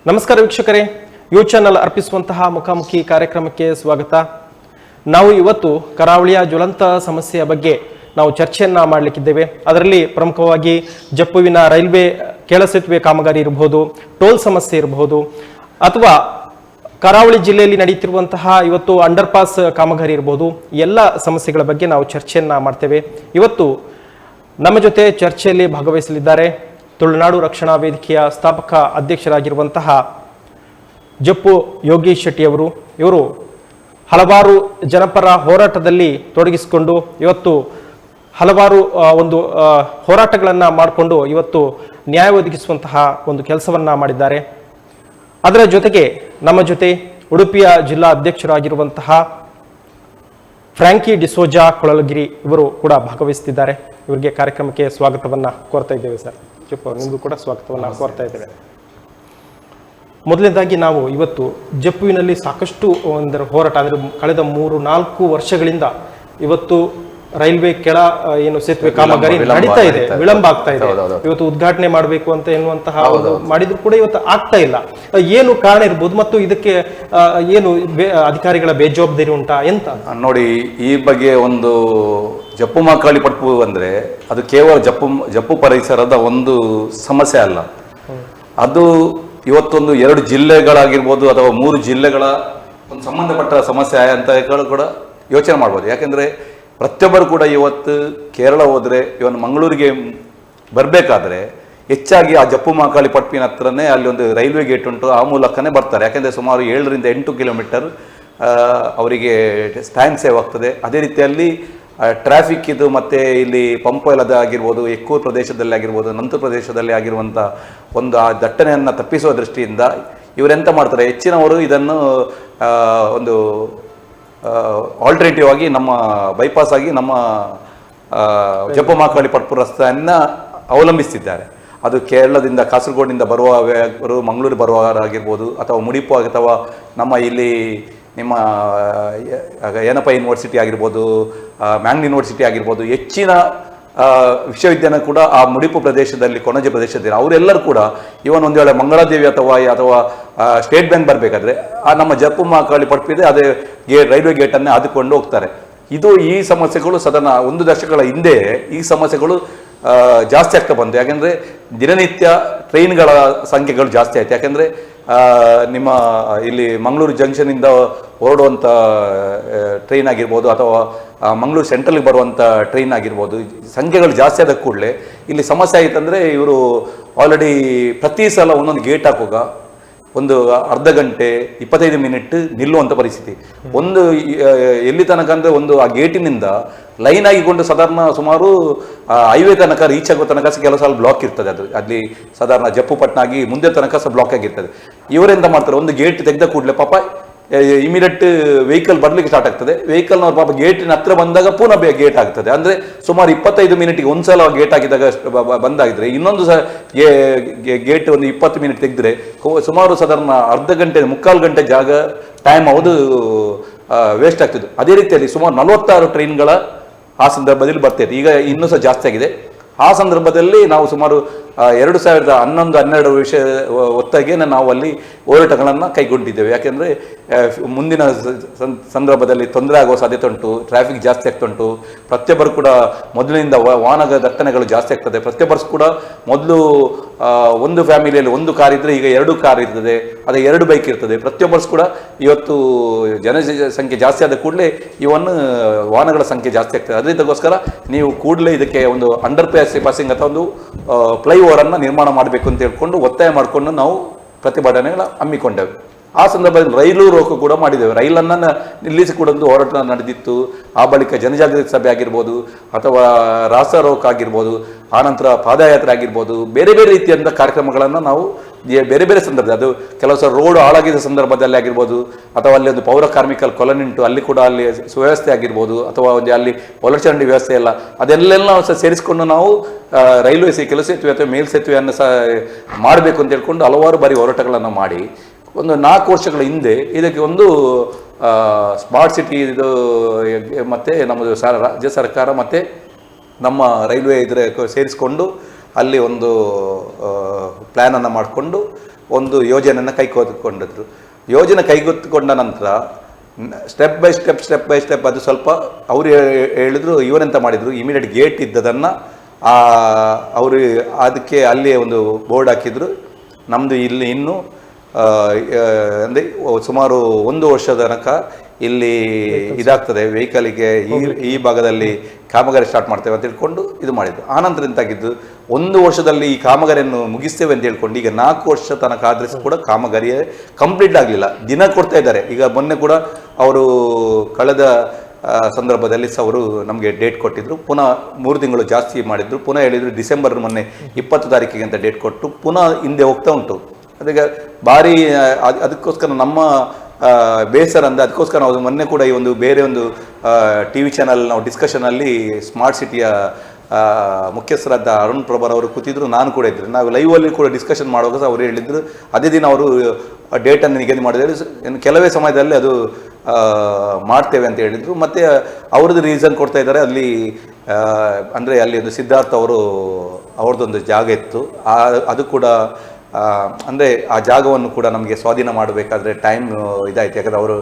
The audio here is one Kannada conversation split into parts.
ನಮಸ್ಕಾರ ವೀಕ್ಷಕರೇ, ಯು ಚಾನಲ್ ಅರ್ಪಿಸುವಂತಹ ಮುಖಾಮುಖಿ ಕಾರ್ಯಕ್ರಮಕ್ಕೆ ಸ್ವಾಗತ. ನಾವು ಇವತ್ತು ಕರಾವಳಿಯ ಜ್ವಲಂತ ಸಮಸ್ಯೆಯ ಬಗ್ಗೆ ನಾವು ಚರ್ಚೆಯನ್ನ ಮಾಡಲಿಕ್ಕಿದ್ದೇವೆ. ಅದರಲ್ಲಿ ಪ್ರಮುಖವಾಗಿ ಜಪ್ಪುವಿನ ರೈಲ್ವೆ ಕೆಳಸೇತುವೆ ಕಾಮಗಾರಿ ಇರಬಹುದು, ಟೋಲ್ ಸಮಸ್ಯೆ ಇರಬಹುದು, ಅಥವಾ ಕರಾವಳಿ ಜಿಲ್ಲೆಯಲ್ಲಿ ನಡೆಯುತ್ತಿರುವಂತಹ ಇವತ್ತು ಅಂಡರ್ ಪಾಸ್ ಕಾಮಗಾರಿ ಇರಬಹುದು. ಎಲ್ಲ ಸಮಸ್ಯೆಗಳ ಬಗ್ಗೆ ನಾವು ಚರ್ಚೆಯನ್ನ ಮಾಡ್ತೇವೆ. ಇವತ್ತು ನಮ್ಮ ಜೊತೆ ಚರ್ಚೆಯಲ್ಲಿ ಭಾಗವಹಿಸಲಿದ್ದಾರೆ ತುಳುನಾಡು ರಕ್ಷಣಾ ವೇದಿಕೆಯ ಸ್ಥಾಪಕ ಅಧ್ಯಕ್ಷರಾಗಿರುವಂತಹ ಜಪ್ಪು ಯೋಗೀಶ್ ಶೆಟ್ಟಿ ಅವರು. ಇವರು ಹಲವಾರು ಜನಪರ ಹೋರಾಟದಲ್ಲಿ ತೊಡಗಿಸಿಕೊಂಡು ಇವತ್ತು ಹಲವಾರು ಹೋರಾಟಗಳನ್ನು ಮಾಡಿಕೊಂಡು ಇವತ್ತು ನ್ಯಾಯ ಒದಗಿಸುವಂತಹ ಒಂದು ಕೆಲಸವನ್ನ ಮಾಡಿದ್ದಾರೆ. ಅದರ ಜೊತೆಗೆ ನಮ್ಮ ಜೊತೆ ಉಡುಪಿಯ ಜಿಲ್ಲಾ ಅಧ್ಯಕ್ಷರಾಗಿರುವಂತಹ ಫ್ರಾಂಕಿ ಡಿಸೋಜಾ ಕೊಳಲಗಿರಿ ಇವರು ಕೂಡ ಭಾಗವಹಿಸುತ್ತಿದ್ದಾರೆ. ಇವರಿಗೆ ಕಾರ್ಯಕ್ರಮಕ್ಕೆ ಸ್ವಾಗತವನ್ನ ಕೋರ್ತಾ ಇದ್ದೇವೆ. ಸರ್ ಜಪ್ಪು ನಿಮಗೂ ಕೂಡ ಸ್ವಾಗತವನ್ನ ಕೋರ್ತಾ ಇದ್ದೇವೆ. ಮೊದಲನೇದಾಗಿ ನಾವು ಇವತ್ತು ಜಪ್ಪುವಿನಲ್ಲಿ ಸಾಕಷ್ಟು ಹೋರಾಟ ಅಂದರೆ ಕಳೆದ 3-4 ವರ್ಷಗಳಿಂದ ಇವತ್ತು ರೈಲ್ವೆ ಕೆಳ ಸೇತುವೆ ಕಾಮಗಾರಿ ನಡೀತಾ ಇದೆ, ವಿಳಂಬ ಆಗ್ತಾ ಇದೆ. ಇವತ್ತು ಉದ್ಘಾಟನೆ ಮಾಡಬೇಕು ಅಂತ ಎನ್ನುವಂತಹ ಮಾಡಿದ್ರು ಕೂಡ ಇವತ್ತು ಆಗ್ತಾ ಇಲ್ಲ. ಏನು ಕಾರಣ ಇರ್ಬೋದು ಮತ್ತು ಇದಕ್ಕೆ ಏನು ಅಧಿಕಾರಿಗಳ ಬೇಜವಾಬ್ದಾರಿ ಉಂಟಾ ಎಂತ ನೋಡಿ. ಈ ಬಗ್ಗೆ ಒಂದು ಜಪ್ಪು ಮಕಾಳಿ ಪಟ್ಪು ಅಂದ್ರೆ ಅದು ಕೇವಲ ಜಪ್ಪು ಪರಿಸರದ ಒಂದು ಸಮಸ್ಯೆ ಅಲ್ಲ. ಅದು ಇವತ್ತೊಂದು 2 ಜಿಲ್ಲೆಗಳಾಗಿರ್ಬೋದು ಅಥವಾ 3 ಜಿಲ್ಲೆಗಳ ಒಂದು ಸಂಬಂಧಪಟ್ಟ ಸಮಸ್ಯೆ ಅಂತ ಕೂಡ ಯೋಚನೆ ಮಾಡ್ಬೋದು. ಯಾಕೆಂದ್ರೆ ಪ್ರತಿಯೊಬ್ಬರು ಕೂಡ ಇವತ್ತು ಕೇರಳ ಹೋದ್ರೆ ಇವನು ಮಂಗಳೂರಿಗೆ ಬರಬೇಕಾದ್ರೆ ಹೆಚ್ಚಾಗಿ ಆ ಜಪ್ಪು ಮಕಾಳಿ ಪಟ್ಪಿನ ಹತ್ರನೇ ಅಲ್ಲಿ ಒಂದು ರೈಲ್ವೆ ಗೇಟ್ ಉಂಟು, ಆ ಮೂಲಕನೇ ಬರ್ತಾರೆ. ಯಾಕೆಂದ್ರೆ ಸುಮಾರು 7-8 ಕಿಲೋಮೀಟರ್ ಅವರಿಗೆ ಟೈಮ್ ಸೇವ್ ಆಗ್ತದೆ. ಅದೇ ರೀತಿಯಲ್ಲಿ ಟ್ರಾಫಿಕ್ ಇದು ಮತ್ತೆ ಇಲ್ಲಿ ಪಂಪೋಲದ ಆಗಿರ್ಬೋದು, ಎಕ್ಕೂರು ಪ್ರದೇಶದಲ್ಲಿ ಆಗಿರ್ಬೋದು, ನಂತರ ಪ್ರದೇಶದಲ್ಲಿ ಆಗಿರುವಂಥ ಒಂದು ಆ ದಟ್ಟಣೆಯನ್ನು ತಪ್ಪಿಸುವ ದೃಷ್ಟಿಯಿಂದ ಇವರೆಂತ ಮಾಡ್ತಾರೆ, ಹೆಚ್ಚಿನವರು ಇದನ್ನು ಒಂದು ಆಲ್ಟರ್ನೇಟಿವ್ ಆಗಿ ನಮ್ಮ ಬೈಪಾಸ್ ಆಗಿ ನಮ್ಮ ಜಪ್ಪು ಮಕಾಳಿ ಪಟ್ಪು ರಸ್ತೆಯನ್ನು ಅವಲಂಬಿಸ್ತಿದ್ದಾರೆ. ಅದು ಕೇರಳದಿಂದ ಕಾಸರಗೋಡಿನಿಂದ ಬರುವವರು ಮಂಗಳೂರು ಬರುವವರಾಗಿರ್ಬೋದು, ಅಥವಾ ಮುಡಿಪು ಅಥವಾ ನಮ್ಮ ಇಲ್ಲಿ ನಿಮ್ಮ ಏನಪ್ಪ ಯೂನಿವರ್ಸಿಟಿ ಆಗಿರ್ಬೋದು, ಮ್ಯಾಂಗ್ ಯೂನಿವರ್ಸಿಟಿ ಆಗಿರ್ಬೋದು, ಹೆಚ್ಚಿನ ವಿಶ್ವವಿದ್ಯಾಲಯ ಕೂಡ ಆ ಮುಡಿಪು ಪ್ರದೇಶದಲ್ಲಿ ಕೊಣಜೆ ಪ್ರದೇಶದಲ್ಲಿ ಅವರೆಲ್ಲರೂ ಕೂಡ ಇವನ್ ಒಂದು ವೇಳೆ ಮಂಗಳಾದೇವಿ ಅಥವಾ ಸ್ಟೇಟ್ ಬ್ಯಾಂಕ್ ಬರಬೇಕಾದ್ರೆ ಆ ನಮ್ಮ ಜಪ್ಪು ಮಕಾಳಿ ಪಟ್ಪಿದೆ ಅದೇ ರೈಲ್ವೆ ಗೇಟನ್ನೇ ಆದುಕೊಂಡು ಹೋಗ್ತಾರೆ. ಈ ಸಮಸ್ಯೆಗಳು ಸಾಧಾರಣ 1 ದಶಕಗಳ ಹಿಂದೆ ಈ ಸಮಸ್ಯೆಗಳು ಜಾಸ್ತಿ ಆಗ್ತಾ ಬಂತು. ಯಾಕೆಂದರೆ ದಿನನಿತ್ಯ ಟ್ರೈನ್ಗಳ ಸಂಖ್ಯೆಗಳು ಜಾಸ್ತಿ ಆಯ್ತು. ಯಾಕೆಂದರೆ ನಿಮ್ಮ ಇಲ್ಲಿ ಮಂಗಳೂರು ಜಂಕ್ಷನಿಂದ ಹೊರಡುವಂಥ ಟ್ರೈನ್ ಆಗಿರ್ಬೋದು ಅಥವಾ ಮಂಗಳೂರು ಸೆಂಟ್ರಲ್ಗೆ ಬರುವಂಥ ಟ್ರೈನ್ ಆಗಿರ್ಬೋದು, ಸಂಖ್ಯೆಗಳು ಜಾಸ್ತಿ ಆದ ಕೂಡಲೇ ಇಲ್ಲಿ ಸಮಸ್ಯೆ ಆಯಿತಂದರೆ ಇವರು ಆಲ್ರೆಡಿ ಪ್ರತಿ ಸಲ ಒಂದೊಂದು ಗೇಟ್ ಹಾಕುವಾಗ ಒಂದು ಅರ್ಧ ಗಂಟೆ 25 ಮಿನಿಟ್ ನಿಲ್ಲುವಂಥ ಪರಿಸ್ಥಿತಿ. ಒಂದು ಎಲ್ಲಿ ತನಕ ಅಂದರೆ ಒಂದು ಆ ಗೇಟಿನಿಂದ ಲೈನ್ ಆಗಿಕೊಂಡು ಸಾಧಾರಣ ಸುಮಾರು ಹೈವೇ ತನಕ ರೀಚ್ ಆಗೋ ತನಕ ಕೆಲವು ಸಲ ಬ್ಲಾಕ್ ಇರ್ತದೆ. ಅದು ಅಲ್ಲಿ ಸಾಧಾರಣ ಜಪ್ಪುಪಟ್ಟಣ ಆಗಿ ಮುಂದೆ ತನಕ ಸಹ ಬ್ಲಾಕ್ ಆಗಿರ್ತದೆ. ಇವರೆಂತ ಮಾಡ್ತಾರೆ, ಒಂದು ಗೇಟ್ ತೆಗೆದ ಕೂಡಲೇ ಪಾಪ ಇಮಿಡಿಯೇಟ್ ವೆಹಿಕಲ್ ಬರ್ಲಿಕ್ಕೆ ಸ್ಟಾರ್ಟ್ ಆಗ್ತದೆ. ವೆಹಿಕಲ್ನವ್ರು ಪಾಪ ಗೇಟಿನ ಹತ್ರ ಬಂದಾಗ ಪುನಃ ಗೇಟ್ ಆಗ್ತದೆ. ಅಂದರೆ ಸುಮಾರು 25 ಮಿನಿಟ್ಗೆ ಒಂದ್ಸಲ ಗೇಟ್ ಆಗಿದ್ದಾಗ ಬಂದಾಗಿದ್ರೆ ಇನ್ನೊಂದು ಸಹ ಗೇಟ್ ಒಂದು 20 ಮಿನಿಟ್ ತೆಗೆದ್ರೆ ಸುಮಾರು ಸಾಧಾರಣ ಅರ್ಧ ಗಂಟೆ 3/4 ಗಂಟೆ ಜಾಗ ಟೈಮ್ ಅದು ವೇಸ್ಟ್ ಆಗ್ತದೆ. ಅದೇ ರೀತಿಯಲ್ಲಿ ಸುಮಾರು 46 ಟ್ರೈನ್ಗಳ ಆ ಸಂದರ್ಭದಲ್ಲಿ ಬರ್ತೈತೆ. ಈಗ ಇನ್ನೂ ಸಹ ಜಾಸ್ತಿ ಆಗಿದೆ. ಆ ಸಂದರ್ಭದಲ್ಲಿ ನಾವು ಸುಮಾರು 2011-12 ವಿಷಯ ಹೊತ್ತಾಗೆ ನಾವು ಅಲ್ಲಿ ಹೋರಾಟಗಳನ್ನು ಕೈಗೊಂಡಿದ್ದೇವೆ. ಯಾಕೆಂದರೆ ಮುಂದಿನ ಸಂದರ್ಭದಲ್ಲಿ ತೊಂದರೆ ಆಗುವ ಸಾಧ್ಯತೆ ಉಂಟು, ಟ್ರಾಫಿಕ್ ಜಾಸ್ತಿ ಆಗ್ತುಂಟು. ಪ್ರತಿಯೊಬ್ಬರು ಕೂಡ ಮೊದಲಿನಿಂದ ವಾಹನ ದಟ್ಟಣೆಗಳು ಜಾಸ್ತಿ ಆಗ್ತದೆ. ಪ್ರತಿಯೊಬ್ಬರು ಕೂಡ ಮೊದಲು ಒಂದು ಫ್ಯಾಮಿಲಿಯಲ್ಲಿ 1 ಕಾರ್ ಇದ್ದರೆ ಈಗ 2 ಕಾರ್ ಇರ್ತದೆ, ಅದೇ 2 ಬೈಕ್ ಇರ್ತದೆ. ಪ್ರತಿಯೊಬ್ಬರು ಕೂಡ ಇವತ್ತು ಜನಸಂಖ್ಯೆ ಜಾಸ್ತಿ ಆದ ಕೂಡಲೇ ವಾಹನಗಳ ಸಂಖ್ಯೆ ಜಾಸ್ತಿ ಆಗ್ತದೆ. ಅದರಿಂದಗೋಸ್ಕರ ನೀವು ಕೂಡಲೇ ಇದಕ್ಕೆ ಒಂದು ಅಂಡರ್ ಪಾಸಿಂಗ್ ಅಥವಾ ಒಂದು ಫ್ಲೈಓವರ್ ಅನ್ನು ನಿರ್ಮಾಣ ಮಾಡಬೇಕು ಅಂತ ಹೇಳ್ಕೊಂಡು ಒತ್ತಾಯ ಮಾಡಿಕೊಂಡು ನಾವು ಪ್ರತಿಭಟನೆಗಳ ಹಮ್ಮಿಕೊಂಡೆವು. ಆ ಸಂದರ್ಭದಲ್ಲಿ ರೈಲು ರೋಕು ಕೂಡ ಮಾಡಿದ್ದೇವೆ. ರೈಲನ್ನು ನಿಲ್ಲಿಸಿ ಕೂಡ ಒಂದು ಹೋರಾಟ ನಡೆದಿತ್ತು. ಆ ಬಳಿಕ ಜನಜಾಗೃತಿ ಸಭೆ ಆಗಿರ್ಬೋದು ಅಥವಾ ರಾಸ್ತಾರೋಕ್ ಆಗಿರ್ಬೋದು, ಆನಂತರ ಪಾದಯಾತ್ರೆ ಆಗಿರ್ಬೋದು, ಬೇರೆ ಬೇರೆ ರೀತಿಯಾದ ಕಾರ್ಯಕ್ರಮಗಳನ್ನು ನಾವು ಬೇರೆ ಬೇರೆ ಸಂದರ್ಭದಲ್ಲಿ, ಅದು ಕೆಲವು ಸಲ ರೋಡ್ ಹಾಳಾಗಿದ್ದ ಸಂದರ್ಭದಲ್ಲಿ ಆಗಿರ್ಬೋದು, ಅಥವಾ ಅಲ್ಲಿ ಒಂದು ಪೌರ ಕಾರ್ಮಿಕರ ಕಾಲೋನಿ ಉಂಟು, ಅಲ್ಲಿ ಕೂಡ ಅಲ್ಲಿ ಸುವ್ಯವಸ್ಥೆ ಆಗಿರ್ಬೋದು, ಅಥವಾ ಒಂದು ಅಲ್ಲಿ ಒಳಚರಂಡಿ ವ್ಯವಸ್ಥೆ ಎಲ್ಲ ಅದೆಲ್ಲೆಲ್ಲ ಸಹ ಸೇರಿಸಿಕೊಂಡು ನಾವು ರೈಲ್ವೆ ಕೆಲಸ ಸೇತುವೆ ಅಥವಾ ಮೇಲ್ ಸೇತುವೆಯನ್ನು ಸಹ ಮಾಡಬೇಕು ಅಂತ ಹೇಳ್ಕೊಂಡು ಹಲವಾರು ಬಾರಿ ಹೋರಾಟಗಳನ್ನು ಮಾಡಿ ಒಂದು 4 ವರ್ಷಗಳ ಹಿಂದೆ ಇದಕ್ಕೆ ಒಂದು ಸ್ಮಾರ್ಟ್ ಸಿಟಿ ಇದು ಮತ್ತು ನಮ್ಮದು ರಾಜ್ಯ ಸರ್ಕಾರ ಮತ್ತು ನಮ್ಮ ರೈಲ್ವೆ ಸೇರಿಸಿಕೊಂಡು ಅಲ್ಲಿ ಒಂದು ಪ್ಲ್ಯಾನನ್ನು ಮಾಡಿಕೊಂಡು ಒಂದು ಯೋಜನೆಯನ್ನು ಕೈಗೆತ್ತಿಕೊಂಡಿದ್ರು. ಯೋಜನೆ ಕೈಗೆತ್ತಿಕೊಂಡ ನಂತರ ಸ್ಟೆಪ್ ಬೈ ಸ್ಟೆಪ್ ಅದು ಸ್ವಲ್ಪ ಅವರು ಹೇಳಿದ್ರು, ಇವರೆಂತ ಮಾಡಿದರು, ಇಮಿಡಿಯೇಟ್ ಗೇಟ್ ಇದ್ದದನ್ನು ಅವರು ಅದಕ್ಕೆ ಅಲ್ಲಿಯೇ ಒಂದು ಬೋರ್ಡ್ ಹಾಕಿದ್ರು, ನಮ್ಮದು ಇಲ್ಲಿ ಇನ್ನೂ ಅಂದರೆ ಸುಮಾರು 1 ವರ್ಷದ ತನಕ ಇಲ್ಲಿ ಇದಾಗ್ತದೆ, ವೆಹಿಕಲಿಗೆ ಈ ಭಾಗದಲ್ಲಿ ಕಾಮಗಾರಿ ಸ್ಟಾರ್ಟ್ ಮಾಡ್ತೇವೆ ಅಂತ ಹೇಳ್ಕೊಂಡು ಇದು ಮಾಡಿದ್ರು. ಆನಂತರ ಎಂತಾಗಿದ್ದು, 1 ವರ್ಷದಲ್ಲಿ ಈ ಕಾಮಗಾರಿಯನ್ನು ಮುಗಿಸ್ತೇವೆ ಅಂತ ಹೇಳ್ಕೊಂಡು ಈಗ 4 ವರ್ಷ ತನಕ ಆದ್ರೆ ಕೂಡ ಕಾಮಗಾರಿಯೇ ಕಂಪ್ಲೀಟ್ ಆಗಲಿಲ್ಲ. ದಿನ ಕೊಡ್ತಾ ಇದ್ದಾರೆ. ಈಗ ಮೊನ್ನೆ ಕೂಡ ಅವರು ಕಳೆದ ಸಂದರ್ಭದಲ್ಲಿ ಸಹ ಅವರು ನಮಗೆ ಡೇಟ್ ಕೊಟ್ಟಿದ್ರು, ಪುನಃ 3 ತಿಂಗಳು ಜಾಸ್ತಿ ಮಾಡಿದ್ರು, ಪುನಃ ಹೇಳಿದ್ರು ಡಿಸೆಂಬರ್ ಮೊನ್ನೆ 20 ತಾರೀಕಿಗೆ ಅಂತ ಡೇಟ್ ಕೊಟ್ಟು ಪುನಃ ಹಿಂದೆ ಹೋಗ್ತಾ ಉಂಟು. ಅದಕ್ಕೆ ಭಾರಿ ಅದಕ್ಕೋಸ್ಕರ ನಮ್ಮ ಬೇಸರ ಅಂದರೆ ಅದಕ್ಕೋಸ್ಕರ ನಾವು ಮೊನ್ನೆ ಕೂಡ ಈ ಒಂದು ಬೇರೆ ಒಂದು TV ಚಾನಲ್ ನಾವು ಡಿಸ್ಕಷನಲ್ಲಿ ಸ್ಮಾರ್ಟ್ ಸಿಟಿಯ ಮುಖ್ಯಸ್ಥರಾದ ಅರುಣ್ ಪ್ರಭಾರ್ ಅವರು ಕೂತಿದ್ರು, ನಾನು ಕೂಡ ಇದ್ರು. ನಾವು ಲೈವಲ್ಲಿ ಕೂಡ ಡಿಸ್ಕಷನ್ ಮಾಡುವಾಗ ಸಹ ಅವರು ಹೇಳಿದ್ರು, ಅದೇ ದಿನ ಅವರು ಡೇಟನ್ನು ನಿಗದಿ ಮಾಡಿದ್ರು, ಕೆಲವೇ ಸಮಯದಲ್ಲಿ ಅದು ಮಾಡ್ತೇವೆ ಅಂತ ಹೇಳಿದರು. ಮತ್ತು ಅವ್ರದ್ದು ರೀಸನ್ ಕೊಡ್ತಾ ಇದ್ದಾರೆ, ಅಲ್ಲಿ ಅಂದರೆ ಅಲ್ಲಿ ಒಂದು ಸಿದ್ಧಾರ್ಥ ಅವ್ರದ್ದೊಂದು ಜಾಗ ಇತ್ತು, ಅದು ಕೂಡ ಅಂದರೆ ಆ ಜಾಗವನ್ನು ಕೂಡ ನಮಗೆ ಸ್ವಾಧೀನ ಮಾಡಬೇಕಾದ್ರೆ ಟೈಮ್ ಇದಾಯಿತು, ಯಾಕಂದರೆ ಅವರು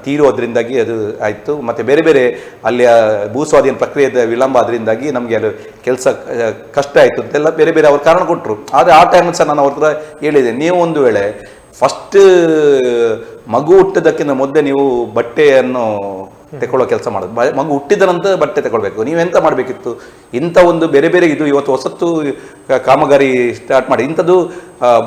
ತೀರೋದ್ರಿಂದಾಗಿ ಅದು ಆಯಿತು. ಮತ್ತು ಬೇರೆ ಬೇರೆ ಅಲ್ಲಿಯ ಭೂ ಸ್ವಾಧೀನ ಪ್ರಕ್ರಿಯೆದ ವಿಳಂಬ ಅದರಿಂದಾಗಿ ನಮಗೆ ಅದು ಕೆಲಸ ಕಷ್ಟ ಆಯಿತು ಅಂತೆಲ್ಲ ಬೇರೆ ಬೇರೆ ಅವ್ರು ಕಾರಣ ಕೊಟ್ಟರು. ಆದರೆ ಆ ಟೈಮಲ್ಲಿ ಸಹ ನಾನು ಅವ್ರ ಹತ್ರ ಹೇಳಿದೆ, ನೀವು ಒಂದು ವೇಳೆ ಫಸ್ಟ್ ಮಗು ಹುಟ್ಟೋದಕ್ಕಿಂತ ಮೊದಲೇ ನೀವು ಬಟ್ಟೆಯನ್ನು ತಗೊಳ್ಳೋ ಕೆಲಸ ಮಾಡೋದು, ಮಗು ಹುಟ್ಟಿದ ನಂತರ ಬಟ್ಟೆ ತಗೊಳ್ಬೇಕು. ನೀವೆಂತ ಮಾಡಬೇಕಿತ್ತು, ಇಂಥ ಒಂದು ಬೇರೆ ಬೇರೆ ಇದು ಇವತ್ತು ಹೊಸತ್ತು ಕಾಮಗಾರಿ ಸ್ಟಾರ್ಟ್ ಮಾಡಿ ಇಂಥದ್ದು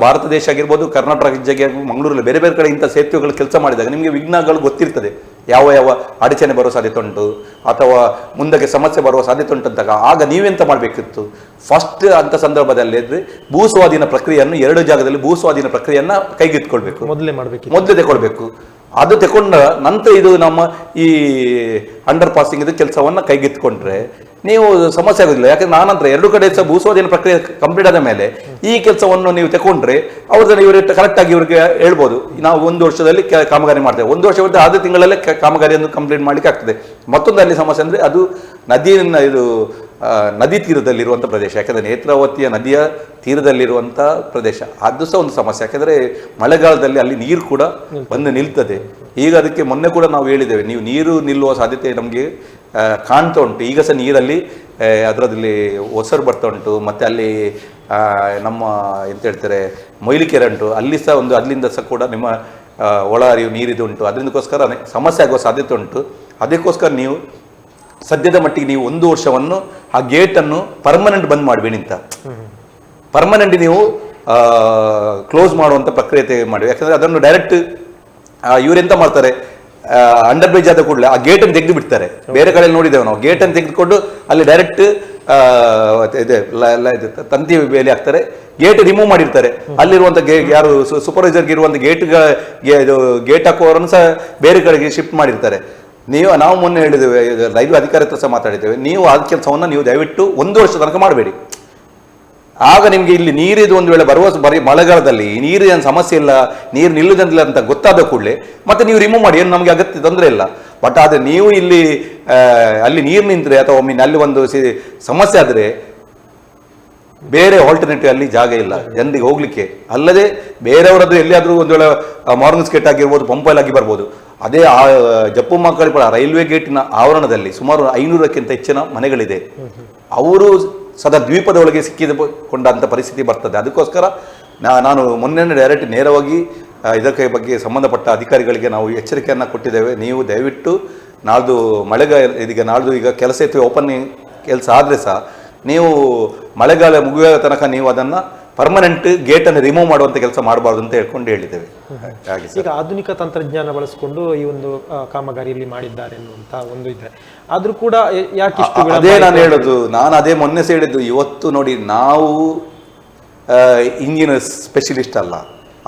ಭಾರತ ದೇಶ ಆಗಿರ್ಬೋದು, ಕರ್ನಾಟಕ ರಾಜ್ಯ ಮಂಗಳೂರಲ್ಲಿ ಬೇರೆ ಬೇರೆ ಕಡೆ ಇಂಥ ಸೇತುವೆಗಳು ಕೆಲಸ ಮಾಡಿದಾಗ ನಿಮಗೆ ವಿಘ್ನಗಳು ಗೊತ್ತಿರ್ತದೆ, ಯಾವ ಯಾವ ಅಡಚಣೆ ಬರೋ ಸಾಧ್ಯತೆ ಉಂಟು ಅಥವಾ ಮುಂದಕ್ಕೆ ಸಮಸ್ಯೆ ಬರುವ ಸಾಧ್ಯತೆ ಉಂಟು ಅಂತಾಗ ಆಗ ನೀವೆಂತ ಮಾಡಬೇಕಿತ್ತು, ಫಸ್ಟ್ ಅಂಥ ಸಂದರ್ಭದಲ್ಲಿ ಇದ್ರೆ ಭೂ ಸ್ವಾಧೀನ ಪ್ರಕ್ರಿಯೆಯನ್ನು 2 ಜಾಗದಲ್ಲಿ ಭೂ ಸ್ವಾಧೀನ ಪ್ರಕ್ರಿಯೆಯನ್ನು ಕೈಗೆತ್ತಿಕೊಳ್ಬೇಕು, ಮೊದಲೇ ತಗೊಳ್ಬೇಕು. ಅದು ತಗೊಂಡ ನಂತರ ಇದು ನಮ್ಮ ಈ ಅಂಡರ್ ಪಾಸಿಂಗ್ ಇದು ಕೆಲಸವನ್ನು ಕೈಗೆತ್ತಿಕೊಂಡ್ರೆ ನೀವು ಸಮಸ್ಯೆ ಆಗೋದಿಲ್ಲ. ಯಾಕಂದ್ರೆ ನಾನಂತರ 2 ಕಡೆ ಸಹ ಭೂಸ್ವಾಧೀನ ಪ್ರಕ್ರಿಯೆ ಕಂಪ್ಲೀಟ್ ಆದ ಮೇಲೆ ಈ ಕೆಲಸವನ್ನು ನೀವು ತಗೊಂಡ್ರೆ ಅವ್ರನ್ನ ಇವರು ಕರೆಕ್ಟಾಗಿ ಇವರಿಗೆ ಹೇಳ್ಬೋದು, ನಾವು 1 ವರ್ಷದಲ್ಲಿ ಕಾಮಗಾರಿ ಮಾಡ್ತೇವೆ, 1 ವರ್ಷ 6 ತಿಂಗಳಲ್ಲೇ ಕಾಮಗಾರಿಯನ್ನು ಕಂಪ್ಲೀಟ್ ಮಾಡಲಿಕ್ಕೆ ಆಗ್ತದೆ. ಮತ್ತೊಂದು ಅಲ್ಲಿ ಸಮಸ್ಯೆ ಅಂದರೆ ಅದು ನದಿ ತೀರದಲ್ಲಿರುವಂಥ ಪ್ರದೇಶ, ಯಾಕಂದರೆ ನೇತ್ರಾವತಿಯ ನದಿಯ ತೀರದಲ್ಲಿರುವಂಥ ಪ್ರದೇಶ, ಅದು ಸಹ ಒಂದು ಸಮಸ್ಯೆ. ಯಾಕೆಂದರೆ ಮಳೆಗಾಲದಲ್ಲಿ ಅಲ್ಲಿ ನೀರು ಕೂಡ ಬಂದು ನಿಲ್ತದೆ. ಈಗ ಅದಕ್ಕೆ ಮೊನ್ನೆ ಕೂಡ ನಾವು ಹೇಳಿದ್ದೇವೆ, ನೀವು ನೀರು ನಿಲ್ಲುವ ಸಾಧ್ಯತೆ ನಮಗೆ ಕಾಣ್ತಾ ಉಂಟು. ಈಗ ಸಹ ನೀರಲ್ಲಿ ಅದರಲ್ಲಿ ಒಸರು ಬರ್ತಾ ಉಂಟು. ಮತ್ತು ಅಲ್ಲಿ ನಮ್ಮ ಎಂತ ಹೇಳ್ತಾರೆ ಮೊಯ್ಲಿಕೆರೆ ಉಂಟು, ಅಲ್ಲಿ ಸಹ ಒಂದು ಅಲ್ಲಿಂದ ಸಹ ಕೂಡ ನಿಮ್ಮ ಒಳ ಹರಿವು ನೀರಿದು ಉಂಟು. ಅದರಿಂದಕ್ಕೋಸ್ಕರ ಸಮಸ್ಯೆ ಆಗುವ ಸಾಧ್ಯತೆ ಉಂಟು. ಅದಕ್ಕೋಸ್ಕರ ನೀವು ಸದ್ಯದ ಮಟ್ಟಿಗೆ ನೀವು 1 ವರ್ಷವನ್ನು ಆ ಗೇಟನ್ನು ಪರ್ಮನೆಂಟ್ ಬಂದ್ ಮಾಡಬೇಡಿ ಅಂತ, ಪರ್ಮನೆಂಟ್ ನೀವು ಕ್ಲೋಸ್ ಮಾಡುವಂಥ ಪ್ರಕ್ರಿಯೆ ಮಾಡಿ. ಯಾಕಂದರೆ ಅದನ್ನು ಡೈರೆಕ್ಟ್ ಇವರೆಂತ ಮಾಡ್ತಾರೆ, ಅಂಡರ್ ಬ್ರಿಡ್ಜ್ ಆದ ಕೂಡಲೇ ಆ ಗೇಟನ್ನು ತೆಗೆದು ಬಿಡ್ತಾರೆ. ಬೇರೆ ಕಡೆ ನೋಡಿದ್ದೇವೆ ನಾವು, ಗೇಟನ್ನು ತೆಗೆದುಕೊಂಡು ಅಲ್ಲಿ ಡೈರೆಕ್ಟ್ ತಂತಿ ಬೇಲಿ ಹಾಕ್ತಾರೆ, ಗೇಟ್ ರಿಮೂವ್ ಮಾಡಿರ್ತಾರೆ. ಅಲ್ಲಿರುವಂಥ ಯಾರು ಸೂಪರ್ವೈಸರ್ಗೆ ಇರುವಂಥ ಗೇಟ್ ಹಾಕುವವರನ್ನು ಸಹ ಬೇರೆ ಕಡೆಗೆ ಶಿಫ್ಟ್ ಮಾಡಿರ್ತಾರೆ. ನಾವು ಮೊನ್ನೆ ಹೇಳಿದ್ದೇವೆ, ರೈಲ್ವೆ ಅಧಿಕಾರಿ ಹತ್ರ ಸಹ ಮಾತಾಡಿದ್ದೇವೆ, ನೀವು ಆ ಕೆಲಸವನ್ನು ನೀವು ದಯವಿಟ್ಟು 1 ವರ್ಷ ತನಕ ಮಾಡಬೇಡಿ. ಆಗ ನಿಮಗೆ ಇಲ್ಲಿ ನೀರಿದು ಒಂದು ವೇಳೆ ಬರೀ ಮಳೆಗಾಲದಲ್ಲಿ ನೀರಿನ ಸಮಸ್ಯೆ ಇಲ್ಲ, ನೀರು ನಿಲ್ಲುವುದಿಲ್ಲ ಅಂತ ಗೊತ್ತಾದ ಕೂಡಲೇ ಮತ್ತೆ ನೀವು ರಿಮೂವ್ ಮಾಡಿ, ಏನು ನಮಗೆ ಅಗತ್ಯ ತೊಂದರೆ ಇಲ್ಲ. ಬಟ್ ಆದರೆ ನೀವು ಇಲ್ಲಿ ಅಲ್ಲಿ ನೀರು ನಿಂತರೆ ಅಥವಾ ಒಮ್ಮೆ ಅಲ್ಲಿ ಒಂದು ಸಮಸ್ಯೆ ಆದರೆ ಬೇರೆ ಆಲ್ಟರ್ನೇಟಿವ್ ಅಲ್ಲಿ ಜಾಗ ಇಲ್ಲ ಜನರಿಗೆ ಹೋಗ್ಲಿಕ್ಕೆ. ಅಲ್ಲದೆ ಬೇರೆಯವರದ್ದು ಎಲ್ಲಿಯಾದರೂ ಒಂದು ವೇಳೆ ಮಾರ್ನಿಂಗ್ ಸ್ಕೇಟ್ ಆಗಿರ್ಬೋದು, ಪಂಪಲ್ ಆಗಿ ಬರ್ಬೋದು. ಅದೇ ಜಪ್ಪು ಮಕ್ಕಳಿಪುರ ರೈಲ್ವೆ ಗೇಟಿನ ಆವರಣದಲ್ಲಿ ಸುಮಾರು 500ಕ್ಕಿಂತ ಹೆಚ್ಚಿನ ಮನೆಗಳಿದೆ. ಅವರು ಸದಾ ದ್ವೀಪದ ಒಳಗೆ ಸಿಕ್ಕಿಕೊಂಡಂಥ ಪರಿಸ್ಥಿತಿ ಬರ್ತದೆ. ಅದಕ್ಕೋಸ್ಕರ ನಾನು ಮೊನ್ನೆ ಡೈರೆಕ್ಟ್ ನೇರವಾಗಿ ಇದಕ್ಕೆ ಬಗ್ಗೆ ಸಂಬಂಧಪಟ್ಟ ಅಧಿಕಾರಿಗಳಿಗೆ ನಾವು ಎಚ್ಚರಿಕೆಯನ್ನು ಕೊಟ್ಟಿದ್ದೇವೆ. ನೀವು ದಯವಿಟ್ಟು ನಾಳ್ದು ನಾಳ್ದು ಈಗ ಕೆಲಸ ಇತ್ತು, ಓಪನ್ ಕೆಲಸ ಆದರೆ ಸಹ ನೀವು ಮಳೆಗಾಲ ಮುಗಿಯುವ ತನಕ ನೀವು ಅದನ್ನು ಪರ್ಮನೆಂಟ್ ಗೇಟನ್ನು ರಿಮೂವ್ ಮಾಡುವಂಥ ಕೆಲಸ ಮಾಡಬಾರ್ದು ಅಂತ ಹೇಳ್ಕೊಂಡು ಹೇಳಿದ್ದೇವೆ. ಈಗ ಆಧುನಿಕ ತಂತ್ರಜ್ಞಾನ ಬಳಸಿಕೊಂಡು ಈ ಒಂದು ಕಾಮಗಾರಿಯಲ್ಲಿ ಮಾಡಿದ್ದಾರೆ ಅನ್ನುವಂಥ ಒಂದು ಇದೆ. ಆದರೂ ಕೂಡ ಯಾಕೆ ಅದೇ ನಾನು ಹೇಳೋದು, ನಾನು ಅದೇ ಮೊನ್ನೆ ಸಹ ಹೇಳಿದ್ದು, ಇವತ್ತು ನೋಡಿ ನಾವು ಇಂಜಿನಿಯರ್ ಸ್ಪೆಷಲಿಸ್ಟ್ ಅಲ್ಲ,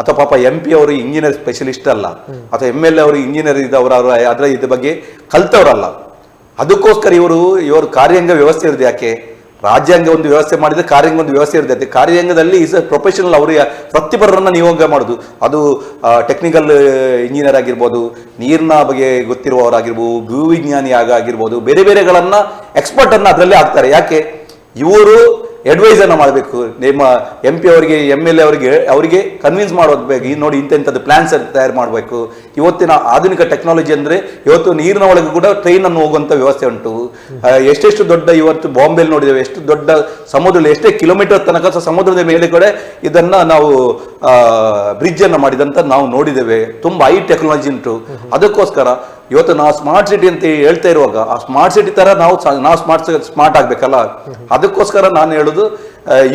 ಅಥವಾ ಪಾಪ MP ಅವರು ಇಂಜಿನಿಯರ್ ಸ್ಪೆಷಲಿಸ್ಟ್ ಅಲ್ಲ, ಅಥವಾ MLA ಅವರು ಇಂಜಿನಿಯರ್ ಇದ್ದವರು ಅದರ ಇದ್ರ ಬಗ್ಗೆ ಕಲ್ತವರಲ್ಲ. ಅದಕ್ಕೋಸ್ಕರ ಇವರು ಕಾರ್ಯಾಂಗ ವ್ಯವಸ್ಥೆ ಇರೋದು ಯಾಕೆ? ರಾಜ್ಯಾಂಗ ಒಂದು ವ್ಯವಸ್ಥೆ ಮಾಡಿದ್ರೆ ಕಾರ್ಯಾಂಗ ಒಂದು ವ್ಯವಸ್ಥೆ ಇರ್ತೈತೆ. ಕಾರ್ಯಾಂಗದಲ್ಲಿ ಈಸ್ ಎ ಪ್ರೊಫೆಷನಲ್, ಅವರಿಗೆ ವೃತ್ತಿಪರರನ್ನ ನಿಯೋಗ ಮಾಡೋದು. ಅದು ಟೆಕ್ನಿಕಲ್ ಇಂಜಿನಿಯರ್ ಆಗಿರ್ಬೋದು, ನೀರಿನ ಬಗ್ಗೆ ಗೊತ್ತಿರುವವರಾಗಿರ್ಬೋದು, ಭೂವಿಜ್ಞಾನಿ ಆಗಿರ್ಬೋದು, ಬೇರೆ ಬೇರೆಗಳನ್ನ ಎಕ್ಸ್ಪರ್ಟ್ ಅನ್ನ ಅದರಲ್ಲೇ ಆಗ್ತಾರೆ. ಯಾಕೆ? ಇವರು ಅಡ್ವೈಸರ್ನ ಮಾಡಬೇಕು. ನಿಮ್ಮ MP ಅವರಿಗೆ MLA ಅವರಿಗೆ ಕನ್ವಿನ್ಸ್ ಮಾಡೋದು ಬೇಕು. ಈ ನೋಡಿ ಇಂಥದ್ದು ಪ್ಲಾನ್ಸ್ ತಯಾರು ಮಾಡಬೇಕು. ಇವತ್ತಿನ ಆಧುನಿಕ ಟೆಕ್ನಾಲಜಿ ಅಂದ್ರೆ ಇವತ್ತು ನೀರಿನ ಒಳಗೆ ಕೂಡ ಟ್ರೈನ್ ಅನ್ನು ಹೋಗುವಂತ ವ್ಯವಸ್ಥೆ ಉಂಟು. ಎಷ್ಟೆಷ್ಟು ದೊಡ್ಡ ಇವತ್ತು ಬಾಂಬೆಲಿ ನೋಡಿದ್ದೇವೆ, ಎಷ್ಟು ದೊಡ್ಡ ಸಮುದ್ರದಲ್ಲಿ ಎಷ್ಟೇ ಕಿಲೋಮೀಟರ್ ತನಕ ಸಮುದ್ರದ ಮೇಲೆ ಕೂಡ ಇದನ್ನ ನಾವು ಬ್ರಿಡ್ಜ್ ಅನ್ನು ಮಾಡಿದಂತ ನಾವು ನೋಡಿದ್ದೇವೆ. ತುಂಬಾ ಹೈ ಟೆಕ್ನಾಲಜಿ ಉಂಟು. ಅದಕ್ಕೋಸ್ಕರ ಇವತ್ತು ನಾವು ಸ್ಮಾರ್ಟ್ ಸಿಟಿ ಅಂತ ಹೇಳ್ತಾ ಇರುವಾಗ ಆ ಸ್ಮಾರ್ಟ್ ಸಿಟಿ ತರ ನಾವು ಸ್ಮಾರ್ಟ್ ಆಗ್ಬೇಕಲ್ಲ. ಅದಕ್ಕೋಸ್ಕರ ನಾನು ಹೇಳುದು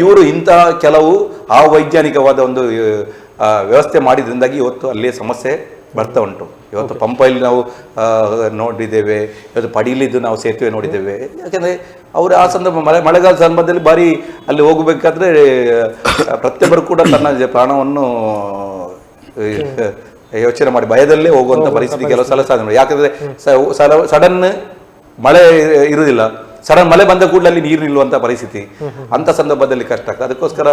ಇವರು ಇಂಥ ಕೆಲವು ಅವೈಜ್ಞಾನಿಕವಾದ ಒಂದು ವ್ಯವಸ್ಥೆ ಮಾಡಿದ್ರಿಂದಾಗಿ ಇವತ್ತು ಅಲ್ಲಿ ಸಮಸ್ಯೆ ಬರ್ತಾ ಉಂಟು. ಇವತ್ತು ಪಂಪಲ್ಲಿ ನಾವು ನೋಡಿದ್ದೇವೆ, ಇವತ್ತು ಪಡೀಲಿದ್ದು ನಾವು ಸೇತುವೆ ನೋಡಿದ್ದೇವೆ. ಯಾಕಂದ್ರೆ ಅವರು ಆ ಸಂದರ್ಭ ಮಳೆಗಾಲ ಸಂದರ್ಭದಲ್ಲಿ ಬಾರಿ ಅಲ್ಲಿ ಹೋಗಬೇಕಾದ್ರೆ ಪ್ರತಿಯೊಬ್ಬರು ಕೂಡ ತನ್ನ ಪ್ರಾಣವನ್ನು ಯೋಚನೆ ಮಾಡಿ ಭಯದಲ್ಲೇ ಹೋಗುವಂತ ಪರಿಸ್ಥಿತಿ ಕೆಲವು ಸಲ ಸಾಧನೆ. ಯಾಕಂದ್ರೆ ಸಡನ್ ಮಳೆ ಇರುವುದಿಲ್ಲ, ಸಡನ್ ಮಳೆ ಬಂದ ಕೂಡಲೇ ಅಲ್ಲಿ ನೀರು ನಿಲ್ಲುವಂತ ಪರಿಸ್ಥಿತಿ, ಅಂತ ಸಂದರ್ಭದಲ್ಲಿ ಕಷ್ಟ ಆಗ್ತದೆ. ಅದಕ್ಕೋಸ್ಕರ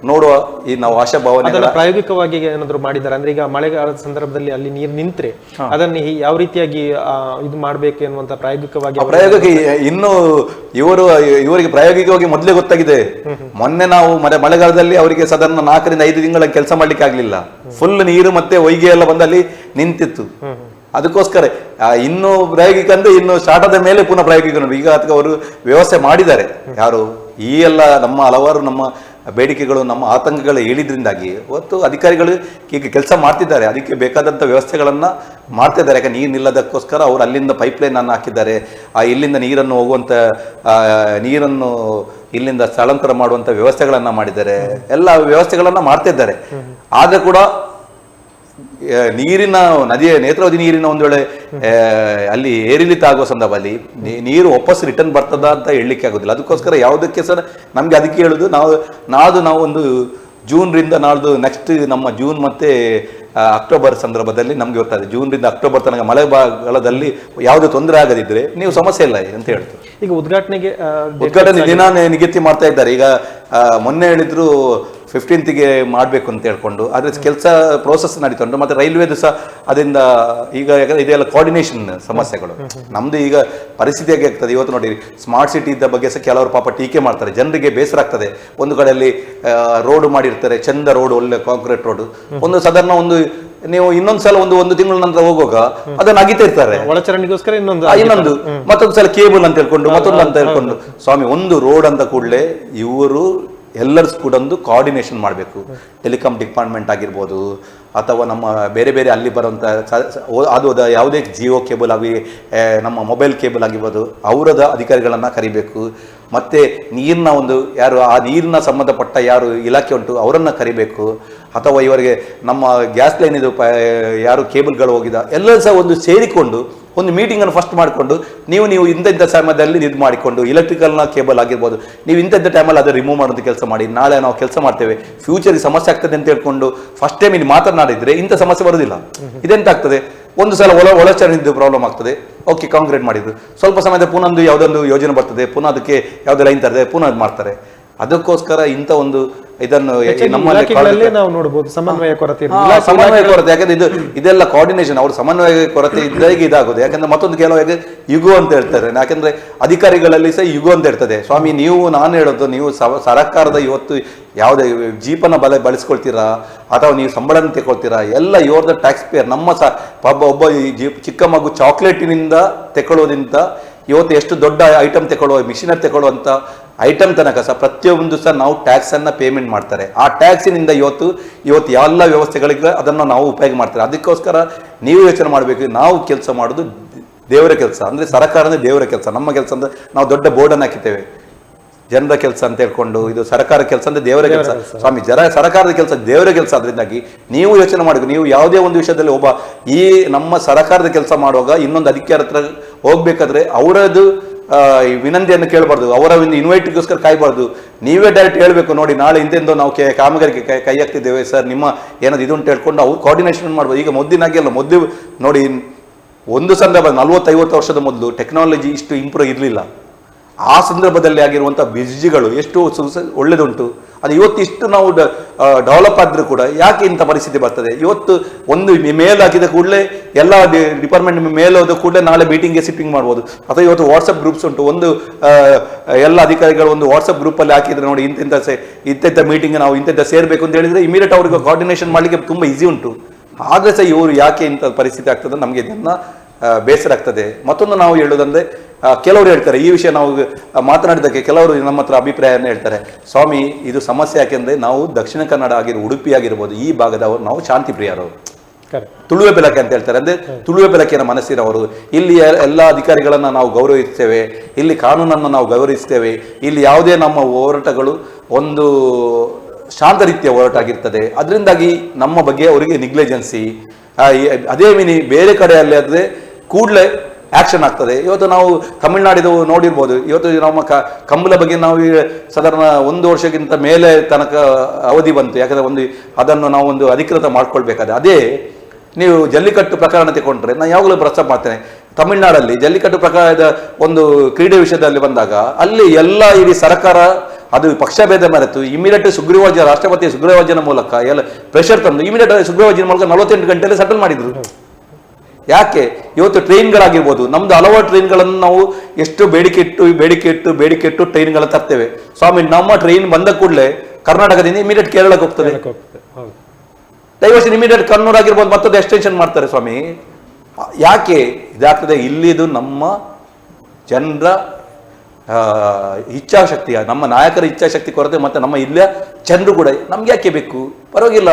ನೋಡುವ ಈ ನಾವು ಆಶಾಭಾವನೆ ಪ್ರಾಯೋಗಿಕವಾಗಿ ಏನಾದ್ರು ಮಾಡಿದ್ದಾರೆ ಅಂದ್ರೆ, ಈಗ ಮಳೆಗಾಲದ ಸಂದರ್ಭದಲ್ಲಿ ಅಲ್ಲಿ ನೀರು ನಿಂತ್ರೆ ಅದನ್ನ ಯಾವ ರೀತಿಯಾಗಿ ಇದು ಮಾಡ್ಬೇಕು ಎನ್ನುವಂತ ಪ್ರಾಯೋಗಿಕವಾಗಿ ಇನ್ನು ಇವರಿಗೆ ಪ್ರಾಯೋಗಿಕವಾಗಿ ಮೊದಲೇ ಗೊತ್ತಾಗಿದೆ. ಮೊನ್ನೆ ನಾವು ಮಳೆಗಾಲದಲ್ಲಿ ಅವರಿಗೆ ಸಾಧಾರಣ 4 ರಿಂದ 5 ತಿಂಗಳ ಕೆಲಸ ಮಾಡ್ಲಿಕ್ಕೆ ಆಗ್ಲಿಲ್ಲ. ಫುಲ್ ನೀರು ಮತ್ತೆ ಹೊಯ್ಗೆ ಎಲ್ಲ ಬಂದಲ್ಲಿ ನಿಂತಿತ್ತು. ಅದಕ್ಕೋಸ್ಕರ ಇನ್ನು ಪ್ರಾಯೋಗಿಕ ಅಂದ್ರೆ ಇನ್ನು ಸ್ಟಾರ್ಟ್ ಆದ ಮೇಲೆ ಪುನಃ ಪ್ರಾಯೋಗಿಕ ಈಗ ಅದಕ್ಕೆ ಅವರು ವ್ಯವಸ್ಥೆ ಮಾಡಿದ್ದಾರೆ. ಯಾರು ಈ ಎಲ್ಲ ನಮ್ಮ ಹಲವಾರು ನಮ್ಮ ಬೇಡಿಕೆಗಳು ನಮ್ಮ ಆತಂಕಗಳು ಹೇಳಿದ್ರಿಂದಾಗಿ ಇವತ್ತು ಅಧಿಕಾರಿಗಳು ಈಗ ಕೆಲಸ ಮಾಡ್ತಿದ್ದಾರೆ. ಅದಕ್ಕೆ ಬೇಕಾದಂಥ ವ್ಯವಸ್ಥೆಗಳನ್ನ ಮಾಡ್ತಿದ್ದಾರೆ. ಯಾಕೆ ನೀರು ನಿಲ್ಲದಕ್ಕೋಸ್ಕರ ಅವರು ಅಲ್ಲಿಂದ ಪೈಪ್ಲೈನ್ ಅನ್ನು ಹಾಕಿದ್ದಾರೆ. ಇಲ್ಲಿಂದ ನೀರನ್ನು ಹೋಗುವಂತ ನೀರನ್ನು ಇಲ್ಲಿಂದ ಸ್ಥಳಾಂತರ ಮಾಡುವಂತ ವ್ಯವಸ್ಥೆಗಳನ್ನ ಮಾಡಿದ್ದಾರೆ. ಎಲ್ಲ ವ್ಯವಸ್ಥೆಗಳನ್ನ ಮಾಡ್ತಿದ್ದಾರೆ. ಆದ್ರೆ ಕೂಡ ನೀರಿನ ನದಿಯ ನೇತ್ರಾವತಿ ನೀರಿನ ಒಂದು ವೇಳೆ ಅಲ್ಲಿ ಏರಿಳಿತ ಆಗುವ ಸಂದರ್ಭದಲ್ಲಿ ನೀರು ವಾಪಸ್ ರಿಟರ್ನ್ ಬರ್ತದ ಅಂತ ಹೇಳಲಿಕ್ಕೆ ಆಗೋದಿಲ್ಲ. ಅದಕ್ಕೋಸ್ಕರ ಯಾವುದಕ್ಕೆ ಸರ್ ನಮ್ಗೆ ಅದಕ್ಕೆ ಹೇಳುದು ನಾವು ಒಂದು ಜೂನ್ ರಿಂದ ನಾಳ್ದು ನೆಕ್ಸ್ಟ್ ನಮ್ಮ ಜೂನ್ ಮತ್ತೆ ಅಕ್ಟೋಬರ್ ಸಂದರ್ಭದಲ್ಲಿ ನಮ್ಗೆ ಗೊತ್ತಾಗಿದೆ. ಜೂನ್ ರಿಂದ ಅಕ್ಟೋಬರ್ ತನಕ ಮಳೆಗಾಲದಲ್ಲಿ ಯಾವುದೇ ತೊಂದರೆ ಆಗದಿದ್ರೆ ನೀವು ಸಮಸ್ಯೆ ಇಲ್ಲ ಅಂತ ಹೇಳ್ತಾರೆ. ಈಗ ಉದ್ಘಾಟನೆ ದಿನ ನಿಗದಿ ಮಾಡ್ತಾ ಇದ್ದಾರೆ. ಈಗ ಮೊನ್ನೆ ಹೇಳಿದ್ರು 15th ಮಾಡಬೇಕು ಅಂತ ಹೇಳ್ಕೊಂಡು ಅದ್ರ ಕೆಲಸ ಪ್ರೋಸೆಸ್ ನಡೀತುಂಟು. ಮತ್ತೆ ರೈಲ್ವೆದು ಸಹ ಅದರಿಂದ ಈಗ ಯಾಕಂದ್ರೆ ಇದೆಲ್ಲ ಕೋಆರ್ಡಿನೇಷನ್ ಸಮಸ್ಯೆಗಳು. ನಮ್ದು ಈಗ ಪರಿಸ್ಥಿತಿ ಹೇಗೆ ಆಗ್ತದೆ ಇವತ್ತು ನೋಡಿ, ಸ್ಮಾರ್ಟ್ ಸಿಟಿ ಇದ್ದ ಬಗ್ಗೆ ಸಹ ಕೆಲವರು ಪಾಪ ಟೀಕೆ ಮಾಡ್ತಾರೆ. ಜನರಿಗೆ ಬೇಸರ ಆಗ್ತದೆ. ಒಂದು ಕಡೆಯಲ್ಲಿ ರೋಡ್ ಮಾಡಿರ್ತಾರೆ, ಚಂದ ರೋಡ್, ಒಳ್ಳೆ ಕಾಂಕ್ರೀಟ್ ರೋಡ್. ಒಂದು ಸಾಧಾರಣ ಒಂದು ನೀವು ಇನ್ನೊಂದ್ಸಲ ಒಂದು ತಿಂಗಳ ನಂತರ ಹೋಗುವಾಗ ಅದನ್ನ ಅಗಿತಾ ಇರ್ತಾರೆ ಒಳಚರಂಡಿಗೋಸ್ಕರ. ಇನ್ನೊಂದು ಮತ್ತೊಂದ್ಸಲ ಕೇಬಲ್ ಅಂತ ಹೇಳ್ಕೊಂಡು ಮತ್ತೊಂದು ಅಂತ ಹೇಳ್ಕೊಂಡು. ಸ್ವಾಮಿ, ಒಂದು ರೋಡ್ ಅಂತ ಕೂಡಲೇ ಇವರು ಎಲ್ಲರೂ ಕೂಡ ಒಂದು ಕೋಆರ್ಡಿನೇಷನ್ ಮಾಡಬೇಕು. ಟೆಲಿಕಾಂ ಡಿಪಾರ್ಟ್ಮೆಂಟ್ ಆಗಿರ್ಬೋದು ಅಥವಾ ನಮ್ಮ ಬೇರೆ ಬೇರೆ ಅಲ್ಲಿ ಬರುವಂಥ ಅದು ಯಾವುದೇ ಜಿಯೋ ಕೇಬಲ್ ಆಗಿ ನಮ್ಮ ಮೊಬೈಲ್ ಕೇಬಲ್ ಆಗಿರ್ಬೋದು ಅವರದ ಅಧಿಕಾರಿಗಳನ್ನು ಕರಿಬೇಕು. ಮತ್ತು ನೀರಿನ ಒಂದು ಯಾರು ಆ ನೀರಿನ ಸಂಬಂಧಪಟ್ಟ ಯಾರು ಇಲಾಖೆ ಉಂಟು ಅವರನ್ನು ಕರಿಬೇಕು. ಅಥವಾ ಇವರಿಗೆ ನಮ್ಮ ಗ್ಯಾಸ್ ಲೈನ್ ಇದು ಯಾರು ಕೇಬಲ್ಗಳು ಹೋಗಿದ ಎಲ್ಲರೂ ಸಹ ಒಂದು ಸೇರಿಕೊಂಡು ಒಂದು ಮೀಟಿಂಗನ್ನು ಫಸ್ಟ್ ಮಾಡಿಕೊಂಡು ನೀವು ಇಂಥ ಸಮಯದಲ್ಲಿ ಇದು ಮಾಡಿಕೊಂಡು ಎಲೆಕ್ಟ್ರಿಕಲ್ನ ಕೇಬಲ್ ಆಗಿರ್ಬೋದು ನೀವು ಇಂಥ ಟೈಮಲ್ಲಿ ಅದು ರಿಮೂವ್ ಮಾಡೋದು ಕೆಲಸ ಮಾಡಿ, ನಾಳೆ ನಾವು ಕೆಲಸ ಮಾಡ್ತೇವೆ, ಫ್ಯೂಚರ್ಗೆ ಸಮಸ್ಯೆ ಆಗ್ತದೆ ಅಂತ ಹೇಳ್ಕೊಂಡು ಫಸ್ಟ್ ಟೈಮ್ ಇಲ್ಲಿ ಮಾತನಾಡಿದ್ರೆ ಇಂಥ ಸಮಸ್ಯೆ ಬರೋದಿಲ್ಲ. ಇದೆಂತ ಆಗ್ತದೆ, ಒಂದು ಸಲ ಒಳಚರಂಡಿದ್ದು ಪ್ರಾಬ್ಲಮ್ ಆಗ್ತದೆ, ಓಕೆ ಕಾಂಕ್ರೀಟ್ ಮಾಡಿದ್ದು, ಸ್ವಲ್ಪ ಸಮಯದ ಪುನಃ ಯಾವುದೊಂದು ಯೋಜನೆ ಬರ್ತದೆ, ಪುನಃ ಅದಕ್ಕೆ ಯಾವುದೇ ಲೈನ್ ತರದೆ ಪುನಃ ಅದು ಮಾಡ್ತಾರೆ. ಅದಕ್ಕೋಸ್ಕರ ಇಂಥ ಒಂದು ಇದನ್ನು ನಾವು ನೋಡಬಹುದು ಸಮನ್ವಯ ಕೊರತೆ. ಯಾಕಂದ್ರೆ ಇದೆಲ್ಲ ಕೋಆರ್ಡಿನೇಷನ್ ಅವ್ರ ಸಮನ್ವಯ ಕೊರತೆ ಇದ್ದಾಗ ಇದಾಗೋದು. ಯಾಕಂದ್ರೆ ಮತ್ತೊಂದು ಕೆಲವು ಯುಗು ಅಂತ ಹೇಳ್ತಾರೆ. ಯಾಕಂದ್ರೆ ಅಧಿಕಾರಿಗಳಲ್ಲಿ ಸಹ ಯುಗು ಅಂತ ಇರ್ತದೆ. ಸ್ವಾಮಿ, ನಾನು ಹೇಳೋದು, ನೀವು ಸರ್ಕಾರದ ಇವತ್ತು ಯಾವುದೇ ಜೀಪನ ಬಳಸ್ಕೊಳ್ತೀರಾ ಅಥವಾ ನೀವು ಸಂಬಳನ ತಗೊಳ್ತೀರಾ, ಎಲ್ಲ ಇವ್ರದ ಟ್ಯಾಕ್ಸ್ ಪೇಯರ್. ನಮ್ಮ ಒಬ್ಬ ಚಿಕ್ಕ ಮಗು ಚಾಕ್ಲೇಟಿನಿಂದ ತಗೊಳ್ಳೋದ್ರಿಂದ ಇವತ್ತು ಎಷ್ಟು ದೊಡ್ಡ ಐಟಮ್ ತಗೊಳ್ಳೋ ಮಿಷಿನರಿ ತಗೊಳ್ಳುವಂತ ಐಟಮ್ ತನಕ ಸಹ ಪ್ರತಿಯೊಂದು ಸಹ ನಾವು ಟ್ಯಾಕ್ಸ್ ಅನ್ನ ಪೇಮೆಂಟ್ ಮಾಡ್ತಾರೆ. ಆ ಟ್ಯಾಕ್ಸಿನಿಂದ ಇವತ್ತು ಎಲ್ಲ ವ್ಯವಸ್ಥೆಗಳಿಗೆ ಅದನ್ನು ನಾವು ಉಪಯೋಗ ಮಾಡ್ತಾರೆ. ಅದಕ್ಕೋಸ್ಕರ ನೀವು ಯೋಚನೆ ಮಾಡಬೇಕು, ನಾವು ಕೆಲಸ ಮಾಡೋದು ದೇವರ ಕೆಲಸ, ಅಂದ್ರೆ ಸರ್ಕಾರದ ದೇವರ ಕೆಲಸ. ನಮ್ಮ ಕೆಲಸ ಅಂದ್ರೆ ನಾವು ದೊಡ್ಡ ಬೋರ್ಡನ್ನು ಹಾಕಿದ್ದೇವೆ, ಜನರ ಕೆಲಸ ಅಂತ ಹೇಳ್ಕೊಂಡು ಇದು ಸರ್ಕಾರ ಕೆಲಸ ಅಂದ್ರೆ ದೇವರ ಕೆಲಸ. ಸ್ವಾಮಿ, ಸರ್ಕಾರದ ಕೆಲಸ ದೇವರ ಕೆಲಸ. ಅದರಿಂದಾಗಿ ನೀವು ಯೋಚನೆ ಮಾಡಬೇಕು. ನೀವು ಯಾವುದೇ ಒಂದು ವಿಷಯದಲ್ಲಿ ಈ ನಮ್ಮ ಸರ್ಕಾರದ ಕೆಲಸ ಮಾಡುವಾಗ ಇನ್ನೊಂದು ಅಧಿಕಾರ ಹತ್ರ ಹೋಗ್ಬೇಕಾದ್ರೆ ಅವರದ್ದು ವಿನಂತಿಯನ್ನು ಕೇಳಬಾರ್ದು, ಅವರ ಒಂದು ಇನ್ವೈಟ್ಗೋಸ್ಕರ ಕಾಯಬಾರ್ದು. ನೀವೇ ಡೈರೆಕ್ಟ್ ಹೇಳ್ಬೇಕು, ನೋಡಿ ನಾಳೆ ಇಂತೆಂದು ನಾವು ಕಾಮಗಾರಿಗೆ ಕೈ ಹಾಕ್ತಿದ್ದೇವೆ ಸರ್, ನಿಮ್ಮ ಏನಾದ್ರು ಇದು ಅಂತ ಹೇಳ್ಕೊಂಡು ಅವ್ರು ಕೋಆರ್ಡಿನೇಷನ್ ಮಾಡ್ಬೋದು. ಈಗ ಮೊದಲಿನಾಗೆ ಅಲ್ಲ, ಮೊದಲು ನೋಡಿ ಒಂದು ಸಂದರ್ಭ 40-50 ವರ್ಷದ ಮೊದಲು ಟೆಕ್ನಾಲಜಿ ಇಷ್ಟು ಇಂಪ್ರೂವ್ ಇರಲಿಲ್ಲ. ಆ ಸಂದರ್ಭದಲ್ಲಿ ಆಗಿರುವಂಥ ಬ್ರಿಡ್ಜ್ಗಳು ಎಷ್ಟು ಒಳ್ಳೆದುಂಟು. ಅದು ಇವತ್ತು ಇಷ್ಟು ನಾವು ಡೆವಲಪ್ ಆದ್ರೂ ಕೂಡ ಯಾಕೆ ಇಂಥ ಪರಿಸ್ಥಿತಿ ಬರ್ತದೆ? ಇವತ್ತು ಒಂದು ಮೇಲ್ ಹಾಕಿದ ಕೂಡಲೇ ಎಲ್ಲ ಡಿಪಾರ್ಟ್ಮೆಂಟ್ ಮೇಲ್ ಹೋದ ಕೂಡಲೇ ನಾಳೆ ಮೀಟಿಂಗ್ಗೆ ಸಿಟ್ಟಿಂಗ್ ಮಾಡ್ಬೋದು. ಅಥವಾ ಇವತ್ತು ವಾಟ್ಸಪ್ ಗ್ರೂಪ್ಸ್ ಉಂಟು, ಒಂದು ಎಲ್ಲ ಅಧಿಕಾರಿಗಳು ಒಂದು ವಾಟ್ಸಪ್ ಗ್ರೂಪಲ್ಲಿ ಹಾಕಿದ್ರೆ ನೋಡಿ ಇಂಥ ಮೀಟಿಂಗ್ ನಾವು ಇಂಥ ಸೇರಬೇಕು ಅಂತ ಹೇಳಿದ್ರೆ ಇಮಿಡಿಯೇಟ್ ಅವ್ರಿಗೆ ಕೋಆರ್ಡಿನೇಷನ್ ಮಾಡಲಿಕ್ಕೆ ತುಂಬ ಈಸಿ ಉಂಟು. ಆದರೆ ಸಹ ಇವರು ಯಾಕೆ ಇಂಥ ಪರಿಸ್ಥಿತಿ ಆಗ್ತದೆ ನಮಗೆ ಇದನ್ನ ಬೇಸರ ಆಗ್ತದೆ. ಮತ್ತೊಂದು ನಾವು ಹೇಳೋದಂದ್ರೆ, ಕೆಲವರು ಹೇಳ್ತಾರೆ ಈ ವಿಷಯ ನಾವು ಮಾತನಾಡಿದ್ದಕ್ಕೆ ಕೆಲವರು ನಮ್ಮ ಹತ್ರ ಅಭಿಪ್ರಾಯವನ್ನು ಹೇಳ್ತಾರೆ, ಸ್ವಾಮಿ ಇದು ಸಮಸ್ಯೆ ಯಾಕೆಂದ್ರೆ ನಾವು ದಕ್ಷಿಣ ಕನ್ನಡ ಉಡುಪಿ ಆಗಿರ್ಬೋದು ಈ ಭಾಗದವರು ನಾವು ಶಾಂತಿ ಪ್ರಿಯರವರು, ತುಳುವೆ ಬೆಳಕೆ ಅಂತ ಹೇಳ್ತಾರೆ. ಅಂದ್ರೆ ತುಳುವೆ ಬೆಳಕಿನ ಮನಸ್ಸಿನವರು. ಇಲ್ಲಿ ಎಲ್ಲ ಅಧಿಕಾರಿಗಳನ್ನ ನಾವು ಗೌರವಿಸ್ತೇವೆ, ಇಲ್ಲಿ ಕಾನೂನನ್ನು ನಾವು ಗೌರವಿಸ್ತೇವೆ, ಇಲ್ಲಿ ಯಾವುದೇ ನಮ್ಮ ಹೋರಾಟಗಳು ಒಂದು ಶಾಂತ ರೀತಿಯ ಹೋರಾಟ ಆಗಿರ್ತದೆ. ಅದರಿಂದಾಗಿ ನಮ್ಮ ಬಗ್ಗೆ ಅವರಿಗೆ ನಿಗ್ಲೆಜೆನ್ಸಿ, ಅದೇ ಮಿನಿ ಬೇರೆ ಕಡೆಯಲ್ಲಿ ಆದರೆ ಕೂಡಲೇ ಆಕ್ಷನ್ ಆಗ್ತದೆ. ಇವತ್ತು ನಾವು ತಮಿಳುನಾಡಿದು ನೋಡಿರ್ಬೋದು, ಇವತ್ತು ನಮ್ಮ ಕಂಬಳ ಬಗ್ಗೆ ನಾವು ಸಾಧಾರಣ 1 ವರ್ಷಕ್ಕಿಂತ ಮೇಲೆ ತನಕ ಅವಧಿ ಬಂತು. ಯಾಕಂದ್ರೆ ಅದನ್ನು ನಾವು ಒಂದು ಅಧಿಕೃತ ಮಾಡ್ಕೊಳ್ಬೇಕಾದ್ರೆ, ಅದೇ ನೀವು ಜಲ್ಲಿಕಟ್ಟು ಪ್ರಕರಣ ತಗೊಂಡ್ರೆ ನಾನು ಯಾವಾಗಲೂ ಪ್ರಸ್ತಾಪ ಮಾಡ್ತೇನೆ. ತಮಿಳುನಾಡಲ್ಲಿ ಜಲ್ಲಿಕಟ್ಟು ಪ್ರಕಾರದ ಒಂದು ಕ್ರೀಡೆ ವಿಷಯದಲ್ಲಿ ಬಂದಾಗ ಅಲ್ಲಿ ಎಲ್ಲ ಇಡೀ ಸರ್ಕಾರ ಅದು ಪಕ್ಷಭೇದ ಮರೆತು ಇಮಿಡಿಯೇಟ್ ರಾಷ್ಟ್ರಪತಿ ಸುಗ್ರೀವಾಜ್ಞನ ಮೂಲಕ ಎಲ್ಲ ಪ್ರೆಷರ್ ತಂದು ಇಮಿಡಿಯೇಟ್ ಸುಗ್ರೀವಾಜ್ಞನ ಮೂಲಕ 48 ಗಂಟೆಯಲ್ಲಿ ಸೆಟಲ್ ಮಾಡಿದ್ರು. ಯಾಕೆ? ಇವತ್ತು ಟ್ರೈನ್ಗಳಾಗಿರ್ಬೋದು, ನಮ್ದು ಹಲವಾರು ಟ್ರೈನ್ಗಳನ್ನು ನಾವು ಎಷ್ಟು ಬೇಡಿಕೆ ಇಟ್ಟು ಟ್ರೈನ್ಗಳನ್ನು ತರ್ತೇವೆ. ಸ್ವಾಮಿ ನಮ್ಮ ಟ್ರೈನ್ ಬಂದ ಕೂಡಲೇ ಕರ್ನಾಟಕದಿಂದ ಇಮಿಡಿಯೇಟ್ ಕೇರಳಕ್ಕೆ ಹೋಗ್ತದೆ. ಡೈವರ್ಷನ್ ಇಮಿಡಿಯೇಟ್ ಕಣ್ಣೂರ್ ಆಗಿರ್ಬೋದು ಮತ್ತೊಂದು ಎಕ್ಸ್ಟೆನ್ಷನ್ ಮಾಡ್ತಾರೆ. ಸ್ವಾಮಿ ಯಾಕೆ ಇದಾಗ್ತದೆ? ಇಲ್ಲಿದು ನಮ್ಮ ಜನರ ಇಚ್ಛಾಶಕ್ತಿ, ನಮ್ಮ ನಾಯಕರ ಇಚ್ಛಾಶಕ್ತಿ ಕೊರತೆ, ಮತ್ತೆ ನಮ್ಮ ಇಲ್ಲಿಯ ಜನರು ಕೂಡ ನಮ್ಗೆ ಯಾಕೆ ಬೇಕು? ಪರವಾಗಿಲ್ಲ,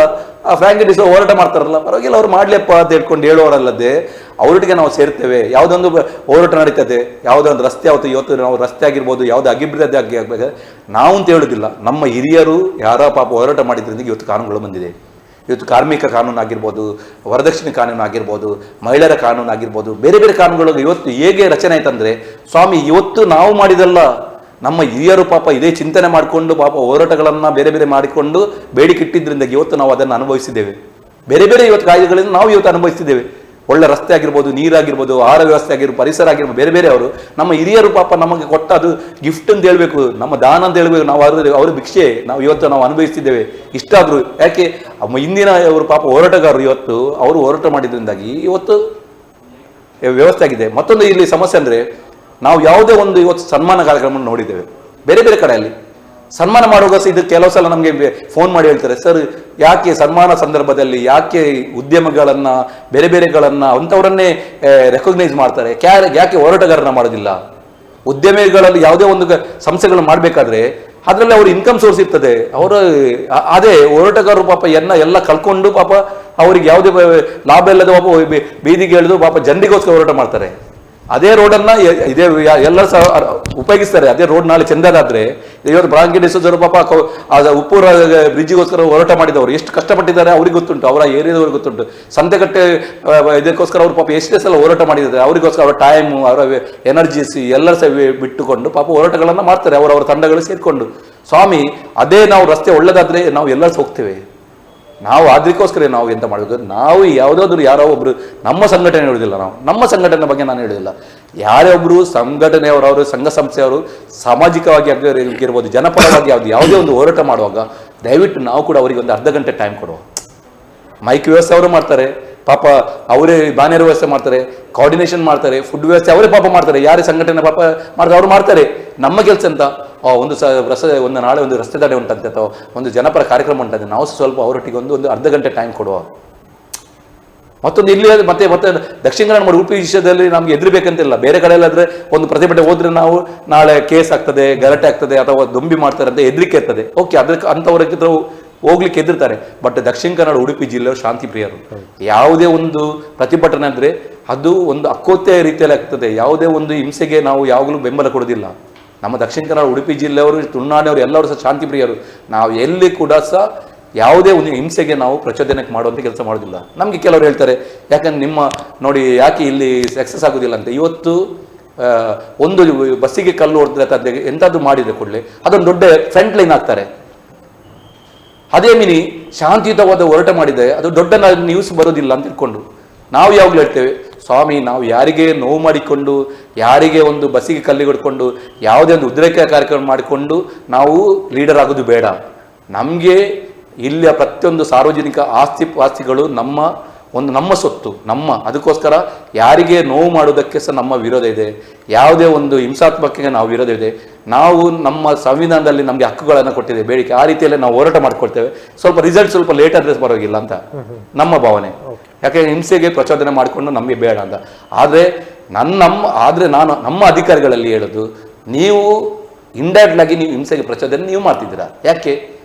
ಫ್ರಾಂಕಿಸ್ ಹೋರಾಟ ಮಾಡ್ತಾರಲ್ಲ, ಪರವಾಗಿಲ್ಲ ಅವ್ರು ಮಾಡ್ಲಿಪ್ಪ ಅಂತ ಹೇಳ್ಕೊಂಡು ಹೇಳುವವರಲ್ಲದೆ ಅವರೊಟ್ಟಿಗೆ ನಾವು ಸೇರ್ತೇವೆ. ಯಾವುದೊಂದು ಹೋರಾಟ ನಡೀತದೆ, ಯಾವುದೊಂದು ರಸ್ತೆ ಇವತ್ತು ನಾವು ರಸ್ತೆ ಆಗಿರ್ಬೋದು, ಯಾವುದೇ ಅಭಿವೃದ್ಧಿ ಆಗಬೇಕು ನಾವು ಅಂತ ಹೇಳುದಿಲ್ಲ. ನಮ್ಮ ಹಿರಿಯರು ಯಾರ ಪಾಪ ಹೋರಾಟ ಮಾಡಿದ್ರಿಂದ ಇವತ್ತು ಕಾನೂನುಗಳು ಬಂದಿದೆ. ಇವತ್ತು ಕಾರ್ಮಿಕ ಕಾನೂನು ಆಗಿರ್ಬೋದು, ವರದಕ್ಷಿಣೆ ಕಾನೂನು ಆಗಿರ್ಬೋದು, ಮಹಿಳೆಯರ ಕಾನೂನು ಆಗಿರ್ಬೋದು, ಬೇರೆ ಬೇರೆ ಕಾನೂನುಗಳು ಇವತ್ತು ಹೇಗೆ ರಚನೆ ಆಯ್ತಂದ್ರೆ, ಸ್ವಾಮಿ ಇವತ್ತು ನಾವು ಮಾಡಿದಲ್ಲ, ನಮ್ಮ ಹಿರಿಯರು ಪಾಪ ಇದೇ ಚಿಂತನೆ ಮಾಡಿಕೊಂಡು ಪಾಪ ಹೋರಾಟಗಳನ್ನ ಬೇರೆ ಬೇರೆ ಮಾಡಿಕೊಂಡು ಬೇಡಿಕೆ ಇಟ್ಟಿದ್ರಿಂದ ಇವತ್ತು ನಾವು ಅದನ್ನು ಅನುಭವಿಸಿದ್ದೇವೆ. ಬೇರೆ ಬೇರೆ ಇವತ್ತು ಕಾಯ್ದೆಗಳಿಂದ ನಾವು ಇವತ್ತು ಅನುಭವಿಸಿದ್ದೇವೆ. ಒಳ್ಳೆ ರಸ್ತೆ ಆಗಿರ್ಬೋದು, ನೀರಾಗಿರ್ಬೋದು, ಆಹಾರ ವ್ಯವಸ್ಥೆ ಆಗಿರ್ಬೋದು, ಪರಿಸರ ಆಗಿರ್ಬೋದು, ಬೇರೆ ಬೇರೆ ಅವರು ನಮ್ಮ ಹಿರಿಯರು ಪಾಪ ನಮಗೆ ಕೊಟ್ಟ ಅದು ಗಿಫ್ಟ್ ಅಂತ ಹೇಳ್ಬೇಕು, ನಮ್ಮ ದಾನ ಅಂತ ಹೇಳ್ಬೇಕು. ನಾವು ಅವ್ರ ಭಿಕ್ಷೆ ನಾವು ಇವತ್ತು ನಾವು ಅನುಭವಿಸ್ತಿದ್ದೇವೆ. ಇಷ್ಟಾದ್ರು ಯಾಕೆ ಹಿಂದಿನ ಅವರು ಪಾಪ ಹೋರಾಟಗಾರರು ಇವತ್ತು ಅವರು ಹೋರಾಟ ಮಾಡಿದ್ರಿಂದಾಗಿ ಇವತ್ತು ವ್ಯವಸ್ಥೆ ಆಗಿದೆ. ಮತ್ತೊಂದು ಇಲ್ಲಿ ಸಮಸ್ಯೆ ಅಂದ್ರೆ, ನಾವು ಯಾವುದೇ ಒಂದು ಇವತ್ತು ಸನ್ಮಾನ ಕಾರ್ಯಕ್ರಮ ನೋಡಿದ್ದೇವೆ ಬೇರೆ ಬೇರೆ ಕಡೆಯಲ್ಲಿ. ಸನ್ಮಾನ ಮಾಡುವಾಗ ಇದು ಕೆಲವು ಸಲ ನಮಗೆ ಫೋನ್ ಮಾಡಿ ಹೇಳ್ತಾರೆ, ಸರ್ ಯಾಕೆ ಸನ್ಮಾನ ಸಂದರ್ಭದಲ್ಲಿ ಯಾಕೆ ಉದ್ಯಮಗಳನ್ನ ಬೇರೆ ಬೇರೆಗಳನ್ನ ಅಂಥವರನ್ನೇ ರೆಕಗ್ನೈಸ್ ಮಾಡ್ತಾರೆ, ಯಾಕೆ ಹೋರಾಟಗಾರನ ಮಾಡೋದಿಲ್ಲ? ಉದ್ಯಮಿಗಳಲ್ಲಿ ಯಾವುದೇ ಒಂದು ಸಂಸ್ಥೆಗಳು ಮಾಡಬೇಕಾದ್ರೆ ಅದರಲ್ಲಿ ಅವ್ರ ಇನ್ಕಮ್ ಸೋರ್ಸ್ ಇರ್ತದೆ. ಅವರು ಅದೇ ಹೋರಾಟಗಾರರು ಪಾಪ ಎಲ್ಲ ಕಳ್ಕೊಂಡು ಪಾಪ ಅವ್ರಿಗೆ ಯಾವುದೇ ಲಾಭ ಇಲ್ಲದ ಪಾಪ ಬೀದಿಗೆ ಎಳೆದು ಪಾಪ ಜನರಿಗೋಸ್ಕರ ಹೋರಾಟ ಮಾಡ್ತಾರೆ. ಅದೇ ರೋಡನ್ನ ಇದೇ ಎಲ್ಲರೂ ಸಹ ಉಪಯೋಗಿಸ್ತಾರೆ. ಅದೇ ರೋಡ್ ನಾಳೆ ಚೆಂದದಾದ್ರೆ ಇವತ್ತು ಬ್ರಾಂಕಿಡಿಸೋರು ಪಾಪ ಉಪ್ಪೂರ ಬ್ರಿಡ್ಜಿಗೋಸ್ಕರ ಹೋರಾಟ ಮಾಡಿದವರು ಎಷ್ಟು ಕಷ್ಟಪಟ್ಟಿದ್ದಾರೆ ಅವ್ರಿಗೆ ಗೊತ್ತುಂಟು, ಅವರ ಏರಿಯಾದವ್ರಿಗೆ ಗೊತ್ತುಂಟು. ಸಂತೆಕಟ್ಟೆ ಇದಕ್ಕೋಸ್ಕರ ಅವ್ರು ಪಾಪ ಎಷ್ಟೇ ಸಲ ಹೋರಾಟ ಮಾಡಿದ್ದಾರೆ, ಅವರಿಗೋಸ್ಕರ ಅವರ ಟೈಮು ಅವರ ಎನರ್ಜೀಸ್ ಎಲ್ಲರೂ ಸಹ ಬಿಟ್ಟುಕೊಂಡು ಪಾಪ ಹೋರಾಟಗಳನ್ನ ಮಾಡ್ತಾರೆ ಅವರವರ ತಂಡಗಳು ಸೇರ್ಕೊಂಡು. ಸ್ವಾಮಿ ಅದೇ ನಾವು ರಸ್ತೆ ಒಳ್ಳೆದಾದ್ರೆ ನಾವು ಎಲ್ಲರೂ ಹೋಗ್ತೇವೆ. ನಾವು ಅದಕ್ಕೋಸ್ಕರ ನಾವು ಎಂತ ಮಾಡಬೇಕು? ನಾವು ಯಾವುದಾದ್ರು ಯಾರೋ ಒಬ್ರು ನಮ್ಮ ಸಂಘಟನೆ ಹೇಳುದಿಲ್ಲ, ನಾವು ನಮ್ಮ ಸಂಘಟನೆ ಬಗ್ಗೆ ನಾನು ಹೇಳುದಿಲ್ಲ. ಯಾರೇ ಒಬ್ರು ಸಂಘಟನೆಯವರು ಸಂಘ ಸಂಸ್ಥೆಯವರು ಸಾಮಾಜಿಕವಾಗಿ ಆಗಿರ್ಬೋದು, ಜನಪರವಾಗಿ ಯಾವುದೇ ಒಂದು ಹೋರಾಟ ಮಾಡುವಾಗ ದಯವಿಟ್ಟು ನಾವು ಕೂಡ ಅವರಿಗೆ ಒಂದು ಅರ್ಧ ಗಂಟೆ ಟೈಮ್ ಕೊಡುವ. ಮೈಕ್ ವ್ಯವಸ್ಥೆ ಅವರು ಮಾಡ್ತಾರೆ ಪಾಪ, ಅವರೇ ಬ್ಯಾನರ್ ವ್ಯವಸ್ಥೆ ಮಾಡ್ತಾರೆ, ಕೋಆರ್ಡಿನೇಷನ್ ಮಾಡ್ತಾರೆ, ಫುಡ್ ವ್ಯವಸ್ಥೆ ಅವರೇ ಪಾಪ ಮಾಡ್ತಾರೆ. ಯಾರೇ ಸಂಘಟನೆ ಪಾಪ ಮಾಡ್ತಾರೆ ಅವ್ರು ಮಾಡ್ತಾರೆ. ನಮ್ಮ ಕೆಲಸ ಅಂತ ಒಂದು ನಾಳೆ ಒಂದು ರಸ್ತೆ ದಾಡೆ ಉಂಟಂತೆ ಅಥವಾ ಒಂದು ಜನಪರ ಕಾರ್ಯಕ್ರಮ ಉಂಟಂತೆ, ನಾವು ಸ್ವಲ್ಪ ಅವರೊಟ್ಟಿಗೆ ಒಂದು ಅರ್ಧ ಗಂಟೆ ಟೈಮ್ ಕೊಡುವ. ಮತ್ತೊಂದು ಇಲ್ಲಿ ಮತ್ತೆ ದಕ್ಷಿಣ ಕನ್ನಡ ಉಡುಪಿ ವಿಷಯದಲ್ಲಿ ನಮ್ಗೆ ಎದುರಬೇಕಂತಿಲ್ಲ. ಬೇರೆ ಕಡೆಯಲ್ಲಾದ್ರೆ ಒಂದು ಪ್ರತಿಭಟನೆ ಹೋದ್ರೆ ನಾವು ನಾಳೆ ಕೇಸ್ ಆಗ್ತದೆ, ಗಲಾಟೆ ಆಗ್ತದೆ ಅಥವಾ ದೊಂಬಿ ಮಾಡ್ತಾರೆ ಅಂತ ಹೆದರಿಕೆ ಇರ್ತದೆ. ಓಕೆ, ಅದಕ್ಕೆ ಅಂಥವ್ರಿಗೆ ಹೋಗ್ಲಿಕ್ಕೆ ಎದುರ್ತಾರೆ. ಬಟ್ ದಕ್ಷಿಣ ಕನ್ನಡ ಉಡುಪಿ ಜಿಲ್ಲೆಯವರು ಶಾಂತಿ ಪ್ರಿಯರು. ಯಾವುದೇ ಒಂದು ಪ್ರತಿಭಟನೆ ಅಂದ್ರೆ ಅದು ಒಂದು ಅಕೋತ್ಯ ರೀತಿಯಲ್ಲಿ ಆಗ್ತದೆ. ಯಾವುದೇ ಒಂದು ಹಿಂಸೆಗೆ ನಾವು ಯಾವಾಗಲೂ ಬೆಂಬಲ ಕೊಡೋದಿಲ್ಲ. ನಮ್ಮ ದಕ್ಷಿಣ ಕನ್ನಡ ಉಡುಪಿ ಜಿಲ್ಲೆಯವರು, ತುಳುನಾಡಿಯವರು ಎಲ್ಲರೂ ಸಹ ಶಾಂತಿ ಪ್ರಿಯರು. ನಾವು ಎಲ್ಲಿ ಕೂಡ ಸಹ ಯಾವುದೇ ಒಂದು ಹಿಂಸೆಗೆ ನಾವು ಪ್ರಚೋದನೆಗೆ ಮಾಡುವಂಥ ಕೆಲಸ ಮಾಡೋದಿಲ್ಲ. ನಮಗೆ ಕೆಲವರು ಹೇಳ್ತಾರೆ, ಯಾಕಂದ್ರೆ ನಿಮ್ಮ ನೋಡಿ ಯಾಕೆ ಇಲ್ಲಿ ಸಕ್ಸಸ್ ಆಗೋದಿಲ್ಲ ಅಂತ. ಇವತ್ತು ಒಂದು ಬಸ್ಸಿಗೆ ಕಲ್ಲು ಹೊಡೆದ್ರೆ ಎಂಥದ್ದು ಮಾಡಿದ್ರೆ ಕೂಡಲೇ ಅದೊಂದು ದೊಡ್ಡ ಫ್ರಂಟ್ ಲೈನ್ ಆಗ್ತಾರೆ. ಅದೇ ಮಿನಿ ಶಾಂತಿಯುತವಾದ ಹೋರಾಟ ಮಾಡಿದರೆ ಅದು ದೊಡ್ಡ ನ್ಯೂಸ್ ಬರೋದಿಲ್ಲ ಅಂತ ತಿಳ್ಕೊಂಡು ನಾವು ಯಾವಾಗಲೂ ಹೇಳ್ತೇವೆ, ಸ್ವಾಮಿ ನಾವು ಯಾರಿಗೆ ನೋವು ಮಾಡಿಕೊಂಡು, ಯಾರಿಗೆ ಒಂದು ಬಸ್ಸಿಗೆ ಕಲ್ಲಿಗೆ ಹೊಡ್ಕೊಂಡು, ಯಾವುದೇ ಒಂದು ಉದ್ರೇಕ ಕಾರ್ಯಕ್ರಮ ಮಾಡಿಕೊಂಡು ನಾವು ಲೀಡರ್ ಆಗೋದು ಬೇಡ. ನಮಗೆ ಇಲ್ಲಿಯ ಪ್ರತಿಯೊಂದು ಸಾರ್ವಜನಿಕ ಆಸ್ತಿಗಳು ನಮ್ಮ ಸೊತ್ತು, ಅದಕ್ಕೋಸ್ಕರ ಯಾರಿಗೆ ನೋವು ಮಾಡೋದಕ್ಕೆ ಸಹ ನಮ್ಮ ವಿರೋಧ ಇದೆ. ಯಾವುದೇ ಒಂದು ಹಿಂಸಾತ್ಮಕಕ್ಕೆ ನಾವು ವಿರೋಧ ಇದೆ. ನಾವು ನಮ್ಮ ಸಂವಿಧಾನದಲ್ಲಿ ನಮಗೆ ಹಕ್ಕುಗಳನ್ನು ಕೊಟ್ಟಿದೆ, ಬೇಡಿಕೆ ಆ ರೀತಿಯಲ್ಲೇ ನಾವು ಹೋರಾಟ ಮಾಡ್ಕೊಳ್ತೇವೆ. ಸ್ವಲ್ಪ ರಿಸಲ್ಟ್ ಸ್ವಲ್ಪ ಲೇಟ್ ಆದ್ರೆ ಪರವಾಗಿಲ್ಲ ಅಂತ ನಮ್ಮ ಭಾವನೆ. ಯಾಕೆ ಹಿಂಸೆಗೆ ಪ್ರಚೋದನೆ ಮಾಡಿಕೊಂಡು ನಮಗೆ ಬೇಡ ಅಂತ. ಆದರೆ ನಾನು ನಮ್ಮ ಅಧಿಕಾರಿಗಳಲ್ಲಿ ಹೇಳೋದು, ನೀವು ಇಂಡೈರೆಕ್ಟ್ ಆಗಿ ನೀವು ಹಿಂಸೆಗೆ ಪ್ರಚೋದನೆ ನೀವು ಮಾಡ್ತಿದ್ದೀರಾ. ಯಾಕೆ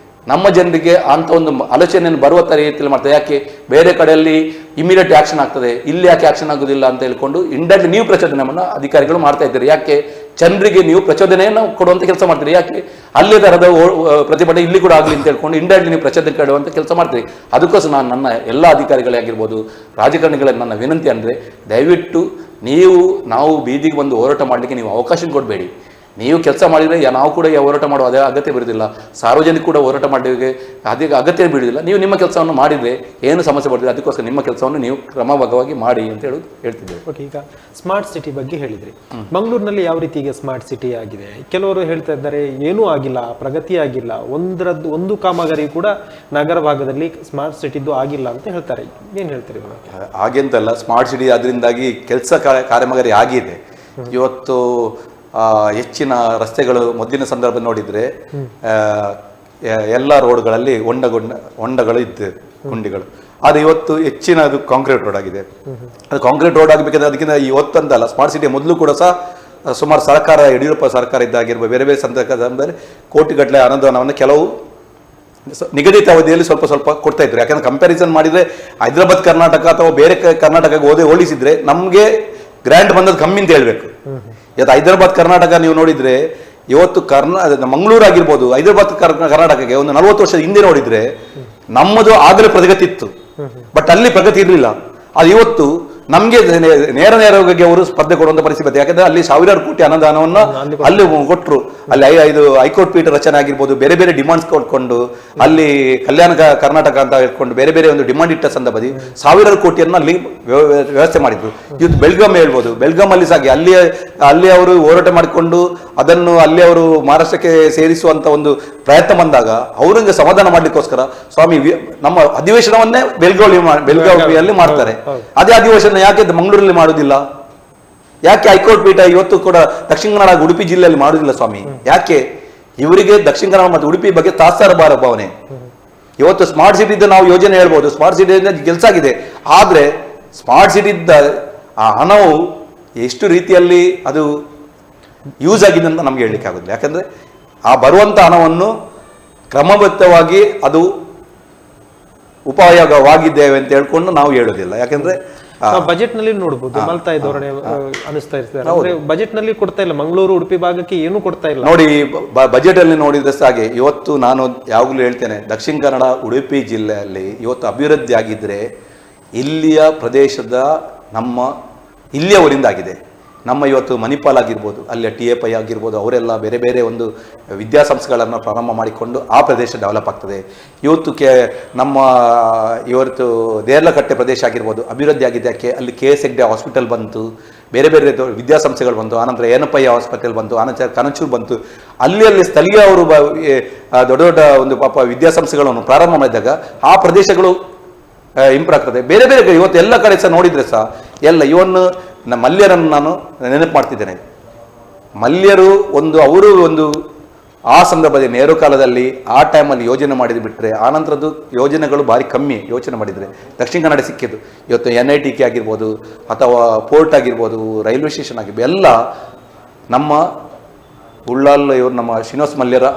ನಮ್ಮ ಜನರಿಗೆ ಅಂತ ಒಂದು ಆಲೋಚನೆಯನ್ನು ಬರುವ ರೀತಿಯಲ್ಲಿ ಮಾಡ್ತಾರೆ. ಯಾಕೆ ಬೇರೆ ಕಡೆಯಲ್ಲಿ ಇಮಿಡಿಯೇಟ್ ಆಕ್ಷನ್ ಆಗ್ತದೆ, ಇಲ್ಲಿ ಯಾಕೆ ಆಕ್ಷನ್ ಆಗೋದಿಲ್ಲ ಅಂತ ಹೇಳ್ಕೊಂಡು ಇಂಡೈರೆಕ್ಟ್ ನೀವು ಪ್ರಚೋದನೆಯನ್ನು ಅಧಿಕಾರಿಗಳು ಮಾಡ್ತಾ ಇದ್ದೀರಿ. ಯಾಕೆ ಜನರಿಗೆ ನೀವು ಪ್ರಚೋದನೆಯನ್ನು ಕೊಡುವಂಥ ಕೆಲಸ ಮಾಡ್ತೀರಿ. ಯಾಕೆ ಅಲ್ಲೇ ತರಹದ ಪ್ರತಿಭಟನೆ ಇಲ್ಲಿ ಕೂಡ ಆಗಲಿ ಅಂತ ಹೇಳ್ಕೊಂಡು ಇಂಡೈರೆಕ್ಟ್ ನೀವು ಪ್ರಚೋದನೆ ಕೊಡುವಂಥ ಕೆಲಸ ಮಾಡ್ತೀರಿ. ಅದಕ್ಕೋಸ್ಕರ ನಾನು ನನ್ನ ಎಲ್ಲ ಅಧಿಕಾರಿಗಳೇ ಆಗಿರ್ಬೋದು, ರಾಜಕಾರಣಿಗಳಲ್ಲಿ ನನ್ನ ವಿನಂತಿ ಅಂದರೆ, ದಯವಿಟ್ಟು ನಾವು ಬೀದಿಗೆ ಬಂದು ಹೋರಾಟ ಮಾಡಲಿಕ್ಕೆ ನೀವು ಅವಕಾಶ ಕೊಡಬೇಡಿ. ನೀವು ಕೆಲಸ ಮಾಡಿದರೆ ನಾವು ಕೂಡ ಹೋರಾಟ ಮಾಡುವ ಅದೇ ಅಗತ್ಯ ಬೀರುವುದಿಲ್ಲ. ಸಾರ್ವಜನಿಕ ಕೂಡ ಹೋರಾಟ ಮಾಡಲಿಕ್ಕೆ ಅಗತ್ಯ ಬೀಳುವುದಿಲ್ಲ. ನೀವು ನಿಮ್ಮ ಕೆಲಸವನ್ನು ಮಾಡಿದರೆ ಏನು ಸಮಸ್ಯೆ ಬರ್ತಿದೆ, ಅದಕ್ಕೋಸ್ಕರ ನಿಮ್ಮ ಕೆಲಸವನ್ನು ನೀವು ಕ್ರಮಬದ್ಧವಾಗಿ ಮಾಡಿ ಅಂತ ಹೇಳ್ತಿದ್ದೇವೆ. ಓಕೆ, ಈಗ ಸ್ಮಾರ್ಟ್ ಸಿಟಿ ಬಗ್ಗೆ ಹೇಳಿದ್ರಿ. ಮಂಗಳೂರಿನಲ್ಲಿ ಯಾವ ರೀತಿ ಈಗ ಸ್ಮಾರ್ಟ್ ಸಿಟಿ ಆಗಿದೆ? ಕೆಲವರು ಹೇಳ್ತಾ ಇದ್ದಾರೆ ಏನೂ ಆಗಿಲ್ಲ, ಪ್ರಗತಿ ಆಗಿಲ್ಲ, ಒಂದು ಕಾಮಗಾರಿ ಕೂಡ ನಗರ ಭಾಗದಲ್ಲಿ ಸ್ಮಾರ್ಟ್ ಸಿಟಿದ್ದು ಆಗಿಲ್ಲ ಅಂತ ಹೇಳ್ತಾರೆ. ಏನು ಹೇಳ್ತೀರಿ? ಹಾಗೆಂತಲ್ಲ, ಸ್ಮಾರ್ಟ್ ಸಿಟಿ ಅದರಿಂದಾಗಿ ಕೆಲಸ ಕಾರ್ಯಮಗಾರಿ ಆಗಿದೆ. ಇವತ್ತು ಹೆಚ್ಚಿನ ರಸ್ತೆಗಳು ಮೊದಲಿನ ಸಂದರ್ಭ ನೋಡಿದ್ರೆ ಎಲ್ಲ ರೋಡ್ಗಳಲ್ಲಿ ಹೊಂಡಗಳು ಇದ್ದು ಗುಂಡಿಗಳು. ಆದರೆ ಇವತ್ತು ಹೆಚ್ಚಿನದು ಕಾಂಕ್ರೀಟ್ ರೋಡ್ ಆಗಿದೆ. ಅದು ಕಾಂಕ್ರೀಟ್ ರೋಡ್ ಆಗಬೇಕಾದ್ರೆ ಅದಕ್ಕಿಂತ ಇವತ್ತಂತಲ್ಲ, ಸ್ಮಾರ್ಟ್ ಸಿಟಿ ಮೊದಲು ಕೂಡ ಸಹ ಸುಮಾರು ಸರ್ಕಾರ, ಯಡಿಯೂರಪ್ಪ ಸರ್ಕಾರ ಇದ್ದಾಗಿರ್ಬೋದು, ಬೇರೆ ಬೇರೆ ಸಂದರ್ಭದಲ್ಲಿ ಕೋಟಿಗಟ್ಟಲೆ ಅನುದಾನವನ್ನು ಕೆಲವು ನಿಗದಿತ ಅವಧಿಯಲ್ಲಿ ಸ್ವಲ್ಪ ಕೊಡ್ತಾ ಇದ್ರು. ಯಾಕಂದ್ರೆ ಕಂಪ್ಯಾರಿಸನ್ ಮಾಡಿದ್ರೆ ಹೈದರಾಬಾದ್ ಕರ್ನಾಟಕ ಅಥವಾ ಬೇರೆ ಕರ್ನಾಟಕಕ್ಕೆ ಹೋಲಿಸಿದ್ರೆ ನಮಗೆ ಗ್ರ್ಯಾಂಟ್ ಬಂದದ್ದು ಕಮ್ಮಿ ಅಂತ ಹೇಳ್ಬೇಕು. ಇವತ್ತು ಹೈದರಾಬಾದ್ ಕರ್ನಾಟಕ ನೀವು ನೋಡಿದ್ರೆ, ಇವತ್ತು ಮಂಗಳೂರು ಆಗಿರ್ಬೋದು, ಹೈದರಾಬಾದ್ ಕರ್ನಾಟಕಕ್ಕೆ ಒಂದು 40 ವರ್ಷದ ಹಿಂದೆ ನೋಡಿದ್ರೆ ನಮ್ಮದು ಆಗಲೇ ಪ್ರಗತಿ ಇತ್ತು. ಬಟ್ ಅಲ್ಲಿ ಪ್ರಗತಿ ಇರಲಿಲ್ಲ. ಅದು ಇವತ್ತು ನಮಗೆ ನೇರವಾಗಿ ಅವರು ಸ್ಪರ್ಧೆ ಕೊಡುವಂತ ಪರಿಸ್ಥಿತಿ. ಯಾಕಂದ್ರೆ ಅಲ್ಲಿ ಸಾವಿರಾರು ಕೋಟಿ ಅನುದಾನವನ್ನು ಅಲ್ಲಿ ಕೊಟ್ಟರು. ಅಲ್ಲಿ 5 ಹೈಕೋರ್ಟ್ ಪೀಠ ರಚನೆ ಆಗಿರ್ಬೋದು, ಬೇರೆ ಬೇರೆ ಡಿಮಾಂಡ್ಸ್ ಕೊಟ್ಕೊಂಡು ಅಲ್ಲಿ ಕಲ್ಯಾಣ ಕರ್ನಾಟಕ ಅಂತ ಹೇಳ್ಕೊಂಡು ಬೇರೆ ಬೇರೆ ಒಂದು ಡಿಮಾಂಡ್ ಇಟ್ಟ ಸಂದರ್ಭದಲ್ಲಿ ಸಾವಿರಾರು ಕೋಟಿಯನ್ನು ಅಲ್ಲಿ ವ್ಯವಸ್ಥೆ ಮಾಡಿದ್ರು. ಇವತ್ತು ಬೆಳಗಾಂ ಹೇಳ್ಬೋದು, ಬೆಳಗಾಂ ಅಲ್ಲಿ ಸಾಗಿ ಅಲ್ಲಿ ಅವರು ಹೋರಾಟ ಮಾಡಿಕೊಂಡು ಅದನ್ನು ಅಲ್ಲಿ ಅವರು ಮಹಾರಾಷ್ಟ್ರಕ್ಕೆ ಸೇರಿಸುವಂತ ಒಂದು ಪ್ರಯತ್ನ ಬಂದಾಗ ಅವರಿಗೆ ಸಮಾಧಾನ ಮಾಡ್ಲಿಕ್ಕೋಸ್ಕರ ಸ್ವಾಮಿ ನಮ್ಮ ಅಧಿವೇಶನವನ್ನೇ ಬೆಳಗಾವಿಯಲ್ಲಿ ಮಾಡ್ತಾರೆ. ಅದೇ ಅಧಿವೇಶನ ಯಾಕೆ ಮಂಗಳೂರಲ್ಲಿ ಮಾಡುವುದಿಲ್ಲ? ಯಾಕೆ ಹೈಕೋರ್ಟ್ ಪೀಠ ಇವತ್ತು ಕೂಡ ದಕ್ಷಿಣ ಕನ್ನಡ ಉಡುಪಿ ಜಿಲ್ಲೆಯಲ್ಲಿ ಮಾಡುವುದಿಲ್ಲ ಸ್ವಾಮಿ? ಯಾಕೆ? ಇವರಿಗೆ ದಕ್ಷಿಣ ಕನ್ನಡ ಮತ್ತು ಉಡುಪಿ ಬಗ್ಗೆ ತಾತ್ಸಾರ ಭಾವನೆ. ಇವತ್ತು ಸ್ಮಾರ್ಟ್ ಸಿಟಿ ನಾವು ಯೋಜನೆ ಹೇಳ್ಬೋದು, ಸ್ಮಾರ್ಟ್ ಸಿಟಿ ಕೆಲಸ ಆಗಿದೆ. ಆದ್ರೆ ಸ್ಮಾರ್ಟ್ ಸಿಟಿ ಆ ಹಣವು ಎಷ್ಟು ರೀತಿಯಲ್ಲಿ ಅದು ಯೂಸ್ ಆಗಿದೆ ಅಂತ ನಮ್ಗೆ ಹೇಳಲಿಕ್ಕೆ ಆಗುದಿಲ್ಲ. ಯಾಕಂದ್ರೆ ಆ ಬರುವಂತ ಹಣವನ್ನು ಕ್ರಮಬದ್ಧವಾಗಿ ಅದು ಉಪಯೋಗವಾಗಿದ್ದೇವೆ ಅಂತ ಹೇಳ್ಕೊಂಡು ನಾವು ಹೇಳೋದಿಲ್ಲ. ಯಾಕಂದ್ರೆ ಬಜೆಟ್ ನಲ್ಲಿ ನೋಡಬಹುದು ಮಲ್ತಾಯಿ ಧೋರಣೆ ಅನಿಸ್ತಾ ಇರ್ತಾರೆ. ಬಜೆಟ್ ನಲ್ಲಿ ಕೊಡ್ತಾ ಇಲ್ಲ, ಮಂಗಳೂರು ಉಡುಪಿ ಭಾಗಕ್ಕೆ ಏನು ಕೊಡ್ತಾ ಇಲ್ಲ. ನೋಡಿ, ಬಜೆಟ್ ಅಲ್ಲಿ ನೋಡಿದ್ರೆ ಹಾಗೆ ಇವತ್ತು ನಾನು ಯಾವಾಗಲೂ ಹೇಳ್ತೇನೆ, ದಕ್ಷಿಣ ಕನ್ನಡ ಉಡುಪಿ ಜಿಲ್ಲೆಯಲ್ಲಿ ಇವತ್ತು ಅಭಿವೃದ್ಧಿ ಆಗಿದ್ರೆ ಇಲ್ಲಿಯ ಪ್ರದೇಶದ ಇಲ್ಲಿಯವರಿಂದ ಆಗಿದೆ. ನಮ್ಮ ಇವತ್ತು ಮಣಿಪಾಲ್ ಆಗಿರ್ಬೋದು, ಅಲ್ಲಿಯ TFI ಆಗಿರ್ಬೋದು, ಅವರೆಲ್ಲ ಬೇರೆ ಬೇರೆ ಒಂದು ವಿದ್ಯಾಸಂಸ್ಥೆಗಳನ್ನು ಪ್ರಾರಂಭ ಮಾಡಿಕೊಂಡು ಆ ಪ್ರದೇಶ ಡೆವಲಪ್ ಆಗ್ತದೆ. ಇವತ್ತು ದೇರ್ಲಕಟ್ಟೆ ಪ್ರದೇಶ ಆಗಿರ್ಬೋದು ಅಭಿವೃದ್ಧಿ ಆಗಿದೆ. ಯಾಕೆ? ಅಲ್ಲಿ KS ಹೆಗ್ಡೆ ಹಾಸ್ಪಿಟಲ್ ಬಂತು, ಬೇರೆ ಬೇರೆ ವಿದ್ಯಾಸಂಸ್ಥೆಗಳು ಬಂತು, ಆನಂತರ ಏನಪ್ಪಯ್ಯ ಹಾಸ್ಪಿಟಲ್ ಬಂತು, ಆನಂತರ ಕನಚೂರು ಬಂತು. ಅಲ್ಲಿ ಸ್ಥಳೀಯ ಅವರು ದೊಡ್ಡ ದೊಡ್ಡ ಒಂದು ವಿದ್ಯಾಸಂಸ್ಥೆಗಳನ್ನು ಪ್ರಾರಂಭ ಮಾಡಿದಾಗ ಆ ಪ್ರದೇಶಗಳು ಇಂಪ್ರೂವ್ ಆಗ್ತದೆ. ಬೇರೆ ಬೇರೆ ಇವತ್ತು ಎಲ್ಲ ಕಡೆ ಸಹ ನೋಡಿದ್ರೆ ಸಹ ಇವನ್ ಮಲ್ಯರನ್ನು ನಾನು ನೆನಪು ಮಾಡ್ತಿದ್ದೇನೆ. ಮಲ್ಯರು ಅವರು ಆ ಸಂದರ್ಭದಲ್ಲಿ ನೆಹರು ಕಾಲದಲ್ಲಿ ಆ ಟೈಮಲ್ಲಿ ಯೋಜನೆ ಮಾಡಿದ್ ಬಿಟ್ರೆ ಆನಂತರದ್ದು ಯೋಜನೆಗಳು ಭಾರಿ ಕಮ್ಮಿ ಯೋಚನೆ ಮಾಡಿದರೆ ದಕ್ಷಿಣ ಕನ್ನಡ ಸಿಕ್ಕಿದ್ದು. ಇವತ್ತು NITK ಆಗಿರ್ಬೋದು ಅಥವಾ ಪೋರ್ಟ್ ಆಗಿರ್ಬೋದು, ರೈಲ್ವೆ ಸ್ಟೇಷನ್ ಆಗಿರ್ಬೋದು, ಎಲ್ಲ ನಮ್ಮ ಉಳ್ಳಾಲ್ ಇವರು ನಮ್ಮ ಶ್ರೀನಿವಾಸ ಮಲ್ಯರ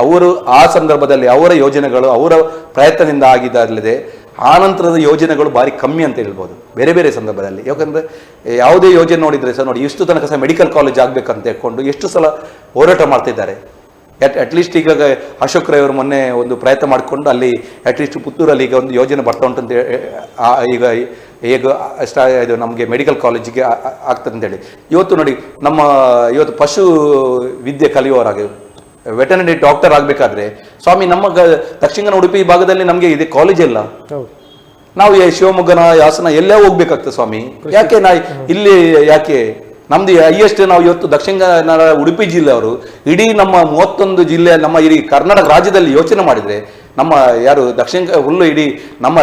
ಅವರು ಆ ಸಂದರ್ಭದಲ್ಲಿ ಅವರ ಯೋಜನೆಗಳು ಅವರ ಪ್ರಯತ್ನದಿಂದ ಆಗಿದ್ದಲ್ಲದೆ ಆನಂತರದ ಯೋಜನೆಗಳು ಭಾರಿ ಕಮ್ಮಿ ಅಂತ ಹೇಳ್ಬೋದು ಬೇರೆ ಬೇರೆ ಸಂದರ್ಭದಲ್ಲಿ. ಯಾಕಂದರೆ ಯಾವುದೇ ಯೋಜನೆ ನೋಡಿದರೆ ಸಹ ನೋಡಿ, ಇಷ್ಟು ತನಕ ಸಹ ಮೆಡಿಕಲ್ ಕಾಲೇಜ್ ಆಗಬೇಕಂತ ಹೇಳ್ಕೊಂಡು ಎಷ್ಟು ಸಲ ಹೋರಾಟ ಮಾಡ್ತಿದ್ದಾರೆ. ಅಟ್ಲೀಸ್ಟ್ ಈಗ ಅಶೋಕ್ ರೈ ಅವರು ಮೊನ್ನೆ ಒಂದು ಪ್ರಯತ್ನ ಮಾಡಿಕೊಂಡು ಅಲ್ಲಿ ಅಟ್ಲೀಸ್ಟ್ ಪುತ್ತೂರಲ್ಲಿ ಈಗ ಒಂದು ಯೋಜನೆ ಬರ್ತಾ ಉಂಟಂತ ಈಗ ಇದು ನಮಗೆ ಮೆಡಿಕಲ್ ಕಾಲೇಜಿಗೆ ಆಗ್ತದೆ ಅಂತೇಳಿ. ಇವತ್ತು ನೋಡಿ, ಇವತ್ತು ಪಶು ವಿದ್ಯೆ ಕಲಿಯುವವರಾಗಿ ವೆಟರ್ನರಿ ಡಾಕ್ಟರ್ ಆಗಬೇಕಾದ್ರೆ ಸ್ವಾಮಿ ನಮ್ಮ ದಕ್ಷಿಣ ಉಡುಪಿ ಭಾಗದಲ್ಲಿ ನಮಗೆ ಇದೆ ಕಾಲೇಜ್ ಇಲ್ಲ. ನಾವು ಶಿವಮೊಗ್ಗನ ಹಾಸನ ಎಲ್ಲೇ ಹೋಗ್ಬೇಕಾಗ್ತದೆ ಸ್ವಾಮಿ. ಯಾಕೆ ಇಲ್ಲಿ ಯಾಕೆ ನಮ್ದು ಹೈಯೆಸ್ಟ್ ನಾವು ಇವತ್ತು ದಕ್ಷಿಣ ಕನ್ನಡ ಉಡುಪಿ ಜಿಲ್ಲೆಯವರು ಇಡೀ ನಮ್ಮ 31 ಜಿಲ್ಲೆ ನಮ್ಮ ಇಡೀ ಕರ್ನಾಟಕ ರಾಜ್ಯದಲ್ಲಿ ಯೋಚನೆ ಮಾಡಿದ್ರೆ ನಮ್ಮ ಯಾರು ದಕ್ಷಿಣ ಹುಲ್ಲು ಇಡೀ ನಮ್ಮ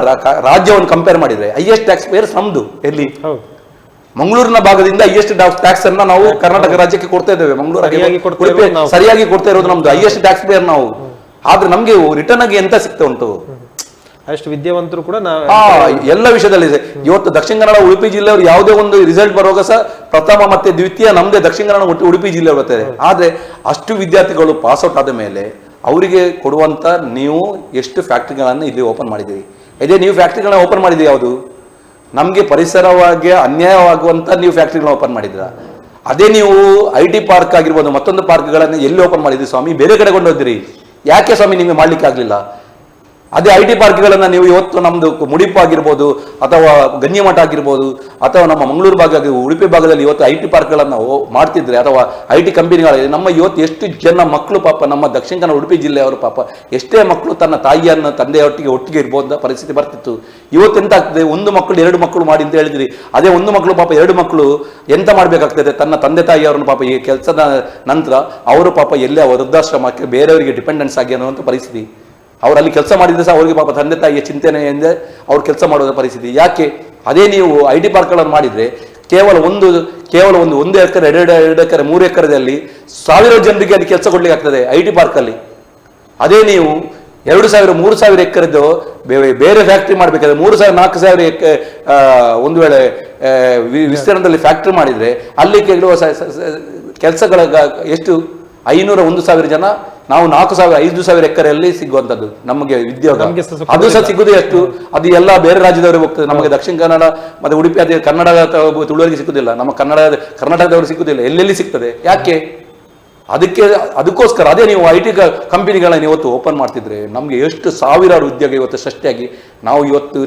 ರಾಜ್ಯವನ್ನು ಕಂಪೇರ್ ಮಾಡಿದ್ರೆ ಹೈಯೆಸ್ಟ್ ಟ್ಯಾಕ್ಸ್ ಪೇಯರ್ಸ್ ನಮ್ದು ಎಲ್ಲಿ ಮಂಗಳೂರಿನ ಭಾಗದಿಂದ ಹೈಯೆಸ್ಟ್ ಟ್ಯಾಕ್ಸ್ ಅನ್ನ ನಾವು ಕರ್ನಾಟಕ ರಾಜ್ಯಕ್ಕೆ ಕೊಡ್ತಾ ಇದ್ದೇವೆ. ಮಂಗಳೂರು ಸರಿಯಾಗಿ ಕೊಡ್ತಾ ಇರೋದು ನಮ್ದು ಹೈಯೆಸ್ಟ್ ಟ್ಯಾಕ್ಸ್ ಪೇಯರ್ ನಾವು. ಆದ್ರೆ ನಮ್ಗೆ ರಿಟರ್ನ್ ಆಗಿ ಎಂತ ಸಿಗ್ತಾ ಉಂಟು, ಅಷ್ಟು ವಿದ್ಯಾವಂತರು ಕೂಡ ಎಲ್ಲ ವಿಷಯದಲ್ಲಿ ಇವತ್ತು ದಕ್ಷಿಣ ಕನ್ನಡ ಉಡುಪಿ ಜಿಲ್ಲೆಯವರು ಯಾವುದೇ ಒಂದು ರಿಸಲ್ಟ್ ಬರುವಾಗ ಸಹ ಪ್ರಥಮ ಮತ್ತೆ ದ್ವಿತೀಯ ನಮ್ದೇ ದಕ್ಷಿಣ ಕನ್ನಡ ಉಡುಪಿ ಜಿಲ್ಲೆ ಬರ್ತದೆ. ಆದ್ರೆ ಅಷ್ಟು ವಿದ್ಯಾರ್ಥಿಗಳು ಪಾಸ್ಔಟ್ ಆದ ಮೇಲೆ ಅವರಿಗೆ ಕೊಡುವಂತ ನೀವು ಎಷ್ಟು ಫ್ಯಾಕ್ಟ್ರಿಗಳನ್ನು ಇಲ್ಲಿ ಓಪನ್ ಮಾಡಿದ್ದೀರಿ? ಇದೇ ನೀವು ಫ್ಯಾಕ್ಟ್ರಿಗಳನ್ನ ಓಪನ್ ಮಾಡಿದ್ದೀರಿ ಯಾವುದು? ನಮ್ಗೆ ಪರಿಸರವಾಗಿ ಅನ್ಯಾಯವಾಗುವಂತ ನೀವು ಫ್ಯಾಕ್ಟ್ರಿಗಳನ್ನ ಓಪನ್ ಮಾಡಿದ್ರ? ಅದೇ ನೀವು IT ಪಾರ್ಕ್ ಆಗಿರ್ಬೋದು ಮತ್ತೊಂದು ಪಾರ್ಕ್ಗಳನ್ನು ಎಲ್ಲಿ ಓಪನ್ ಮಾಡಿದ್ರಿ ಸ್ವಾಮಿ? ಬೇರೆ ಕಡೆ ಕೊಂಡೋದ್ರಿ. ಯಾಕೆ ಸ್ವಾಮಿ ನಿಮಗೆ ಮಾಡ್ಲಿಕ್ಕೆ ಆಗ್ಲಿಲ್ಲ? ಅದೇ IT ಪಾರ್ಕ್ಗಳನ್ನ ನೀವು ಇವತ್ತು ನಮ್ದು ಮುಡಿಪು ಆಗಿರ್ಬೋದು ಅಥವಾ ಗಂಜಿಮಠ ಆಗಿರ್ಬೋದು ಅಥವಾ ನಮ್ಮ ಮಂಗಳೂರು ಭಾಗ ಉಡುಪಿ ಭಾಗದಲ್ಲಿ ಇವತ್ತು IT ಪಾರ್ಕ್ಗಳನ್ನ ಮಾಡ್ತಿದ್ರೆ ಅಥವಾ IT ಕಂಪನಿಗಳ ನಮ್ಮ ಇವತ್ತು ಎಷ್ಟು ಜನ ಮಕ್ಕಳು ಪಾಪ ನಮ್ಮ ದಕ್ಷಿಣ ಕನ್ನಡ ಉಡುಪಿ ಜಿಲ್ಲೆಯವರು ಪಾಪ ಎಷ್ಟೇ ಮಕ್ಕಳು ತನ್ನ ತಾಯಿಯನ್ನು ಒಟ್ಟಿಗೆ ಇರ್ಬೋದ ಪರಿಸ್ಥಿತಿ ಬರ್ತಿತ್ತು. ಇವತ್ತು ಎಂತ ಆಗ್ತದೆ, ಒಂದು ಮಕ್ಕಳು 2 ಮಕ್ಕಳು ಮಾಡಿ ಅಂತ ಹೇಳಿದ್ರಿ. ಅದೇ ಒಂದು ಮಕ್ಕಳು ಪಾಪ 2 ಮಕ್ಕಳು ಎಂತ ಮಾಡ್ಬೇಕಾಗ್ತದೆ? ತನ್ನ ತಂದೆ ತಾಯಿಯವರನ್ನು ಪಾಪ ಈ ಕೆಲಸದ ನಂತರ ಅವರು ಪಾಪ ಎಲ್ಲೇ ವೃದ್ಧಾಶ್ರಮಕ್ಕೆ ಬೇರೆಯವರಿಗೆ ಡಿಪೆಂಡೆನ್ಸ್ ಆಗಿ ಅನ್ನುವಂಥ ಪರಿಸ್ಥಿತಿ. ಅವರಲ್ಲಿ ಕೆಲಸ ಮಾಡಿದ್ರೆ ಸಹ ಅವರಿಗೆ ಪಾಪ ತಂದೆ ತಾಯಿಯ ಚಿಂತನೆ ಎಂದೇ ಅವ್ರು ಕೆಲಸ ಮಾಡುವ ಪರಿಸ್ಥಿತಿ. ಯಾಕೆ? ಅದೇ ನೀವು IT ಪಾರ್ಕ್ಗಳನ್ನು ಮಾಡಿದ್ರೆ ಕೇವಲ ಒಂದು 1 ಎಕರೆ 2 ಎಕರೆ 3 ಎಕರೆದಲ್ಲಿ 1000 ಜನರಿಗೆ ಅಲ್ಲಿ ಕೆಲಸ ಕೊಡ್ಲಿಕ್ಕೆ ಆಗ್ತದೆ IT ಪಾರ್ಕ್ ಅಲ್ಲಿ. ಅದೇ ನೀವು 2000 3000 ಎಕರೆದು ಬೇರೆ ಫ್ಯಾಕ್ಟ್ರಿ ಮಾಡ್ಬೇಕಾದ್ರೆ 3000 4000 ಒಂದು ವೇಳೆ ವಿಸ್ತೀರ್ಣದಲ್ಲಿ ಫ್ಯಾಕ್ಟ್ರಿ ಮಾಡಿದ್ರೆ ಅಲ್ಲಿ ಕೆಲಸಗಳ ಎಷ್ಟು 500 1000 ಜನ, ನಾವು 4000 5000 ಎಕರೆಯಲ್ಲಿ ಸಿಗುವಂತದ್ದು ನಮಗೆ ಉದ್ಯೋಗ. ಅದು ಸಹ ಸಿಗುದೇ ಎಷ್ಟು? ಅದು ಎಲ್ಲ ಬೇರೆ ರಾಜ್ಯದವರಿಗೆ ಹೋಗ್ತದೆ. ನಮಗೆ ದಕ್ಷಿಣ ಕನ್ನಡ ಮತ್ತೆ ಉಡುಪಿ ಅದೇ ಕನ್ನಡ ತುಳುವರಿಗೆ ಸಿಕ್ಕುದಿಲ್ಲ, ನಮ್ಮ ಕರ್ನಾಟಕದವರು ಸಿಕ್ಕುದಿಲ್ಲ. ಎಲ್ಲೆಲ್ಲಿ ಸಿಗ್ತದೆ? ಯಾಕೆ? ಅದಕ್ಕೋಸ್ಕರ ಅದೇ ನೀವು IT ಕಂಪನಿಗಳನ್ನ ಇವತ್ತು ಓಪನ್ ಮಾಡ್ತಿದ್ರೆ ನಮ್ಗೆ ಎಷ್ಟು ಸಾವಿರಾರು ಉದ್ಯೋಗ ಇವತ್ತು ಸೃಷ್ಟಿಯಾಗಿ ನಾವು ಇವತ್ತು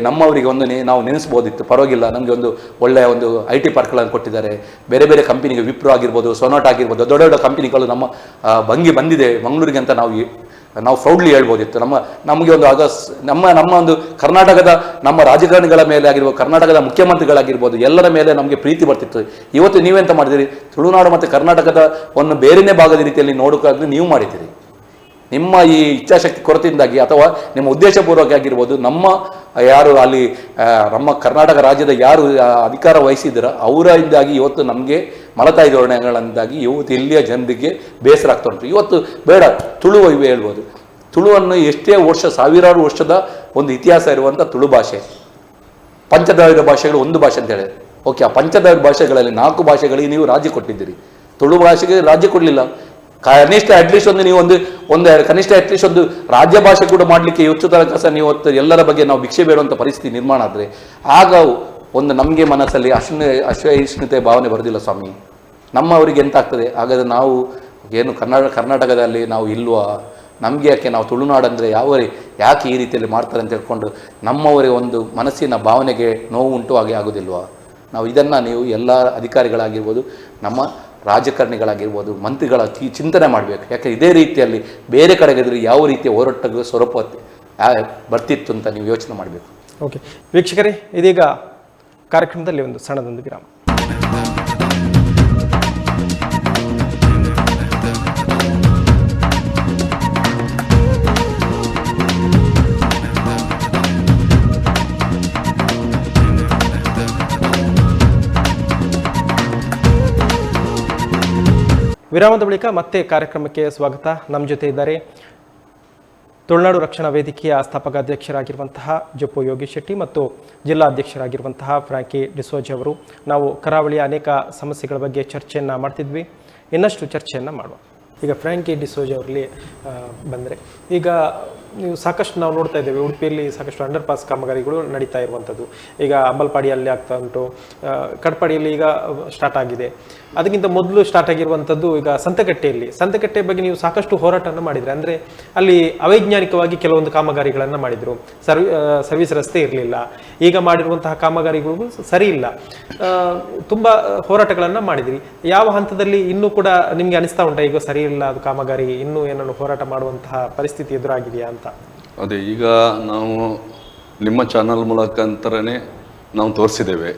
ನಮ್ಮವರಿಗೆ ಒಂದು ನಾವು ನೆನೆಸ್ಬೋದಿತ್ತು. ಪರವಾಗಿಲ್ಲ, ನಮಗೆ ಒಂದು ಒಳ್ಳೆಯ ಒಂದು IT ಪಾರ್ಕ್ಗಳನ್ನು ಕೊಟ್ಟಿದ್ದಾರೆ. ಬೇರೆ ಬೇರೆ ಕಂಪನಿಗೆ ವಿಪ್ರೋ ಆಗಿರ್ಬೋದು, ಸೊನಾಟ್ ಆಗಿರ್ಬೋದು, ದೊಡ್ಡ ದೊಡ್ಡ ಕಂಪನಿಗಳು ನಮ್ಮ ಬಂದಿದೆ ಮಂಗಳೂರಿಗೆ ಅಂತ ನಾವು ಪ್ರೌಡ್ಲಿ ಹೇಳ್ಬೋದಿತ್ತು. ನಮಗೆ ಒಂದು ನಮ್ಮ ಒಂದು ಕರ್ನಾಟಕದ ನಮ್ಮ ರಾಜಕಾರಣಿಗಳ ಮೇಲೆ ಆಗಿರ್ಬೋದು, ಕರ್ನಾಟಕದ ಮುಖ್ಯಮಂತ್ರಿಗಳಾಗಿರ್ಬೋದು, ಎಲ್ಲರ ಮೇಲೆ ನಮಗೆ ಪ್ರೀತಿ ಬರ್ತಿತ್ತು. ಇವತ್ತು ನೀವೆಂತ ಮಾಡಿದಿರಿ? ತುಳುನಾಡು ಮತ್ತು ಕರ್ನಾಟಕದ ಒಂದು ಬೇರೆನೇ ಭಾಗದ ರೀತಿಯಲ್ಲಿ ನೋಡೋಕ್ಕಾಗಿ ನೀವು ಮಾಡಿದ್ದೀರಿ. ನಿಮ್ಮ ಈ ಇಚ್ಛಾಶಕ್ತಿ ಕೊರತೆಯಿಂದಾಗಿ ಅಥವಾ ನಿಮ್ಮ ಉದ್ದೇಶಪೂರ್ವಕ ಆಗಿರ್ಬೋದು, ನಮ್ಮ ಯಾರು ಅಲ್ಲಿ ನಮ್ಮ ಕರ್ನಾಟಕ ರಾಜ್ಯದ ಯಾರು ಅಧಿಕಾರ ವಹಿಸಿದ್ರ ಅವರಿಂದಾಗಿ ಇವತ್ತು ನಮಗೆ ಮಲತಾಯಿ ಧೋರಣೆಗಳಿಂದಾಗಿ ಇವತ್ತು ಇಲ್ಲಿಯ ಜನರಿಗೆ ಬೇಸರ ಆಗ್ತಾ ಉಂಟು. ಇವತ್ತು ಬೇಡ ತುಳು ಇವೆ ಹೇಳ್ಬೋದು. ತುಳುವನ್ನು ಎಷ್ಟೇ ಸಾವಿರಾರು ವರ್ಷದ ಒಂದು ಇತಿಹಾಸ ಇರುವಂಥ ತುಳು ಭಾಷೆ, ಪಂಚದ್ರಾವಿಡ ಭಾಷೆಗಳು ಒಂದು ಭಾಷೆ ಅಂತ ಹೇಳಿದ್ರೆ ಓಕೆ. ಆ ಪಂಚದ್ರಾವಿಡ ಭಾಷೆಗಳಲ್ಲಿ 4 ಭಾಷೆಗಳಿಗೆ ನೀವು ರಾಜ್ಯ ಕೊಟ್ಟಿದ್ದೀರಿ, ತುಳು ಭಾಷೆಗೆ ರಾಜ್ಯ ಕೊಡಲಿಲ್ಲ. ಕನಿಷ್ಠ ಅಟ್ಲೀಸ್ಟ್ ಕನಿಷ್ಠ ಅಟ್ಲೀಸ್ಟ್ ಒಂದು ರಾಜ್ಯ ಭಾಷೆ ಕೂಡ ಮಾಡಲಿಕ್ಕೆ ಹೆಚ್ಚು ತನಕ ಸಹ ನೀವು ಎಲ್ಲರ ಬಗ್ಗೆ ನಾವು ಭಿಕ್ಷೆ ಬೇಡುವಂಥ ಪರಿಸ್ಥಿತಿ ನಿರ್ಮಾಣ ಆದರೆ ಆಗ ಒಂದು ನಮಗೆ ಮನಸ್ಸಲ್ಲಿ ಅಶ್ವಹಿಷ್ಣುತೆ ಭಾವನೆ ಬರೋದಿಲ್ಲ ಸ್ವಾಮಿ. ನಮ್ಮವರಿಗೆ ಎಂತ ಆಗ್ತದೆ? ಹಾಗಾದರೆ ನಾವು ಏನು ಕರ್ನಾಟಕದಲ್ಲಿ ನಾವು ಇಲ್ವಾ? ನಮಗೆ ಯಾಕೆ? ನಾವು ತುಳುನಾಡಂದರೆ ಯಾಕೆ ಈ ರೀತಿಯಲ್ಲಿ ಮಾಡ್ತಾರೆ ಅಂತ ಹೇಳ್ಕೊಂಡು ನಮ್ಮವರಿಗೆ ಒಂದು ಮನಸ್ಸಿನ ಭಾವನೆಗೆ ನೋವು ಉಂಟು ಆಗೋದಿಲ್ವಾ? ನಾವು ಇದನ್ನು ನೀವು ಎಲ್ಲ ಅಧಿಕಾರಿಗಳಾಗಿರ್ಬೋದು, ನಮ್ಮ ರಾಜಕಾರಣಿಗಳಾಗಿರ್ಬೋದು, ಮಂತ್ರಿಗಳ ಚಿಂತನೆ ಮಾಡಬೇಕು. ಯಾಕೆ ಇದೇ ರೀತಿಯಲ್ಲಿ ಬೇರೆ ಕಡೆಗಿದ್ರೆ ಯಾವ ರೀತಿಯ ಹೋರಾಟಗಳು ಸ್ವರೂಪ ಬರ್ತಿತ್ತು ಅಂತ ನೀವು ಯೋಚನೆ ಮಾಡಬೇಕು. ಓಕೆ ವೀಕ್ಷಕರೇ, ಇದೀಗ ಕಾರ್ಯಕ್ರಮದಲ್ಲಿ ಒಂದು ಸಣ್ಣದೊಂದು ವಿರಾಮ. ವಿರಾಮದ ಬಳಿಕ ಮತ್ತೆ ಕಾರ್ಯಕ್ರಮಕ್ಕೆ ಸ್ವಾಗತ. ನಮ್ಮ ಜೊತೆ ಇದ್ದಾರೆ ತುಳುನಾಡು ರಕ್ಷಣಾ ವೇದಿಕೆಯ ಸ್ಥಾಪಕ ಅಧ್ಯಕ್ಷರಾಗಿರುವಂತಹ ಜಪ್ಪು ಯೋಗೇಶ್ ಶೆಟ್ಟಿ ಮತ್ತು ಜಿಲ್ಲಾ ಅಧ್ಯಕ್ಷರಾಗಿರುವಂತಹ ಫ್ರಾಂಕಿ ಡಿಸೋಜ್ ಅವರು. ನಾವು ಕರಾವಳಿಯ ಅನೇಕ ಸಮಸ್ಯೆಗಳ ಬಗ್ಗೆ ಚರ್ಚೆಯನ್ನು ಮಾಡ್ತಿದ್ವಿ, ಇನ್ನಷ್ಟು ಚರ್ಚೆಯನ್ನು ಮಾಡುವ. ಈಗ ಫ್ರಾಂಕಿ ಡಿಸೋಜ್ ಅವರಲ್ಲಿ ಬಂದರೆ, ಈಗ ನೀವು ಸಾಕಷ್ಟು ನಾವು ನೋಡ್ತಾ ಇದ್ದೇವೆ ಉಡುಪಿಯಲ್ಲಿ ಸಾಕಷ್ಟು ಅಂಡರ್ ಪಾಸ್ ಕಾಮಗಾರಿಗಳು ನಡೀತಾ ಇರುವಂಥದ್ದು. ಈಗ ಅಂಬಲ್ಪಾಡಿಯಲ್ಲಿ ಆಗ್ತಾ ಉಂಟು, ಕಡ್ಪಾಡಿಯಲ್ಲಿ ಈಗ ಸ್ಟಾರ್ಟ್ ಆಗಿದೆ. ಅದಕ್ಕಿಂತ ಮೊದಲು ಸ್ಟಾರ್ಟ್ ಆಗಿರುವಂಥದ್ದು ಈಗ ಸಂತೆಕಟ್ಟೆ ಬಗ್ಗೆ ನೀವು ಸಾಕಷ್ಟು ಹೋರಾಟವನ್ನು ಮಾಡಿದರೆ. ಅಂದರೆ ಅಲ್ಲಿ ಅವೈಜ್ಞಾನಿಕವಾಗಿ ಕೆಲವೊಂದು ಕಾಮಗಾರಿಗಳನ್ನು ಮಾಡಿದರು, ಸರ್ವಿಸ್ ರಸ್ತೆ ಇರಲಿಲ್ಲ. ಈಗ ಮಾಡಿರುವಂತಹ ಕಾಮಗಾರಿಗಳು ಸರಿ ಇಲ್ಲ, ತುಂಬ ಹೋರಾಟಗಳನ್ನು ಮಾಡಿದಿರಿ. ಯಾವ ಹಂತದಲ್ಲಿ ಇನ್ನೂ ಕೂಡ ನಿಮಗೆ ಅನಿಸ್ತಾ ಉಂಟಾ ಈಗ ಸರಿ ಇಲ್ಲ ಅದು ಕಾಮಗಾರಿ, ಇನ್ನೂ ಏನನ್ನು ಹೋರಾಟ ಮಾಡುವಂತಹ ಪರಿಸ್ಥಿತಿ ಎದುರಾಗಿದೆಯಾ ಅಂತ? ಅದೇ ಈಗ ನಾವು ನಿಮ್ಮ ಚಾನಲ್ ಮುಖಾಂತರನೇ ನಾವು ತೋರಿಸಿದ್ದೇವೆ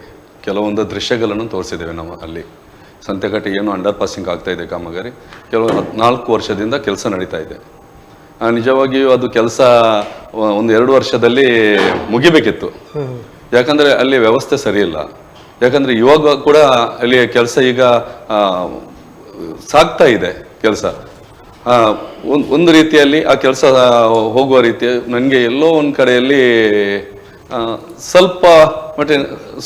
ಕೆಲವೊಂದು ದೃಶ್ಯಗಳನ್ನು ತೋರಿಸಿದ್ದೇವೆ ನಾವು ಅಲ್ಲಿ. ಸಂತೆಕಟ್ಟೆ ಏನು ಅಂಡರ್ ಪಾಸಿಂಗ್ ಆಗ್ತಾ ಇದೆ ಕಾಮಗಾರಿ, ಕೆಲವು 4 ವರ್ಷದಿಂದ ಕೆಲಸ ನಡೀತಾ ಇದೆ. ನಿಜವಾಗಿಯೂ ಅದು ಕೆಲಸ 1-2 ವರ್ಷದಲ್ಲಿ ಮುಗಿಬೇಕಿತ್ತು. ಯಾಕಂದರೆ ಅಲ್ಲಿ ವ್ಯವಸ್ಥೆ ಸರಿ ಇಲ್ಲ. ಯಾಕಂದರೆ ಇವಾಗ ಕೂಡ ಅಲ್ಲಿ ಕೆಲಸ ಈಗ ಸಾಗ್ತಾ ಇದೆ ಕೆಲಸ. ಒಂದು ರೀತಿಯಲ್ಲಿ ಆ ಕೆಲಸ ಹೋಗುವ ರೀತಿ ನನಗೆ ಎಲ್ಲೋ ಒಂದು ಕಡೆಯಲ್ಲಿ ಸ್ವಲ್ಪ ಮತ್ತೆ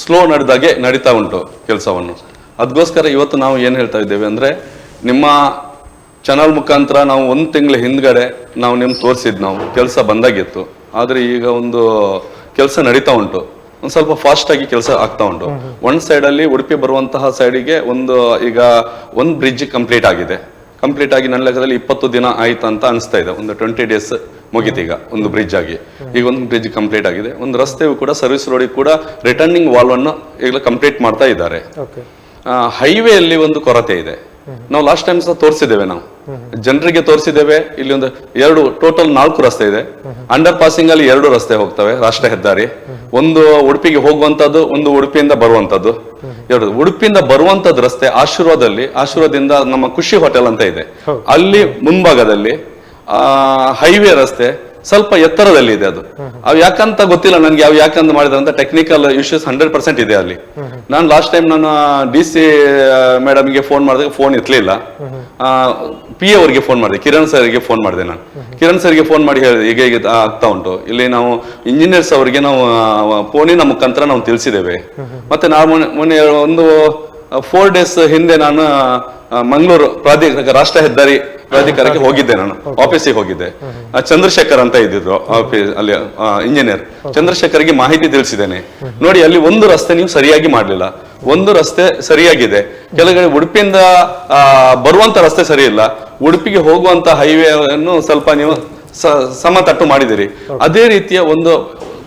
ಸ್ಲೋ ನಡೆದಾಗೆ ನಡೀತಾ ಉಂಟು ಕೆಲಸವನ್ನು. ಅದಕ್ಕೋಸ್ಕರ ಇವತ್ತು ನಾವು ಏನು ಹೇಳ್ತಾ ಇದ್ದೇವೆ ಅಂದರೆ, ನಿಮ್ಮ ಚಾನಲ್ ಮುಖಾಂತರ ನಾವು 1 ತಿಂಗಳ ಹಿಂದ್ಗಡೆ ನಾವು ನಿಮ್ಗೆ ತೋರಿಸಿದ್ದು, ನಾವು ಕೆಲಸ ಬಂದಾಗಿತ್ತು. ಆದರೆ ಈಗ ಒಂದು ಕೆಲಸ ನಡೀತಾ ಉಂಟು, ಒಂದು ಸ್ವಲ್ಪ ಫಾಸ್ಟಾಗಿ ಕೆಲಸ ಆಗ್ತಾ ಉಂಟು. ಒಂದು ಸೈಡಲ್ಲಿ ಉಡುಪಿ ಬರುವಂತಹ ಸೈಡಿಗೆ ಈಗ ಒಂದು ಬ್ರಿಡ್ಜ್ ಕಂಪ್ಲೀಟ್ ಆಗಿದೆ. ಕಂಪ್ಲೀಟ್ ಆಗಿ ನನ್ನ ಲೆಕ್ಕದಲ್ಲಿ 20 ದಿನ ಆಯ್ತು ಅಂತ ಅನಿಸ್ತಾ ಇದೆ. ಒಂದು 20 ಡೇಸ್ ಮುಗಿತೀಗ ಒಂದು ಬ್ರಿಡ್ಜ್ ಆಗಿ. ಈಗ ಒಂದು ಬ್ರಿಡ್ಜ್ ಕಂಪ್ಲೀಟ್ ಆಗಿದೆ. ಒಂದು ರಸ್ತೆಯು ಕೂಡ ಸರ್ವಿಸ್ ರೋಡಿಗೆ ಕೂಡ ರಿಟರ್ನಿಂಗ್ ವಾಲ್ ಅನ್ನು ಈಗ ಕಂಪ್ಲೀಟ್ ಮಾಡ್ತಾ ಇದ್ದಾರೆ. ಹೈವೇ ಅಲ್ಲಿ ಒಂದು ಕೊರತೆ ಇದೆ. ನಾವು ಲಾಸ್ಟ್ ಟೈಮ್ ಸಹ ತೋರಿಸಿದ್ದೇವೆ, ನಾವು ಜನರಿಗೆ ತೋರಿಸಿದ್ದೇವೆ. ಇಲ್ಲಿ ಒಂದು 4 ರಸ್ತೆ ಇದೆ. ಅಂಡರ್ ಪಾಸಿಂಗ್ ಅಲ್ಲಿ 2 ರಸ್ತೆ ಹೋಗ್ತವೆ, ರಾಷ್ಟ್ರೀಯ ಹೆದ್ದಾರಿ. ಒಂದು ಉಡುಪಿಗೆ ಹೋಗುವಂತದ್ದು, ಒಂದು ಉಡುಪಿಯಿಂದ ಬರುವಂತದ್ದು. ಉಡುಪಿಯಿಂದ ಬರುವಂತದ್ದು ರಸ್ತೆ ಆಶೀರ್ವಾದದಿಂದ ನಮ್ಮ ಖುಷಿ ಹೋಟೆಲ್ ಅಂತ ಇದೆ, ಅಲ್ಲಿ ಮುಂಭಾಗದಲ್ಲಿ ಹೈವೇ ರಸ್ತೆ ಸ್ವಲ್ಪ ಎತ್ತರದಲ್ಲಿ ಇದೆ. ಅವು ಯಾಕಂತ ಗೊತ್ತಿಲ್ಲ ನನಗೆ, ಅವು ಯಾಕಂತ ಮಾಡಿದ್ರೆ ಅಂತ ಟೆಕ್ನಿಕಲ್ ಇಶ್ಯೂಸ್ 100% ಇದೆ ಅಲ್ಲಿ. ನಾನು ಲಾಸ್ಟ್ ಟೈಮ್ ನಾನು DC ಮೇಡಮ್ಗೆ ಫೋನ್ ಮಾಡಿದಾಗ ಫೋನ್ ಎತ್ತಲಿಲ್ಲ. PA ಅವರಿಗೆ ಫೋನ್ ಮಾಡಿದೆ, ಕಿರಣ್ ಸರ್ಗೆ ಫೋನ್ ಮಾಡಿದೆ. ನಾನು ಕಿರಣ್ ಸರ್ಗೆ ಫೋನ್ ಮಾಡಿ ಹೇಳಿದೆ, ಈಗ ಆಗ್ತಾ ಉಂಟು. ಇಲ್ಲಿ ನಾವು ಇಂಜಿನಿಯರ್ಸ್ ಅವರಿಗೆ ನಾವು ಫೋನಿನ ಮುಖಾಂತರ ನಾವು ತಿಳಿಸಿದ್ದೇವೆ. ಮತ್ತೆ ನಾವು ಮೊನ್ನೆ ಒಂದು 4 ಡೇಸ್ ಹಿಂದೆ ನಾನು ಮಂಗಳೂರು ರಾಷ್ಟ್ರೀಯ ಹೆದ್ದಾರಿ ಪ್ರಾಧಿಕಾರಕ್ಕೆ ಹೋಗಿದ್ದೆ. ನಾನು ಆಫೀಸಿಗೆ ಹೋಗಿದ್ದೆ. ಚಂದ್ರಶೇಖರ್ ಅಂತ ಇದ್ದಿದ್ರು ಅಲ್ಲಿ ಇಂಜಿನಿಯರ್. ಚಂದ್ರಶೇಖರ್ಗೆ ಮಾಹಿತಿ ತಿಳಿಸಿದ್ದೇನೆ. ನೋಡಿ, ಅಲ್ಲಿ ಒಂದು ರಸ್ತೆ ನೀವು ಸರಿಯಾಗಿ ಮಾಡ್ಲಿಲ್ಲ. ಒಂದು ರಸ್ತೆ ಸರಿಯಾಗಿದೆ, ಕೆಳಗಡೆ ಉಡುಪಿಯಿಂದ ಬರುವಂತ ರಸ್ತೆ ಸರಿ ಇಲ್ಲ. ಉಡುಪಿಗೆ ಹೋಗುವಂತ ಹೈವೇ ಅನ್ನು ಸ್ವಲ್ಪ ನೀವು ಸಮತಟ್ಟು ಮಾಡಿದಿರಿ. ಅದೇ ರೀತಿಯ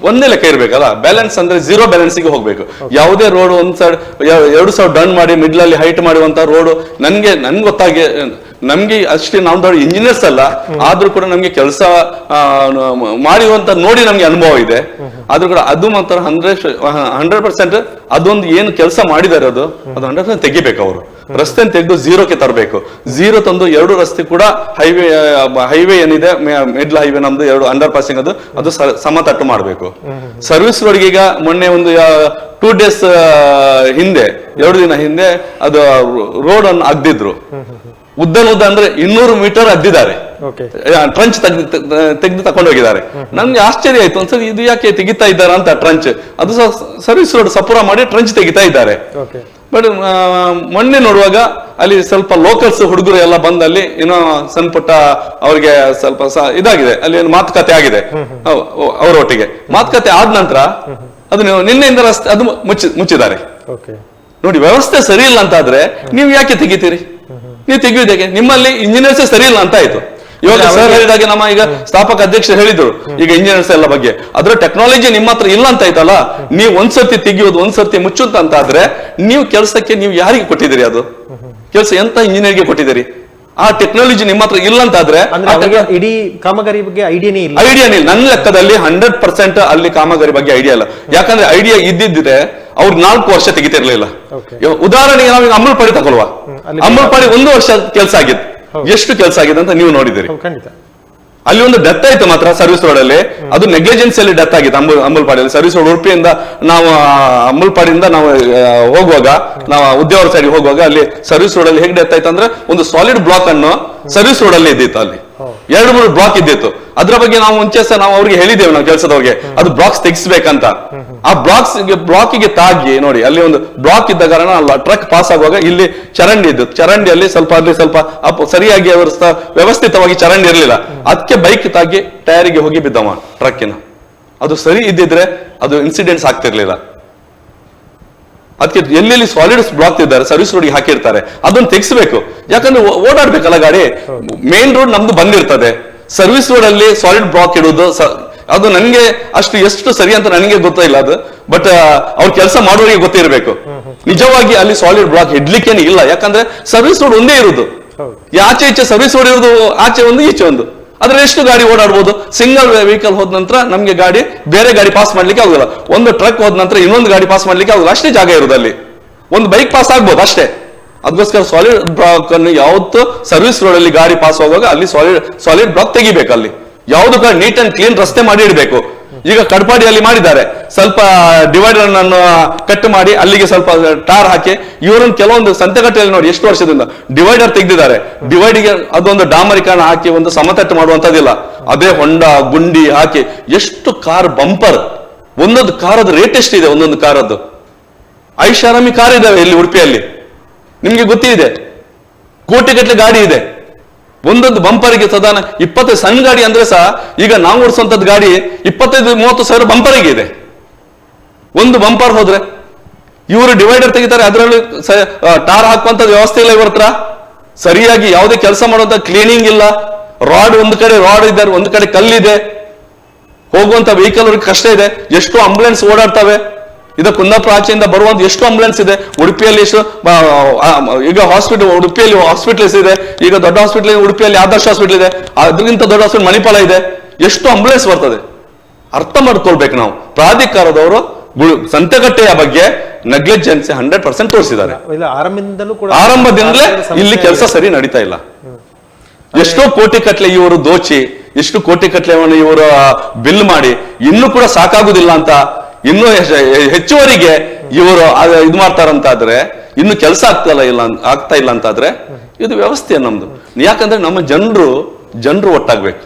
ಒಂದೇ ಲೆಕ್ಕ ಇರ್ಬೇಕಲ್ಲ, ಬ್ಯಾಲೆನ್ಸ್ ಅಂದ್ರೆ 0 ಬ್ಯಾಲೆನ್ಸ್ಗೆ ಹೋಗ್ಬೇಕು. ಯಾವುದೇ ರೋಡ್ ಒಂದ್ ಸೈಡ್ 2 ಸಾವಿರ ಡನ್ ಮಾಡಿ ಮಿಡ್ಲ್ ಅಲ್ಲಿ ಹೈಟ್ ಮಾಡುವಂತ ರೋಡ್ ನನ್ಗೆ ಗೊತ್ತಾಗಿ, ನಮ್ಗೆ ಅಷ್ಟೇ ನಾವು ದೊಡ್ಡ ಇಂಜಿನಿಯರ್ಸ್ ಅಲ್ಲ, ಆದ್ರೂ ಕೂಡ ನಮ್ಗೆ ಕೆಲಸ ಮಾಡುವಂತ ನೋಡಿ ನಮ್ಗೆ ಅನುಭವ ಇದೆ. ಆದ್ರೂ ಕೂಡ ಅದು ಮಾತ್ರ 100% ಅದೊಂದು ಏನು ಕೆಲಸ ಮಾಡಿದ್ದಾರೆ ಅದು 100% ತೆಗಿಬೇಕು. ಅವರು ರಸ್ತೆ ತೆಗೆದು 0ಕ್ಕೆ ತರಬೇಕು. 0 ತಂದು 2 ರಸ್ತೆ ಕೂಡ ಹೈವೇ ಏನಿದೆ ಮಿಡ್ಲ್ ಹೈವೇ ನಮ್ದು 2 ಅಂಡರ್ ಪಾಸಿಂಗ್ ಅದು ಸಮತಟ್ಟು ಮಾಡಬೇಕು. ಸರ್ವಿಸ್ ರೋಡ್ಗೆ ಈಗ ಮೊನ್ನೆ ಒಂದು 2 ಡೇಸ್ ಹಿಂದೆ 2 ದಿನ ಹಿಂದೆ ಅದು ರೋಡ್ ಅನ್ನು ಅಗ್ದಿದ್ರು. ಉದ್ದ ಅಂದ್ರೆ 200 ಮೀಟರ್ ಅದ್ದಿದ್ದಾರೆ. ಟ್ರಂಚ್ ತೆಗೆದು ತಕೊಂಡು ಹೋಗಿದ್ದಾರೆ. ನನ್ಗೆ ಆಶ್ಚರ್ಯ ಆಯ್ತು ಒಂದ್ಸರಿ, ಇದು ಯಾಕೆ ತೆಗಿತಾ ಇದ್ದಾರೆ ಅಂತ ಟ್ರಂಚ್. ಅದು ಸರ್ವಿಸ್ ರೋಡ್ ಸಪೂರ ಮಾಡಿ ಟ್ರಂಚ್ ತೆಗಿತಾ ಇದ್ದಾರೆ. ಬಟ್ ಮೊನ್ನೆ ನೋಡುವಾಗ ಅಲ್ಲಿ ಸ್ವಲ್ಪ ಲೋಕಲ್ಸ್ ಹುಡುಗರು ಎಲ್ಲ ಬಂದಲ್ಲಿ ಏನೋ ಸಣ್ಣ ಪುಟ್ಟ ಅವ್ರಿಗೆ ಸ್ವಲ್ಪ ಇದಾಗಿದೆ, ಅಲ್ಲಿ ಏನು ಮಾತುಕತೆ ಆಗಿದೆ ಅವರೊಟ್ಟಿಗೆ. ಮಾತುಕತೆ ಆದ ನಂತರ ಅದು ನಿನ್ನೆಯಿಂದ ರಸ್ತೆ ಅದು ಮುಚ್ಚಿದ್ದಾರೆ. ನೋಡಿ, ವ್ಯವಸ್ಥೆ ಸರಿ ಇಲ್ಲ ಅಂತ ಆದ್ರೆ ನೀವು ಯಾಕೆ ತೆಗಿತೀರಿ? ನೀವು ತೆಗೆಯುವುದಕ್ಕೆ ನಿಮ್ಮಲ್ಲಿ ಇಂಜಿನಿಯರ್ಸ್ ಸರಿ ಇಲ್ಲ ಅಂತ ಆಯ್ತು. ಇವಾಗ ಸರ್ ಹೇಳಿದಾಗೆ ನಮ್ಮ ಈಗ ಸ್ಥಾಪಕ ಅಧ್ಯಕ್ಷರು ಹೇಳಿದ್ರು ಈಗ ಇಂಜಿನಿಯರ್ಸ್ ಎಲ್ಲ ಬಗ್ಗೆ, ಅದ್ರ ಟೆಕ್ನಾಲಜಿ ನಿಮ್ಮ ಹತ್ರ ಇಲ್ಲ ಅಂತ ಆಯ್ತಲ್ಲ. ನೀವು ಒಂದ್ಸರ್ತಿ ತೆಗಿಯೋದು ಒಂದ್ಸರ್ತಿ ಮುಚ್ಚುತ್ತ ಅಂತ ಆದ್ರೆ ನೀವು ಕೆಲಸಕ್ಕೆ ನೀವು ಯಾರಿಗೆ ಕೊಟ್ಟಿದ್ದೀರಿ? ಅದು ಕೆಲಸ ಎಂತ ಇಂಜಿನಿಯರ್ಗೆ ಕೊಟ್ಟಿದ್ದೀರಿ? ಆ ಟೆಕ್ನಾಲಜಿ ನಿಮ್ಮ ಹತ್ರ ಇಲ್ಲ ಅಂತ ಆದ್ರೆ ಇಡೀ ಕಾಮಗಾರಿ ಬಗ್ಗೆ ಐಡಿಯಾನೇ ಇಲ್ಲ. ನನ್ನ ಲೆಕ್ಕದಲ್ಲಿ 100% ಅಲ್ಲಿ ಕಾಮಗಾರಿ ಬಗ್ಗೆ ಐಡಿಯಾ ಇಲ್ಲ. ಯಾಕಂದ್ರೆ ಐಡಿಯಾ ಇದ್ದಿದ್ರೆ ಅವ್ರು 4 ವರ್ಷ ತೆಗಿತಿರ್ಲಿಲ್ಲ. ಉದಾಹರಣೆಗೆ ನಾವೀಗ ಅಮಲ್ಪಾಡಿ ತಗೊಳ್ಳುವ. ಅಮಲ್ಪಾಡಿ 1 ವರ್ಷ ಕೆಲಸ ಆಗಿತ್ತು. ಎಷ್ಟು ಕೆಲಸ ಆಗಿದೆ ಅಂತ ನೀವು ನೋಡಿದಿರಿ. ಅಲ್ಲಿ ಒಂದು ಡೆತ್ ಆಯ್ತು ಮಾತ್ರ ಸರ್ವಿಸ್ ರೋಡ್ ಅಲ್ಲಿ. ಅದು ನೆಗ್ಲಿಜೆನ್ಸಿಯಲ್ಲಿ ಡೆತ್ ಆಗಿತ್ತು ಅಮಲ್ಪಾಡಿಯಲ್ಲಿ. ಸರ್ವಿಸ್ ರೋಡ್ ಉಡುಪಿಯಿಂದ ನಾವು ಅಮಲ್ಪಾಡಿಯಿಂದ ನಾವು ಹೋಗುವಾಗ, ನಾವು ಉದ್ಯಾವರ ಸೈಡ್ ಹೋಗುವಾಗ ಅಲ್ಲಿ ಸರ್ವಿಸ್ ರೋಡ್ ಅಲ್ಲಿ ಹೇಗೆ ಡೆತ್ ಆಯ್ತು ಅಂದ್ರೆ, ಒಂದು ಸಾಲಿಡ್ ಬ್ಲಾಕ್ ಅನ್ನು ಸರ್ವಿಸ್ ರೋಡ್ ಅಲ್ಲಿ ಇದ್ದಿತ್ತು. ಅಲ್ಲಿ 2-3 ಬ್ಲಾಕ್ ಇದ್ದಿತ್ತು. ಅದ್ರ ಬಗ್ಗೆ ನಾವು ಮುಂಚೆ ಸಹ ನಾವು ಅವ್ರಿಗೆ ಹೇಳಿದ್ದೇವೆ, ನಾವು ಕೆಲಸದವ್ರಿಗೆ ಅದು ಬ್ಲಾಕ್ಸ್ ತೆಗಿಸ್ಬೇಕಂತ. ಆ ಬ್ಲಾಕಿಗೆ ತಾಗಿ ನೋಡಿ, ಅಲ್ಲಿ ಒಂದು ಬ್ಲಾಕ್ ಇದ್ದ ಕಾರಣ ಟ್ರಕ್ ಪಾಸ್ ಆಗುವಾಗ ಇಲ್ಲಿ ಚರಂಡಿ ಇದ್ದು, ಚರಂಡಿಯಲ್ಲಿ ಸ್ವಲ್ಪ ಸರಿಯಾಗಿ ವ್ಯವಸ್ಥಿತವಾಗಿ ಚರಂಡಿ ಇರಲಿಲ್ಲ. ಅದಕ್ಕೆ ಬೈಕ್ ತಾಗಿ ಟೈರಿಗೆ ಹೋಗಿ ಬಿದ್ದವ ಟ್ರಕ್ಕಿನ. ಅದು ಸರಿ ಇದ್ದಿದ್ರೆ ಅದು ಇನ್ಸಿಡೆಂಟ್ಸ್ ಆಗ್ತಿರ್ಲಿಲ್ಲ. ಅದಕ್ಕೆ ಎಲ್ಲೆಲ್ಲಿ ಸಾಲಿಡ್ ಬ್ಲಾಕ್ ಇದ್ದಾರೆ ಸರ್ವಿಸ್ ರೋಡ್ಗೆ ಹಾಕಿರ್ತಾರೆ, ಅದನ್ನು ತೆಗಿಸ್ಬೇಕು. ಯಾಕಂದ್ರೆ ಓಡಾಡ್ಬೇಕಲ್ಲ ಗಾಡಿ. ಮೇನ್ ರೋಡ್ ನಮ್ದು ಬಂದಿರ್ತದೆ. ಸರ್ವಿಸ್ ರೋಡ್ ಅಲ್ಲಿ ಸಾಲಿಡ್ ಬ್ಲಾಕ್ ಇಡುವುದು ಅದು ನನಗೆ ಎಷ್ಟು ಸರಿ ಅಂತ ನನಗೆ ಗೊತ್ತಿಲ್ಲ ಅದು. ಬಟ್ ಅವ್ರ ಕೆಲಸ ಮಾಡೋರಿಗೆ ಗೊತ್ತಿರಬೇಕು. ನಿಜವಾಗಿ ಅಲ್ಲಿ ಸಾಲಿಡ್ ಬ್ಲಾಕ್ ಇಡ್ಲಿಕ್ಕೇನೆ ಇಲ್ಲ. ಯಾಕಂದ್ರೆ ಸರ್ವಿಸ್ ರೋಡ್ ಒಂದೇ ಇರುವುದು. ಆಚೆ ಈಚೆ ಸರ್ವಿಸ್ ರೋಡ್ ಇರುವುದು, ಆಚೆ ಒಂದು ಈಚೆ ಒಂದು. ಆದ್ರೆ ಎಷ್ಟು ಗಾಡಿ ಓಡಾಡ್ಬೋದು? ಸಿಂಗಲ್ ವೆಹಿಕಲ್ ಹೋದ ನಂತರ ನಮ್ಗೆ ಗಾಡಿ ಬೇರೆ ಗಾಡಿ ಪಾಸ್ ಮಾಡ್ಲಿಕ್ಕೆ ಆಗುದಿಲ್ಲ. ಒಂದು ಟ್ರಕ್ ಹೋದ ನಂತರ ಇನ್ನೊಂದು ಗಾಡಿ ಪಾಸ್ ಮಾಡ್ಲಿಕ್ಕೆ ಆಗುದಿಲ್ಲ, ಅಷ್ಟೇ ಜಾಗ ಇರೋದು ಅಲ್ಲಿ. ಒಂದು ಬೈಕ್ ಪಾಸ್ ಆಗ್ಬೋದು ಅಷ್ಟೇ. ಅದಕ್ಕೋಸ್ಕರ ಸಾಲಿಡ್ ಬ್ಲಾಕ್ ಅನ್ನು ಯಾವತ್ತು ಸರ್ವಿಸ್ ರೋಡ್ ಅಲ್ಲಿ ಗಾಡಿ ಪಾಸ್ ಹೋಗುವಾಗ ಅಲ್ಲಿ ಸಾಲಿಡ್ ಬ್ಲಾಕ್ ತೆಗಿಬೇಕು. ಅಲ್ಲಿ ಯಾವ್ದು ನೀಟ್ ಅಂಡ್ ಕ್ಲೀನ್ ರಸ್ತೆ ಮಾಡಿ ಇಡಬೇಕು. ಈಗ ಕಡ್ಪಾಡಿಯಲ್ಲಿ ಮಾಡಿದ್ದಾರೆ, ಸ್ವಲ್ಪ ಡಿವೈಡರ್ ಅನ್ನು ಕಟ್ ಮಾಡಿ ಅಲ್ಲಿಗೆ ಸ್ವಲ್ಪ ಟಾರ್ ಹಾಕಿ ಇವರನ್ನು ಕೆಲವೊಂದು ಸಂತೆಗಟ್ಟೆಯಲ್ಲಿ ನೋಡಿ ಎಷ್ಟು ವರ್ಷದಿಂದ ಡಿವೈಡರ್ ತೆಗೆದಿದ್ದಾರೆ. ಡಿವೈಡಿಗೆ ಅದೊಂದು ಡಾಮರೀಕರಣ ಹಾಕಿ ಒಂದು ಸಮತಟ್ಟು ಮಾಡುವಂತದಿಲ್ಲ, ಅದೇ ಹೊಂಡ ಗುಂಡಿ ಹಾಕಿ ಎಷ್ಟು ಕಾರ್ ಬಂಪರ್, ಒಂದೊಂದು ಕಾರದ ರೇಟ್ ಎಷ್ಟಿದೆ, ಒಂದೊಂದು ಕಾರದ್ದು ಐಷಾರಾಮಿ ಕಾರ್ ಇದಾವೆ ಇಲ್ಲಿ ಉಡುಪಿಯಲ್ಲಿ, ನಿಮ್ಗೆ ಗೊತ್ತಿದೆ. ಕೋಟಿಗಟ್ಟಲೆ ಗಾಡಿ ಇದೆ, ಒಂದೊಂದು ಬಂಪರಿಗೆ ಸಾಧಾರಣ 20 ಸಣ್ಣ ಗಾಡಿ ಅಂದ್ರೆ ಸಹ ಈಗ ನಾವು ಓಡಿಸುವಂತದ್ದು ಗಾಡಿ 25-30 ಸಾವಿರ ಬಂಪರಿಗೆ ಇದೆ. ಒಂದು ಬಂಪರ್ ಹೋದ್ರೆ ಇವರು ಡಿವೈಡರ್ ತೆಗಿತಾರೆ, ಅದರಲ್ಲಿ ಟಾರ್ ಹಾಕುವಂತ ವ್ಯವಸ್ಥೆ ಇಲ್ಲ ಇವ್ರ ಹತ್ರ. ಸರಿಯಾಗಿ ಯಾವುದೇ ಕೆಲಸ ಮಾಡುವಂತ ಕ್ಲೀನಿಂಗ್ ಇಲ್ಲ. ರಾಡ್ ಒಂದು ಕಡೆ ರಾಡ್ ಇದ್ದಾರೆ, ಒಂದು ಕಡೆ ಕಲ್ಲಿದೆ. ಹೋಗುವಂತ ವೆಹಿಕಲ್ ಅವ್ರಿಗೆ ಕಷ್ಟ ಇದೆ. ಎಷ್ಟು ಆಂಬುಲೆನ್ಸ್ ಓಡಾಡ್ತವೆ. ಇದು ಕುಂದಾಪುರ ಆಚೆಯಿಂದ ಬರುವಂತ ಎಷ್ಟು ಆಂಬುಲೆನ್ಸ್ ಇದೆ ಉಡುಪಿಯಲ್ಲಿ. ಈಗ ಹಾಸ್ಪಿಟಲ್ ಉಡುಪಿಯಲ್ಲಿ ಹಾಸ್ಪಿಟಲ್ಸ್ ಇದೆ. ಈಗ ದೊಡ್ಡ ಹಾಸ್ಪಿಟಲ್ ಉಡುಪಿಯಲ್ಲಿ ಆದರ್ಶ ಹಾಸ್ಪಿಟಲ್ ಇದೆ, ಅದಕ್ಕಿಂತ ದೊಡ್ಡ ಹಾಸ್ಪಿಟಲ್ ಮಣಿಪಾಲ ಇದೆ. ಎಷ್ಟು ಆಂಬುಲೆನ್ಸ್ ಬರ್ತದೆ, ಅರ್ಥ ಮಾಡ್ಕೊಳ್ಬೇಕು ನಾವು. ಪ್ರಾಧಿಕಾರದವರು ಸಂತೆಗಟ್ಟೆಯ ಬಗ್ಗೆ ನೆಗ್ಲಿಜೆನ್ಸಿ 100% ತೋರಿಸಿದ್ದಾರೆ. ಆರಂಭದಿಂದಲೇ ಇಲ್ಲಿ ಕೆಲಸ ಸರಿ ನಡೀತಾ ಇಲ್ಲ. ಎಷ್ಟೋ ಕೋಟಿ ಕಟ್ಲೆ ಇವರು ದೋಚಿ, ಎಷ್ಟು ಕೋಟಿ ಕಟ್ಲೆವನ್ನು ಇವರು ಬಿಲ್ ಮಾಡಿ ಇನ್ನೂ ಕೂಡ ಸಾಕಾಗುದಿಲ್ಲ ಅಂತ ಇನ್ನು ಹೆಚ್ಚುವರಿಗೆ ಇವರು ಇದು ಮಾಡ್ತಾರಂತಾದ್ರೆ, ಇನ್ನು ಕೆಲಸ ಆಗ್ತಾ ಇಲ್ಲ ಅಂತಾದ್ರೆ ಇದು ವ್ಯವಸ್ಥೆ ನಮ್ದು. ಯಾಕಂದ್ರೆ ನಮ್ಮ ಜನರು ಒಟ್ಟಾಗ್ಬೇಕು.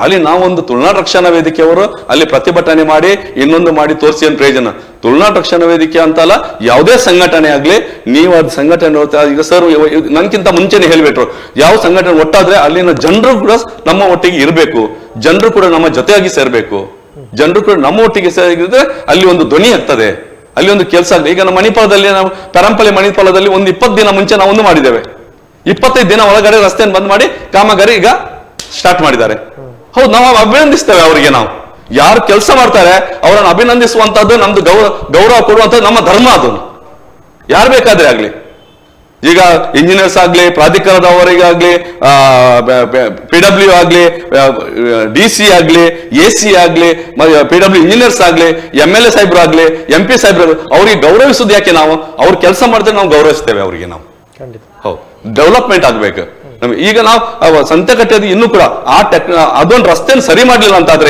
ಅಲ್ಲಿ ನಾವೊಂದು ತುಳುನಾಡು ರಕ್ಷಣಾ ವೇದಿಕೆಯವರು ಅಲ್ಲಿ ಪ್ರತಿಭಟನೆ ಮಾಡಿ ಇನ್ನೊಂದು ಮಾಡಿ ತೋರಿಸಿ ಏನ್ ಪ್ರಯೋಜನ? ತುಳುನಾಡು ರಕ್ಷಣಾ ವೇದಿಕೆ ಅಂತಲ್ಲ, ಯಾವುದೇ ಸಂಘಟನೆ ಆಗ್ಲಿ, ನೀವು ಅದು ಸಂಘಟನೆ ಈಗ ಸರ್ ನನ್ಕಿಂತ ಮುಂಚೆನೆ ಹೇಳ್ಬಿಟ್ರು, ಯಾವ ಸಂಘಟನೆ ಒಟ್ಟಾದ್ರೆ ಅಲ್ಲಿನ ಜನರು ಕೂಡ ನಮ್ಮ ಒಟ್ಟಿಗೆ ಇರಬೇಕು, ಜನರು ಕೂಡ ನಮ್ಮ ಜೊತೆಯಾಗಿ ಸೇರ್ಬೇಕು. ಜನರು ಕೂಡ ನಮ್ಮ ಒಟ್ಟಿಗೆ ಸೇರಿದ್ರೆ ಅಲ್ಲಿ ಒಂದು ಧ್ವನಿ ಆಗ್ತದೆ, ಅಲ್ಲಿ ಒಂದು ಕೆಲಸ ಆಗಲಿ. ಈಗ ನಮ್ಮ ಮಣಿಪಾಲದಲ್ಲಿ ನಾವು ಪರಂಪರೆ ಮಣಿಪಾಲದಲ್ಲಿ ಒಂದು 20 ದಿನ ಮುಂಚೆ ನಾವು ಒಂದು ಮಾಡಿದ್ದೇವೆ. 25 ದಿನ ಒಳಗಡೆ ರಸ್ತೆಯನ್ನು ಬಂದ್ ಮಾಡಿ ಕಾಮಗಾರಿ ಈಗ ಸ್ಟಾರ್ಟ್ ಮಾಡಿದ್ದಾರೆ. ಹೌದು, ನಾವು ಅಭಿನಂದಿಸ್ತೇವೆ ಅವರಿಗೆ. ನಾವು ಯಾರು ಕೆಲಸ ಮಾಡ್ತಾರೆ ಅವರನ್ನು ಅಭಿನಂದಿಸುವಂತದ್ದು ನಮ್ದು ಗೌರವ ಕೊಡುವಂತದ್ದು ನಮ್ಮ ಧರ್ಮ. ಅದು ಯಾರು ಬೇಕಾದ್ರೆ ಆಗ್ಲಿ, ಈಗ ಇಂಜಿನಿಯರ್ಸ್ ಆಗ್ಲಿ, ಪ್ರಾಧಿಕಾರದವರಿಗಾಗ್ಲಿ, PW ಆಗ್ಲಿ, DC ಆಗ್ಲಿ, AC ಆಗ್ಲಿ, PW ಇಂಜಿನಿಯರ್ಸ್ ಆಗ್ಲಿ, MLA ಸಾಹೇಬ್ರು ಆಗ್ಲಿ, MP ಸಾಹೇಬ್ರು, ಅವ್ರಿಗೆ ಗೌರವಿಸುದು ಯಾಕೆ? ನಾವು ಅವ್ರ ಕೆಲಸ ಮಾಡಿದ್ರೆ ನಾವು ಗೌರವಿಸ್ತೇವೆ ಅವರಿಗೆ. ನಾವು ಹೌದು, ಡೆವಲಪ್ಮೆಂಟ್ ಆಗ್ಬೇಕು ನಮ್ಗೆ. ಈಗ ನಾವು ಸಂತೆಗಟ್ಟೆದು ಇನ್ನೂ ಕೂಡ ಅದೊಂದು ರಸ್ತೆಯನ್ನು ಸರಿ ಮಾಡ್ಲಿಲ್ಲ ಅಂತಾದ್ರೆ,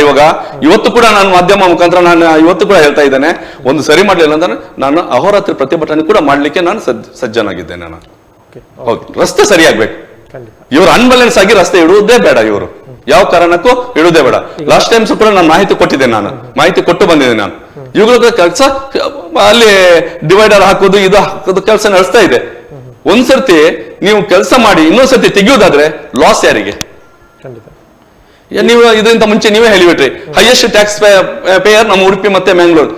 ಇವತ್ತು ಕೂಡ ನಾನು ಮಾಧ್ಯಮ ಮುಖಾಂತರ ನಾನು ಇವತ್ತು ಕೂಡ ಹೇಳ್ತಾ ಇದ್ದೇನೆ, ಒಂದು ಸರಿ ಮಾಡ್ಲಿಲ್ಲ ಅಂದ್ರೆ ನಾನು ಅಹೋರಾತ್ರಿ ಪ್ರತಿಭಟನೆ ಕೂಡ ಮಾಡ್ಲಿಕ್ಕೆ ನಾನು ಸಜ್ಜನಾಗಿದ್ದೇನೆ. ನಾನು ಹೌದು, ರಸ್ತೆ ಸರಿಯಾಗ್ಬೇಕು. ಇವರು ಅನ್ಬ್ಯಾಲೆನ್ಸ್ ಆಗಿ ರಸ್ತೆ ಇಡುವುದೇ ಬೇಡ, ಇವರು ಯಾವ ಕಾರಣಕ್ಕೂ ಇಡುವುದೇ ಬೇಡ. ಲಾಸ್ಟ್ ಟೈಮ್ಸ್ ಕೂಡ ನಾನು ಮಾಹಿತಿ ಕೊಟ್ಟಿದ್ದೇನೆ, ನಾನು ಮಾಹಿತಿ ಕೊಟ್ಟು ಬಂದಿದ್ದೇನೆ. ನಾನು ಇವುಗಳ ಕೆಲಸ ಅಲ್ಲಿ ಡಿವೈಡರ್ ಹಾಕೋದು ಇದು ಹಾಕೋದು ಕೆಲಸ ನಡೆಸ್ತಾ ಇದೆ. ಒಂದ್ಸರ್ತಿ ನೀವು ಕೆಲಸ ಮಾಡಿ ಇನ್ನೊಂದ್ಸರ್ತಿ ತೆಗೆಯುವುದಾದ್ರೆ ಲಾಸ್ ಯಾರಿಗೆ? ನೀವು ಇದರಿಂದ ಮುಂಚೆ ನೀವೇ ಹೇಳಿಬಿಟ್ರಿ, ಹೈಯೆಸ್ಟ್ ಟ್ಯಾಕ್ಸ್ ಪೇಯರ್ ನಮ್ಮ ಉಡುಪಿ ಮತ್ತೆ ಮ್ಯಾಂಗ್ಳೂರ್.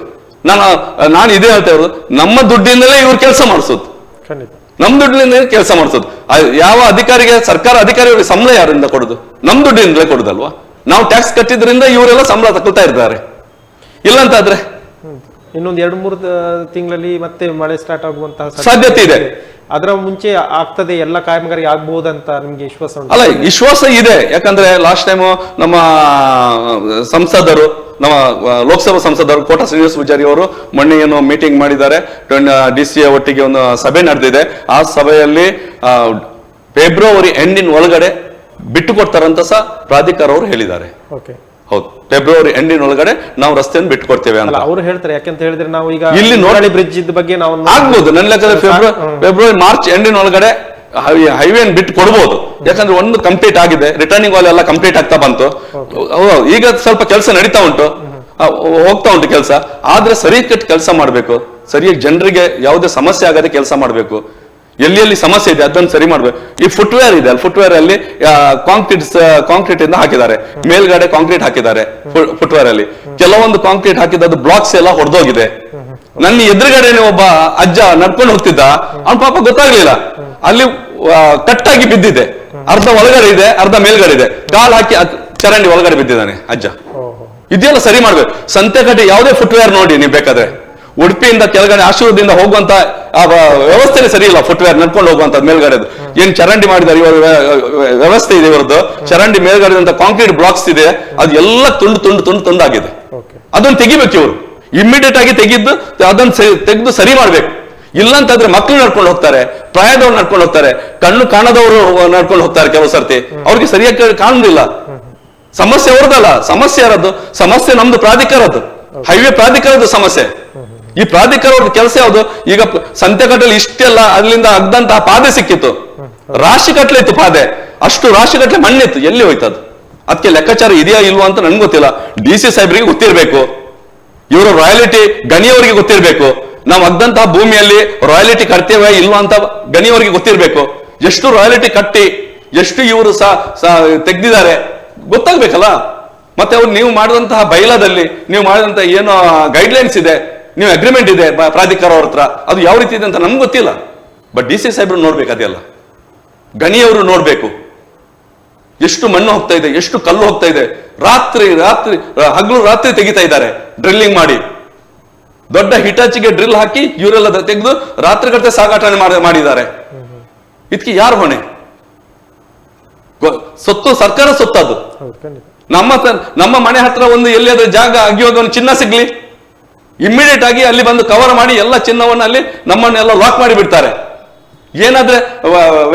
ನಾನು ಇದೇ ಹೇಳ್ತಾ ಇರೋದು, ನಮ್ಮ ದುಡ್ಡಿಂದಲೇ ಇವ್ರು ಕೆಲಸ ಮಾಡಿಸೋದು, ನಮ್ ದುಡ್ಡಿನಿಂದ ಕೆಲಸ ಮಾಡಿಸೋದು. ಯಾವ ಅಧಿಕಾರಿಗೆ, ಸರ್ಕಾರ ಅಧಿಕಾರಿಗಳಿಗೆ ಸಂಬಳ ಯಾರಿಂದ ಕೊಡುದು? ನಮ್ ದುಡ್ಡಿನಿಂದಲೇ ಕೊಡುದಲ್ವಾ? ನಾವು ಟ್ಯಾಕ್ಸ್ ಕಟ್ಟಿದ್ರಿಂದ ಇವರೆಲ್ಲ ಸಂಬಳ ತಗೊಳ್ತಾ ಇರ್ತಾರೆ. ಇಲ್ಲಂತಾದ್ರೆ ಇನ್ನೊಂದು 2-3 ತಿಂಗಳಲ್ಲಿ ಮತ್ತೆ ಮಳೆ ಸ್ಟಾರ್ಟ್ ಆಗುವಂತಹ ಸಾಧ್ಯತೆ ಇದೆ. ಅದರ ಮುಂಚೆ ಆಗ್ತದೆ, ಎಲ್ಲ ಕಾಮಗಾರಿ ಆಗ್ಬಹುದಂತ ನಿಮ್ಗೆ ವಿಶ್ವಾಸ ಉಂಟು? ಅಲ್ಲ, ವಿಶ್ವಾಸ ಇದೆ. ಯಾಕಂದ್ರೆ ಲಾಸ್ಟ್ ಟೈಮ್ ನಮ್ಮ ಸಂಸದರು, ನಮ್ಮ ಲೋಕಸಭಾ ಸಂಸದರು ಕೋಟ ಶ್ರೀನಿವಾಸ ಪೂಜಾರಿ ಅವರು ಮೊನ್ನೆ ಏನು ಮೀಟಿಂಗ್ ಮಾಡಿದ್ದಾರೆ, DC ಒಟ್ಟಿಗೆ ಒಂದು ಸಭೆ ನಡೆದಿದೆ. ಆ ಸಭೆಯಲ್ಲಿ ಫೆಬ್ರವರಿ ಎಂಡಿನ ಒಳಗಡೆ ಬಿಟ್ಟು ಕೊಡ್ತಾರಂತ ಸಹ ಪ್ರಾಧಿಕಾರ ಅವರು ಹೇಳಿದ್ದಾರೆ. ಹೌದು, ಫೆಬ್ರವರಿ ಎಂಡಿನ ಒಳಗಡೆ ನಾವು ರಸ್ತೆಯನ್ನು ಬಿಟ್ಟು ಕೊಡ್ತೇವೆ ಅಂತ ಅವರು ಹೇಳ್ತಾರೆ. ಯಾಕಂತ ಹೇಳಿದ್ರೆ ನಾವು ಈಗ ಇಲ್ಲಿ ನೋಡಲಿ ಬ್ರಿಡ್ಜ್ ಇದ್ದ ಬಗ್ಗೆ ನಾವು ಆಗ್ಬೋದು, ನನ್ನ ಲೆಕ್ಕದಲ್ಲಿ ಫೆಬ್ರವರಿ ಮಾರ್ಚ್ ಎಂಡಿನ ಒಳಗಡೆ ಹೈವೇ ಬಿಟ್ಟು ಕೊಡ್ಬೋದು. ಯಾಕಂದ್ರೆ ಒಂದು ಕಂಪ್ಲೀಟ್ ಆಗಿದೆ, ರಿಟರ್ನಿಂಗ್ ವಾಲ್ ಎಲ್ಲ ಕಂಪ್ಲೀಟ್ ಆಗ್ತಾ ಬಂತು. ಈಗ ಸ್ವಲ್ಪ ಕೆಲಸ ನಡೀತಾ ಉಂಟು, ಹೋಗ್ತಾ ಉಂಟು ಕೆಲಸ. ಆದ್ರೆ ಸರಿ ಕಟ್ ಕೆಲಸ ಮಾಡ್ಬೇಕು, ಸರಿಯಾಗಿ ಜನರಿಗೆ ಯಾವುದೇ ಸಮಸ್ಯೆ ಆಗದೆ ಕೆಲಸ ಮಾಡ್ಬೇಕು. ಎಲ್ಲಿ ಸಮಸ್ಯೆ ಇದೆ ಅದನ್ನು ಸರಿ ಮಾಡ್ಬೇಕು. ಈ ಫುಟ್ವೇರ್ ಇದೆ, ಫುಟ್ವೇರ್ ಅಲ್ಲಿ ಕಾಂಕ್ರೀಟ್ ಇಂದ ಹಾಕಿದ್ದಾರೆ, ಮೇಲ್ಗಡೆ ಕಾಂಕ್ರೀಟ್ ಹಾಕಿದ್ದಾರೆ. ಫುಟ್ವೇರ್ ಅಲ್ಲಿ ಕೆಲವೊಂದು ಕಾಂಕ್ರೀಟ್ ಹಾಕಿದ್ದು ಬ್ಲಾಕ್ಸ್ ಎಲ್ಲ ಹೊಡೆದೋಗಿದೆ. ನನ್ನ ಎದುರುಗಡೆನೆ ಒಬ್ಬ ಅಜ್ಜ ನಡ್ಕೊಂಡು ಹೋಗ್ತಿದ್ದ, ಅವ್ನ ಪಾಪ ಗೊತ್ತಾಗ್ಲಿಲ್ಲ, ಅಲ್ಲಿ ಕಟ್ಟಾಗಿ ಬಿದ್ದಿದೆ. ಅರ್ಧ ಒಳಗಡೆ ಇದೆ, ಅರ್ಧ ಮೇಲ್ಗಡೆ ಇದೆ. ಕಾಲ್ ಹಾಕಿ ಚರಂಡಿ ಒಳಗಡೆ ಬಿದ್ದಿದ್ದಾನೆ ಅಜ್ಜ. ಇದೆಲ್ಲ ಸರಿ ಮಾಡ್ಬೇಕು. ಸಂತೆಗಟ್ಟೆ ಯಾವುದೇ ಫುಟ್ವೇರ್ ನೋಡಿ ನೀವು ಬೇಕಾದ್ರೆ, ಉಡುಪಿಯಿಂದ ಕೆಳಗಡೆ ಆಶೀರ್ವಾದದಿಂದ ಹೋಗುವಂತ ವ್ಯವಸ್ಥೆ ಸರಿ ಇಲ್ಲ. ಫುಟ್ವೇರ್ ನಡ್ಕೊಂಡು ಹೋಗುವಂತ ಮೇಲ್ಗಡೆದು ಏನ್ ಚರಂಡಿ ಮಾಡಿದ್ದಾರೆ ಇವರು ವ್ಯವಸ್ಥೆ ಇದೆ ಇವರದ್ದು. ಚರಂಡಿ ಮೇಲ್ಗಡೆ ಕಾಂಕ್ರೀಟ್ ಬ್ಲಾಕ್ಸ್ ಇದೆ, ಅದು ಎಲ್ಲ ತುಂಡಾಗಿದೆ. ಅದನ್ನ ತೆಗಿಬೇಕು ಇವರು, ಇಮ್ಮಿಡಿಯೇಟ್ ಆಗಿ ತೆಗೆದು ಅದನ್ನ ತೆಗೆದು ಸರಿ ಮಾಡ್ಬೇಕು. ಇಲ್ಲಂತಂದ್ರೆ ಮಕ್ಕಳು ನಡ್ಕೊಂಡು ಹೋಗ್ತಾರೆ, ಪ್ರಾಯದವ್ರು ನಡ್ಕೊಂಡು ಹೋಗ್ತಾರೆ, ಕಣ್ಣು ಕಾಣದವರು ನಡ್ಕೊಂಡು ಹೋಗ್ತಾರೆ. ಕೆಲವು ಸರ್ತಿ ಅವ್ರಿಗೆ ಸರಿಯಾಗಿ ಕಾಣುದಿಲ್ಲ. ಸಮಸ್ಯೆ ಅವ್ರದಲ್ಲ, ಸಮಸ್ಯೆ ಯಾರದ್ದು? ಸಮಸ್ಯೆ ನಮ್ದು ಪ್ರಾಧಿಕಾರದ್ದು, ಹೈವೇ ಪ್ರಾಧಿಕಾರದ ಸಮಸ್ಯೆ. ಈ ಪ್ರಾಧಿಕಾರದ ಕೆಲಸ ಯಾವುದು? ಈಗ ಸಂತೆಕಟ್ಟಲ್ಲಿ ಇಷ್ಟೆಲ್ಲ ಅಲ್ಲಿಂದ ಅಗ್ದಂತಹ ಪಾದೆ ಸಿಕ್ಕಿತ್ತು, ರಾಶಿ ಕಟ್ಲೆ ಇತ್ತು ಪಾದೆ, ಅಷ್ಟು ರಾಶಿ ಕಟ್ಲೆ ಮಣ್ಣಿತ್ತು, ಎಲ್ಲಿ ಹೋಯ್ತದು? ಅದಕ್ಕೆ ಲೆಕ್ಕಾಚಾರ ಇದೆಯಾ ಇಲ್ವಾ ಅಂತ ನನ್ಗೆ ಗೊತ್ತಿಲ್ಲ. DC ಸಾಹೇಬ್ರಿಗೆ ಗೊತ್ತಿರ್ಬೇಕು, ಇವರು ರಾಯಲ್ಟಿ ಗಣಿಯವರಿಗೆ ಗೊತ್ತಿರ್ಬೇಕು. ನಾವು ಅಗ್ದಂತಹ ಭೂಮಿಯಲ್ಲಿ ರಾಯಲ್ಟಿ ಕಟ್ತೇವೆ ಇಲ್ವಾ ಅಂತ ಗಣಿಯವರಿಗೆ ಗೊತ್ತಿರ್ಬೇಕು. ಎಷ್ಟು ರಾಯಲ್ಟಿ ಕಟ್ಟಿ ಎಷ್ಟು ಇವರು ತೆಗ್ದಿದ್ದಾರೆ ಗೊತ್ತಾಗ್ಬೇಕಲ್ಲ. ಮತ್ತೆ ಅವ್ರು ನೀವು ಮಾಡಿದಂತಹ ಬೈಲಾದಲ್ಲಿ ನೀವು ಮಾಡಿದಂತಹ ಏನೋ ಗೈಡ್ಲೈನ್ಸ್ ಇದೆ, ನೀವು ಅಗ್ರಿಮೆಂಟ್ ಇದೆ ಪ್ರಾಧಿಕಾರ ಅವ್ರ ಹತ್ರ, ಅದು ಯಾವ ರೀತಿ ಇದೆ ಅಂತ ನಮ್ಗೆ ಗೊತ್ತಿಲ್ಲ. ಬಟ್ DC ಸಾಹೇಬ್ರು ನೋಡ್ಬೇಕು, ಅದೆಲ್ಲ ಗಣಿಯವರು ನೋಡ್ಬೇಕು. ಎಷ್ಟು ಮಣ್ಣು ಹೋಗ್ತಾ ಇದೆ, ಎಷ್ಟು ಕಲ್ಲು ಹೋಗ್ತಾ ಇದೆ. ರಾತ್ರಿ ಹಗಲು ರಾತ್ರಿ ತೆಗಿತಾ ಇದ್ದಾರೆ ಡ್ರಿಲ್ಲಿಂಗ್ ಮಾಡಿ. ದೊಡ್ಡ ಹಿಟಾಚಿಗೆ ಡ್ರಿಲ್ ಹಾಕಿ ಇವರೆಲ್ಲ ತೆಗೆದು ರಾತ್ರಿ ಕಟ್ಟೆ ಸಾಗಾಟನೆ ಮಾಡಿದ್ದಾರೆ. ಇದಕ್ಕೆ ಯಾರು ಹೊಣೆ? ಸೊತ್ತು ಸರ್ಕಾರ ಸೊತ್ತದು. ನಮ್ಮ ಮನೆ ಹತ್ರ ಒಂದು ಎಲ್ಲಿಯಾದ್ರೂ ಜಾಗ ಅಗಿಯೋಗ ಒಂದು ಚಿನ್ನ ಸಿಗ್ಲಿ, ಇಮ್ಮಿಡಿಯೇಟ್ ಆಗಿ ಅಲ್ಲಿ ಬಂದು ಕವರ್ ಮಾಡಿ ಎಲ್ಲ ಚಿನ್ನವನ್ನು ಅಲ್ಲಿ ನಮ್ಮನ್ನೆಲ್ಲ ಲಾಕ್ ಮಾಡಿ ಬಿಡ್ತಾರೆ. ಏನಾದ್ರೆ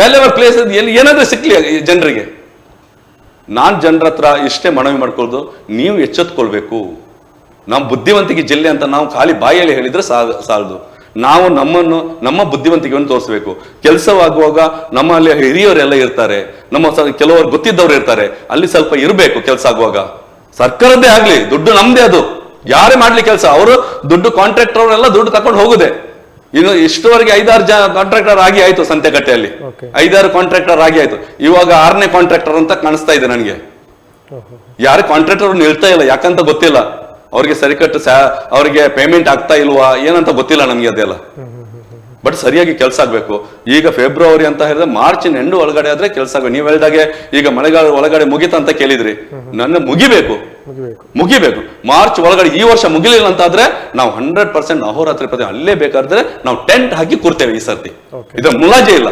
ವ್ಯಾಲ್ಯೂಬಲ್ ಪ್ಲೇಸ್ ಏನಾದ್ರೆ ಸಿಕ್ಲಿ ಜನರಿಗೆ. ನಾನ್ ಜನರ ಹತ್ರ ಇಷ್ಟೇ ಮನವಿ ಮಾಡ್ಕೊಳ್ಳೋದು, ನೀವು ಎಚ್ಚೆತ್ಕೊಳ್ಬೇಕು. ನಮ್ಮ ಬುದ್ಧಿವಂತಿಕೆ ಜಿಲ್ಲೆ ಅಂತ ನಾವು ಖಾಲಿ ಬಾಯಲ್ಲಿ ಹೇಳಿದ್ರೆ ಸಾಲದು. ನಾವು ನಮ್ಮ ಬುದ್ಧಿವಂತಿಕೆಯನ್ನು ತೋರಿಸ್ಬೇಕು. ಕೆಲಸವಾಗುವಾಗ ನಮ್ಮಲ್ಲಿ ಹಿರಿಯರೆಲ್ಲ ಇರ್ತಾರೆ, ನಮ್ಮ ಕೆಲವರು ಗೊತ್ತಿದ್ದವ್ರು ಇರ್ತಾರೆ, ಅಲ್ಲಿ ಸ್ವಲ್ಪ ಇರಬೇಕು. ಕೆಲಸ ಆಗುವಾಗ ಸರ್ಕಾರದ್ದೇ ಆಗ್ಲಿ, ದುಡ್ಡು ನಮ್ದೇ, ಅದು ಯಾರೇ ಮಾಡ್ಲಿ ಕೆಲಸ, ಅವರು ದುಡ್ಡು ಕಾಂಟ್ರಾಕ್ಟರ್ ಅವರೆಲ್ಲ ದುಡ್ಡು ತಕೊಂಡು ಹೋಗುದೆ. ಇನ್ನು ಇಷ್ಟುವರೆಗೆ 5-6 ಕಾಂಟ್ರಾಕ್ಟರ್ ಆಗಿ ಆಯ್ತು. ಸಂತೆಕಟ್ಟೆಯಲ್ಲಿ 5-6 ಕಾಂಟ್ರಾಕ್ಟರ್ ಆಗಿ ಆಯ್ತು. ಇವಾಗ 6ನೇ ಕಾಂಟ್ರಾಕ್ಟರ್ ಅಂತ ಕಾಣಿಸ್ತಾ ಇದೆ ನನಗೆ. ಯಾರು ಕಾಂಟ್ರಾಕ್ಟರ್ ನಿಲ್ತಾ ಇಲ್ಲ, ಯಾಕಂತ ಗೊತ್ತಿಲ್ಲ. ಅವ್ರಿಗೆ ಸರಿಕಟ್ಟು ಅವ್ರಿಗೆ ಪೇಮೆಂಟ್ ಆಗ್ತಾ ಇಲ್ವಾ ಏನಂತ ಗೊತ್ತಿಲ್ಲ ನಮ್ಗೆ ಅದೆಲ್ಲ. ಬಟ್ ಸರಿಯಾಗಿ ಕೆಲಸ ಆಗ್ಬೇಕು. ಈಗ ಫೆಬ್ರವರಿ ಅಂತ ಹೇಳಿದ್ರೆ ಮಾರ್ಚ್ ಎಂಡ್ ಒಳಗಡೆ ಆದ್ರೆ ಕೆಲಸ ಆಗ್ಬೇಕು. ನೀವು ಹೇಳಿದಾಗೆ ಈಗ ಮಳೆಗಾಲ ಒಳಗಡೆ ಮುಗಿತ ಅಂತ ಕೇಳಿದ್ರಿ, ನನ್ನ ಮುಗಿಬೇಕು ಮಾರ್ಚ್ ಒಳಗಡೆ. ಈ ವರ್ಷ ಮುಗಿಲಿಲ್ಲ ಅಂತಾದ್ರೆ ನಾವು 100% ಅಹೋರಾತ್ರಿ ಅಲ್ಲೇ ಬೇಕಾದ್ರೆ ನಾವು ಟೆಂಟ್ ಹಾಕಿ ಕೂರ್ತೇವೆ ಈ ಸರ್ತಿ. ಇದ್ರ ಮುಲಾಜೆ ಇಲ್ಲ.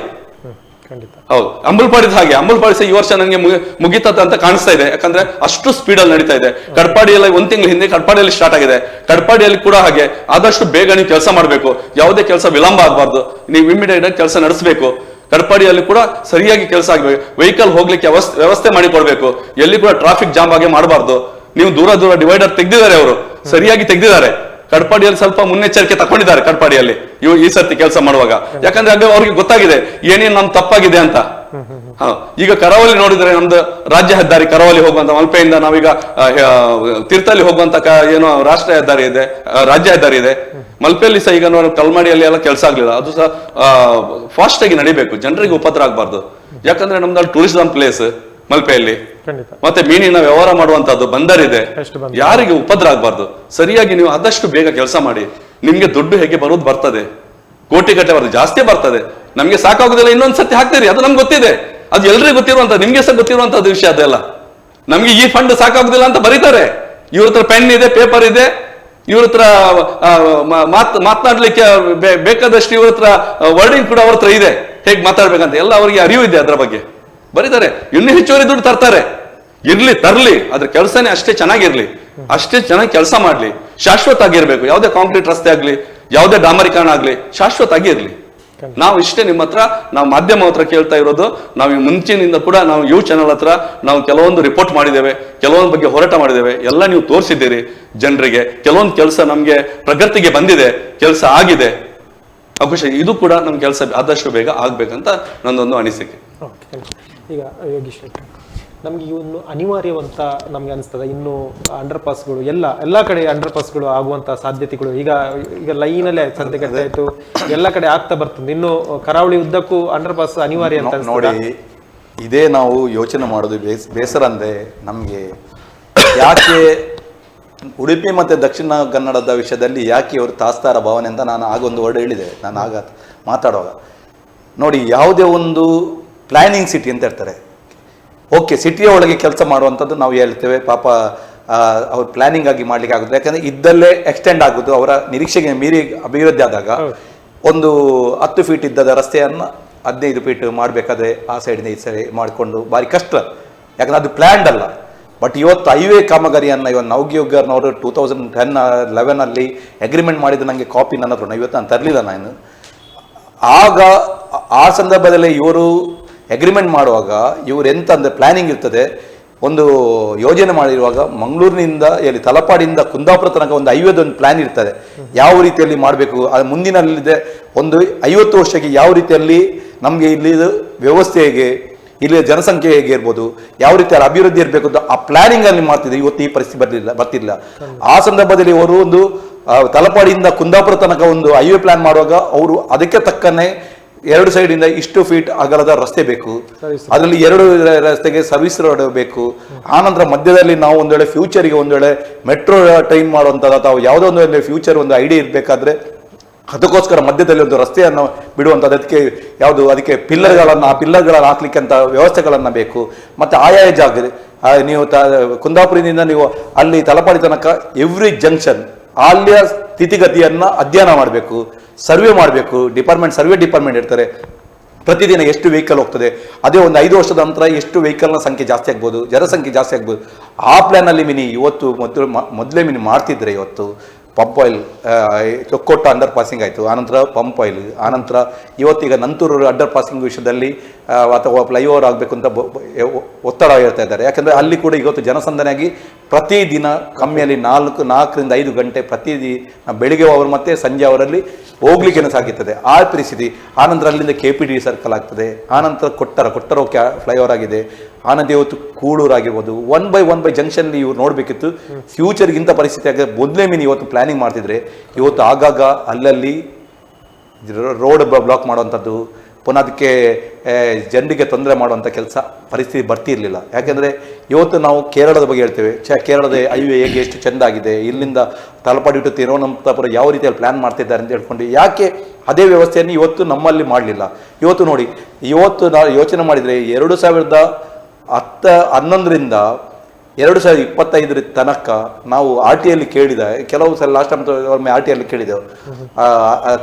ಹೌದು, ಅಂಬಲ್ಪಾಡಿದ ಹಾಗೆ ಅಂಬಲ್ಪಾಡಿ ಈ ವರ್ಷ ನನಗೆ ಮುಗಿತದ ಅಂತ ಕಾಣಿಸ್ತಾ ಇದೆ. ಯಾಕಂದ್ರೆ ಅಷ್ಟು ಸ್ಪೀಡಲ್ಲಿ ನಡೀತಾ ಇದೆ. ಕಡ್ಪಾಡಿಯಲ್ಲಿ 1 ತಿಂಗಳ ಹಿಂದೆ ಕಡ್ಪಾಡಿಯಲ್ಲಿ ಸ್ಟಾರ್ಟ್ ಆಗಿದೆ. ಕಡ್ಪಾಡಿಯಲ್ಲಿ ಕೂಡ ಹಾಗೆ. ಆದಷ್ಟು ಬೇಗ ನೀವು ಕೆಲಸ ಮಾಡಬೇಕು. ಯಾವುದೇ ಕೆಲಸ ವಿಳಂಬ ಆಗಬಾರ್ದು. ನೀವು ಇಮಿಡಿಯೇಟ್ ಆಗಿ ಕೆಲಸ ನಡೆಸಬೇಕು. ಕಡ್ಪಾಡಿಯಲ್ಲಿ ಕೂಡ ಸರಿಯಾಗಿ ಕೆಲಸ ಆಗಬೇಕು. ವೆಹಿಕಲ್ ಹೋಗ್ಲಿಕ್ಕೆ ವ್ಯವಸ್ಥೆ ಮಾಡಿಕೊಡ್ಬೇಕು. ಎಲ್ಲಿ ಕೂಡ ಟ್ರಾಫಿಕ್ ಜಾಮ್ ಆಗಿ ಮಾಡಬಾರ್ದು. ನೀವು ದೂರ ಡಿವೈಡರ್ ತೆಗ್ದಿದ್ದಾರೆ, ಅವರು ಸರಿಯಾಗಿ ತೆಗ್ದಿದ್ದಾರೆ. ಕಡ್ಪಾಡಿಯಲ್ಲಿ ಸ್ವಲ್ಪ ಮುನ್ನೆಚ್ಚರಿಕೆ ತಗೊಂಡಿದ್ದಾರೆ ಕಡ್ಪಾಡಿಯಲ್ಲಿ ಈ ಸರ್ತಿ ಕೆಲಸ ಮಾಡುವಾಗ. ಯಾಕಂದ್ರೆ ಅದು ಅವ್ರಿಗೆ ಗೊತ್ತಾಗಿದೆ ಏನೇನು ನಮ್ ತಪ್ಪಾಗಿದೆ ಅಂತ. ಈಗ ಕರಾವಳಿ ನೋಡಿದ್ರೆ ನಮ್ದು ರಾಜ್ಯ ಹೆದ್ದಾರಿ ಕರಾವಳಿ ಹೋಗುವಂತ ಮಲ್ಪೆಯಿಂದ ನಾವೀಗ ತೀರ್ಥಹಳ್ಳಿ ಹೋಗುವಂತ ಏನೋ ರಾಷ್ಟ್ರೀಯ ಹೆದ್ದಾರಿ ಇದೆ, ರಾಜ್ಯ ಹೆದ್ದಾರಿ ಇದೆ. ಮಲ್ಪೆಯಲ್ಲಿ ಸಹ ಈಗ ಕಲ್ಮಾಡಿಯಲ್ಲಿ ಎಲ್ಲ ಕೆಲಸ ಆಗ್ಲಿಲ್ಲ. ಅದು ಸಹ ಫಾಸ್ಟ್ ಆಗಿ ನಡಿಬೇಕು, ಜನರಿಗೆ ಉಪದ್ರ ಆಗ್ಬಾರ್ದು. ಯಾಕಂದ್ರೆ ನಮ್ದು ಟೂರಿಸಂ ಪ್ಲೇಸ್ ಮಲ್ಪೆಯಲ್ಲಿ, ಮತ್ತೆ ಮೀನಿನ ವ್ಯವಹಾರ ಮಾಡುವಂತದ್ದು ಬಂದರಿದೆ. ಯಾರಿಗೆ ಉಪದ್ರ ಆಗ್ಬಾರ್ದು. ಸರಿಯಾಗಿ ನೀವು ಆದಷ್ಟು ಬೇಗ ಕೆಲಸ ಮಾಡಿ. ನಿಮ್ಗೆ ದುಡ್ಡು ಹೇಗೆ ಬರೋದು ಬರ್ತದೆ, ಕೋಟಿ ಗಟ್ಟೆ ಬರ್ತದೆ, ಜಾಸ್ತಿ ಬರ್ತದೆ. ನಮ್ಗೆ ಸಾಕಾಗುದಿಲ್ಲ, ಇನ್ನೊಂದ್ ಸತಿ ಹಾಕ್ತೀರಿ, ಅದು ನಮ್ಗೆ ಗೊತ್ತಿದೆ. ಅದು ಎಲ್ರಿಗೂ ಗೊತ್ತಿರುವಂತ, ನಿಮ್ಗೆ ಸಹ ಗೊತ್ತಿರುವಂತದ್ದು ವಿಷಯ ಅದೆಲ್ಲ. ನಮ್ಗೆ ಈ ಫಂಡ್ ಸಾಕಾಗುದಿಲ್ಲ ಅಂತ ಬರೀತಾರೆ. ಇವ್ರ ಹತ್ರ ಪೆನ್ ಇದೆ, ಪೇಪರ್ ಇದೆ, ಇವ್ರ ಹತ್ರ ಮಾತನಾಡ್ಲಿಕ್ಕೆ ಬೇಕಾದಷ್ಟು ಇವ್ರ ಹತ್ರ ವರ್ಡಿಂಗ್ ಕೂಡ ಅವ್ರ ಹತ್ರ ಇದೆ, ಹೇಗ್ ಮಾತಾಡ್ಬೇಕಂತ ಎಲ್ಲ ಅವರಿಗೆ ಅರಿವು ಇದೆ. ಅದ್ರ ಬಗ್ಗೆ ಬರೀತಾರೆ. ಇನ್ನೂ ಹೆಚ್ಚುವರಿ ದುಡ್ಡು ತರ್ತಾರೆ. ಇರ್ಲಿ, ತರ್ಲಿ, ಅದ್ರ ಕೆಲಸನೇ ಅಷ್ಟೇ ಚೆನ್ನಾಗಿರ್ಲಿ, ಅಷ್ಟೇ ಚೆನ್ನಾಗಿ ಕೆಲಸ ಮಾಡ್ಲಿ, ಶಾಶ್ವತ ಆಗಿರ್ಬೇಕು. ಯಾವುದೇ ಕಾಂಕ್ರೀಟ್ ರಸ್ತೆ ಆಗ್ಲಿ, ಯಾವುದೇ ಡಾಮರೀಕರಣ ಆಗ್ಲಿ, ಶಾಶ್ವತ ಆಗಿರ್ಲಿ. ನಾವು ಇಷ್ಟೇ ನಿಮ್ಮ ಹತ್ರ, ನಾವು ಮಾಧ್ಯಮ ಹತ್ರ ಕೇಳ್ತಾ ಇರೋದು. ನಾವು ಮುಂಚಿನಿಂದ ಕೂಡ ನಾವು ಚಾನಲ್ ಹತ್ರ ನಾವು ಕೆಲವೊಂದು ರಿಪೋರ್ಟ್ ಮಾಡಿದ್ದೇವೆ, ಕೆಲವೊಂದು ಬಗ್ಗೆ ಹೋರಾಟ ಮಾಡಿದ್ದೇವೆ. ಎಲ್ಲ ನೀವು ತೋರಿಸಿದ್ದೀರಿ ಜನರಿಗೆ. ಕೆಲವೊಂದು ಕೆಲಸ ನಮ್ಗೆ ಪ್ರಗತಿಗೆ ಬಂದಿದೆ, ಕೆಲಸ ಆಗಿದೆ. ಅವಕಾಶ ಇದು ಕೂಡ ನಮ್ ಕೆಲಸ ಆದಷ್ಟು ಬೇಗ ಆಗ್ಬೇಕಂತ ನಂದೊಂದು ಅನಿಸಿಕೆ. ಈಗ ಯೋಗೀಶ್ ನಮ್ಗೆ ಇನ್ನು ಅನಿವಾರ್ಯವಂತ ನಮ್ಗೆ ಅನಿಸ್ತದೆ. ಇನ್ನು ಅಂಡರ್ ಪಾಸ್ಗಳು ಎಲ್ಲ ಕಡೆ ಅಂಡರ್ ಪಾಸ್ಗಳು ಆಗುವಂತ ಸಾಧ್ಯತೆಗಳು ಈಗ ಲೈನಲ್ಲೇ ಸಂತೆಕಟ್ಟೆ ಆಯ್ತು, ಎಲ್ಲ ಕಡೆ ಆಗ್ತಾ ಬರ್ತದೆ. ಇನ್ನು ಕರಾವಳಿ ಉದ್ದಕ್ಕೂ ಅಂಡರ್ ಪಾಸ್ ಅನಿವಾರ್ಯ ಅಂತ ನೋಡಿ. ಇದೇ ನಾವು ಯೋಚನೆ ಮಾಡೋದು ಬೇಸರ ಅಂದ್ರೆ ನಮ್ಗೆ ಯಾಕೆ ಉಡುಪಿ ಮತ್ತೆ ದಕ್ಷಿಣ ಕನ್ನಡದ ವಿಷಯದಲ್ಲಿ ಯಾಕೆ ಇವರು ತಾಸ್ತಾರ ಭಾವನೆ ಅಂತ ನಾನು ಆಗೊಂದು ವರ್ಡ್ ಹೇಳಿದೆ. ನಾನು ಆಗ ಮಾತಾಡುವಾಗ ನೋಡಿ, ಯಾವುದೇ ಒಂದು ಪ್ಲಾನಿಂಗ್ ಸಿಟಿ ಅಂತ ಇರ್ತಾರೆ. ಓಕೆ, ಸಿಟಿಯ ಒಳಗೆ ಕೆಲಸ ಮಾಡುವಂಥದ್ದು ನಾವು ಹೇಳ್ತೇವೆ. ಪಾಪ ಅವ್ರು ಪ್ಲಾನಿಂಗ್ ಆಗಿ ಮಾಡ್ಲಿಕ್ಕೆ ಆಗುತ್ತೆ. ಯಾಕಂದ್ರೆ ಇದ್ದಲ್ಲೇ ಎಕ್ಸ್ಟೆಂಡ್ ಆಗುದು, ಅವರ ನಿರೀಕ್ಷೆಗೆ ಮೀರಿ ಅಭಿವೃದ್ಧಿ ಆದಾಗ ಒಂದು 10 ಫೀಟ್ ಇದ್ದದ ರಸ್ತೆಯನ್ನು 15 ಫೀಟ್ ಮಾಡಬೇಕಾದ್ರೆ ಆ ಸೈಡಿಂದ ಈ ಸೈಡ್ ಮಾಡಿಕೊಂಡು ಭಾರಿ ಕಷ್ಟ, ಯಾಕಂದ್ರೆ ಅದು ಪ್ಲ್ಯಾಂಡ್ ಅಲ್ಲ. ಬಟ್ ಇವತ್ತು ಹೈವೇ ಕಾಮಗಾರಿಯನ್ನು ಇವತ್ತು ನವಗ್ಯೋಗರ್ನವರು 2010-11 ಅಗ್ರಿಮೆಂಟ್ ಮಾಡಿದ್ದು ನನಗೆ ಕಾಪಿ ನನ್ನ ಹತ್ರ, ಇವತ್ತು ನಾನು ತರಲಿಲ್ಲ. ನಾನು ಆಗ ಆ ಸಂದರ್ಭದಲ್ಲಿ ಇವರು ಅಗ್ರಿಮೆಂಟ್ ಮಾಡುವಾಗ ಇವರು ಎಂತ ಅಂದರೆ ಪ್ಲಾನಿಂಗ್ ಇರ್ತದೆ, ಒಂದು ಯೋಜನೆ ಮಾಡಿರುವಾಗ ಮಂಗಳೂರಿನಿಂದ ಎಲ್ಲಿ ತಲಪಾಡಿಯಿಂದ ಕುಂದಾಪುರ ತನಕ ಒಂದು ಹೈವೇದೊಂದು ಪ್ಲಾನ್ ಇರ್ತದೆ, ಯಾವ ರೀತಿಯಲ್ಲಿ ಮಾಡಬೇಕು, ಅದು ಮುಂದಿನಲ್ಲಿದೆ ಒಂದು 50 ವರ್ಷಕ್ಕೆ ಯಾವ ರೀತಿಯಲ್ಲಿ ನಮಗೆ ಇಲ್ಲಿ ವ್ಯವಸ್ಥೆ ಹೇಗೆ, ಇಲ್ಲಿ ಜನಸಂಖ್ಯೆ ಹೇಗೆ ಇರ್ಬೋದು, ಯಾವ ರೀತಿಯಲ್ಲಿ ಅಭಿವೃದ್ಧಿ ಇರಬೇಕು ಅಂತ ಆ ಪ್ಲಾನಿಂಗ್ ಅಲ್ಲಿ ಮಾಡ್ತಿದ್ರು. ಇವತ್ತು ಈ ಪರಿಸ್ಥಿತಿ ಬರ್ತಿಲ್ಲ. ಆ ಸಂದರ್ಭದಲ್ಲಿ ಅವರು ಒಂದು ತಲಪಾಡಿಯಿಂದ ಕುಂದಾಪುರ ತನಕ ಒಂದು ಹೈವೇ ಪ್ಲಾನ್ ಮಾಡುವಾಗ ಅವರು ಅದಕ್ಕೆ ತಕ್ಕನೆ 2 ಸೈಡಿಂದ ಇಷ್ಟು ಫೀಟ್ ಅಗಲದ ರಸ್ತೆ ಬೇಕು, ಅದರಲ್ಲಿ 2 ರಸ್ತೆಗೆ ಸರ್ವಿಸ್ ರೋಡ್ ಬೇಕು. ಆನಂತರ ಮಧ್ಯದಲ್ಲಿ ನಾವು ಒಂದು ವೇಳೆ ಫ್ಯೂಚರ್ಗೆ ಒಂದು ವೇಳೆ ಮೆಟ್ರೋ ಟ್ರೈನ್ ಮಾಡುವಂಥದ್ದು ಅಥವಾ ಯಾವುದೋ ಒಂದು ಫ್ಯೂಚರ್ ಒಂದು ಐಡಿಯಾ ಇರಬೇಕಾದ್ರೆ ಅದಕ್ಕೋಸ್ಕರ ಮಧ್ಯದಲ್ಲಿ ಒಂದು ರಸ್ತೆಯನ್ನು ಬಿಡುವಂಥದ್ದು, ಅದಕ್ಕೆ ಪಿಲ್ಲರ್ಗಳನ್ನು ಹಾಕ್ಲಿಕ್ಕೆ ಅಂತ ವ್ಯವಸ್ಥೆಗಳನ್ನು ಬೇಕು. ಮತ್ತು ಆಯಾಯ ಜಾಗ ನೀವು ಕುಂದಾಪುರದಿಂದ ನೀವು ಅಲ್ಲಿ ತಲಪಾಡಿ ತನಕ ಎವ್ರಿ ಜಂಕ್ಷನ್ ಅಲ್ಲಿಯ ಸ್ಥಿತಿಗತಿಯನ್ನು ಅಧ್ಯಯನ ಮಾಡಬೇಕು, ಸರ್ವೆ ಮಾಡಬೇಕು. ಸರ್ವೆ ಡಿಪಾರ್ಟ್ಮೆಂಟ್ ಇರ್ತಾರೆ, ಪ್ರತಿದಿನ ಎಷ್ಟು ವೆಹಿಕಲ್ ಹೋಗ್ತದೆ, ಅದೇ ಒಂದು 5 ವರ್ಷದ ನಂತರ ಎಷ್ಟು ವೆಹಿಕಲ್ನ ಸಂಖ್ಯೆ ಜಾಸ್ತಿ ಆಗ್ಬೋದು, ಜನಸಂಖ್ಯೆ ಜಾಸ್ತಿ ಆಗ್ಬೋದು. ಆ ಪ್ಲಾನಲ್ಲಿ ಮಿನಿ ಇವತ್ತು ಮೊದಲೇ ಮಿನಿ ಮಾಡ್ತಿದ್ರೆ ಇವತ್ತು ಪಂಪ್ ಆಯಿಲ್ ಚೊಕ್ಕೊಟ್ಟ ಅಂಡರ್ ಪಾಸಿಂಗ್ ಆಯಿತು, ಆನಂತರ ಪಂಪ್ ಆಯಿಲ್, ಆನಂತರ ಇವತ್ತೀಗ ನಂತೂರು ಅಂಡರ್ ಪಾಸಿಂಗ್ ವಿಷಯದಲ್ಲಿ ಅಥವಾ ಫ್ಲೈಓವರ್ ಆಗಬೇಕು ಅಂತ ಒತ್ತಡ ಹೇಳ್ತಾ ಇದ್ದಾರೆ. ಯಾಕಂದರೆ ಅಲ್ಲಿ ಕೂಡ ಇವತ್ತು ಜನಸಂದಣಿಯಾಗಿ ಪ್ರತಿದಿನ ಕಮ್ಮಿಯಲ್ಲಿ 4ರಿಂದ 5 ಗಂಟೆ ಪ್ರತಿದಿನ ಬೆಳಿಗ್ಗೆ ಅವರು ಮತ್ತು ಸಂಜೆ ಅವರಲ್ಲಿ ಹೋಗ್ಲಿಕ್ಕೆ ಸಾಗುತ್ತದೆ ಆ ಪರಿಸ್ಥಿತಿ. ಆನಂತರ ಅಲ್ಲಿಂದ KPD ಸರ್ಕಲ್ ಆಗ್ತದೆ, ಆನಂತರ ಕೊಟ್ಟರ ಫ್ಲೈಓವರ್ ಆಗಿದೆ, ಆನಂತರ ಇವತ್ತು ಕೂಳೂರು ಆಗಿರ್ಬೋದು. 1 ಬೈ ಜಂಕ್ಷನ್ ಇವ್ರು ನೋಡಬೇಕಿತ್ತು. ಫ್ಯೂಚರ್ಗಿಂತ ಪರಿಸ್ಥಿತಿ ಆಗ ಮೊದಲೇ ಮೀನು ಇವತ್ತು ಪ್ಲಾನಿಂಗ್ ಮಾಡ್ತಿದ್ರೆ ಇವತ್ತು ಆಗಾಗ ಅಲ್ಲಲ್ಲಿ ರೋಡ್ ಬ್ಲಾಕ್ ಮಾಡುವಂಥದ್ದು, ಪುನಃ ಅದಕ್ಕೆ ಜನರಿಗೆ ತೊಂದರೆ ಮಾಡುವಂಥ ಪರಿಸ್ಥಿತಿ ಬರ್ತಿರ್ಲಿಲ್ಲ. ಯಾಕೆಂದರೆ ಇವತ್ತು ನಾವು ಕೇರಳದ ಬಗ್ಗೆ ಹೇಳ್ತೇವೆ, ಕೇರಳದ ಹೈವೇ ಹೇಗೆ ಎಷ್ಟು ಚೆಂದ ಆಗಿದೆ, ಇಲ್ಲಿಂದ ತಲಪಾಡಿ ಟು ತಿರುವನಂತಪುರ ಯಾವ ರೀತಿಯಲ್ಲಿ ಪ್ಲಾನ್ ಮಾಡ್ತಿದ್ದಾರೆ ಅಂತ ಹೇಳ್ಕೊಂಡು ಯಾಕೆ ಅದೇ ವ್ಯವಸ್ಥೆಯನ್ನು ಇವತ್ತು ನಮ್ಮಲ್ಲಿ ಮಾಡಲಿಲ್ಲ. ಇವತ್ತು ನೋಡಿ, ಇವತ್ತು ನಾವು ಯೋಚನೆ ಮಾಡಿದರೆ 2011ರಿಂದ 2025 ತನಕ ನಾವು RTಯಲ್ಲಿ ಕೇಳಿದ ಕೆಲವು ಸಲ ಲಾಸ್ಟ್ ಟೈಮ್ ಒಮ್ಮೆ RTಯಲ್ಲಿ ಕೇಳಿದೆವು,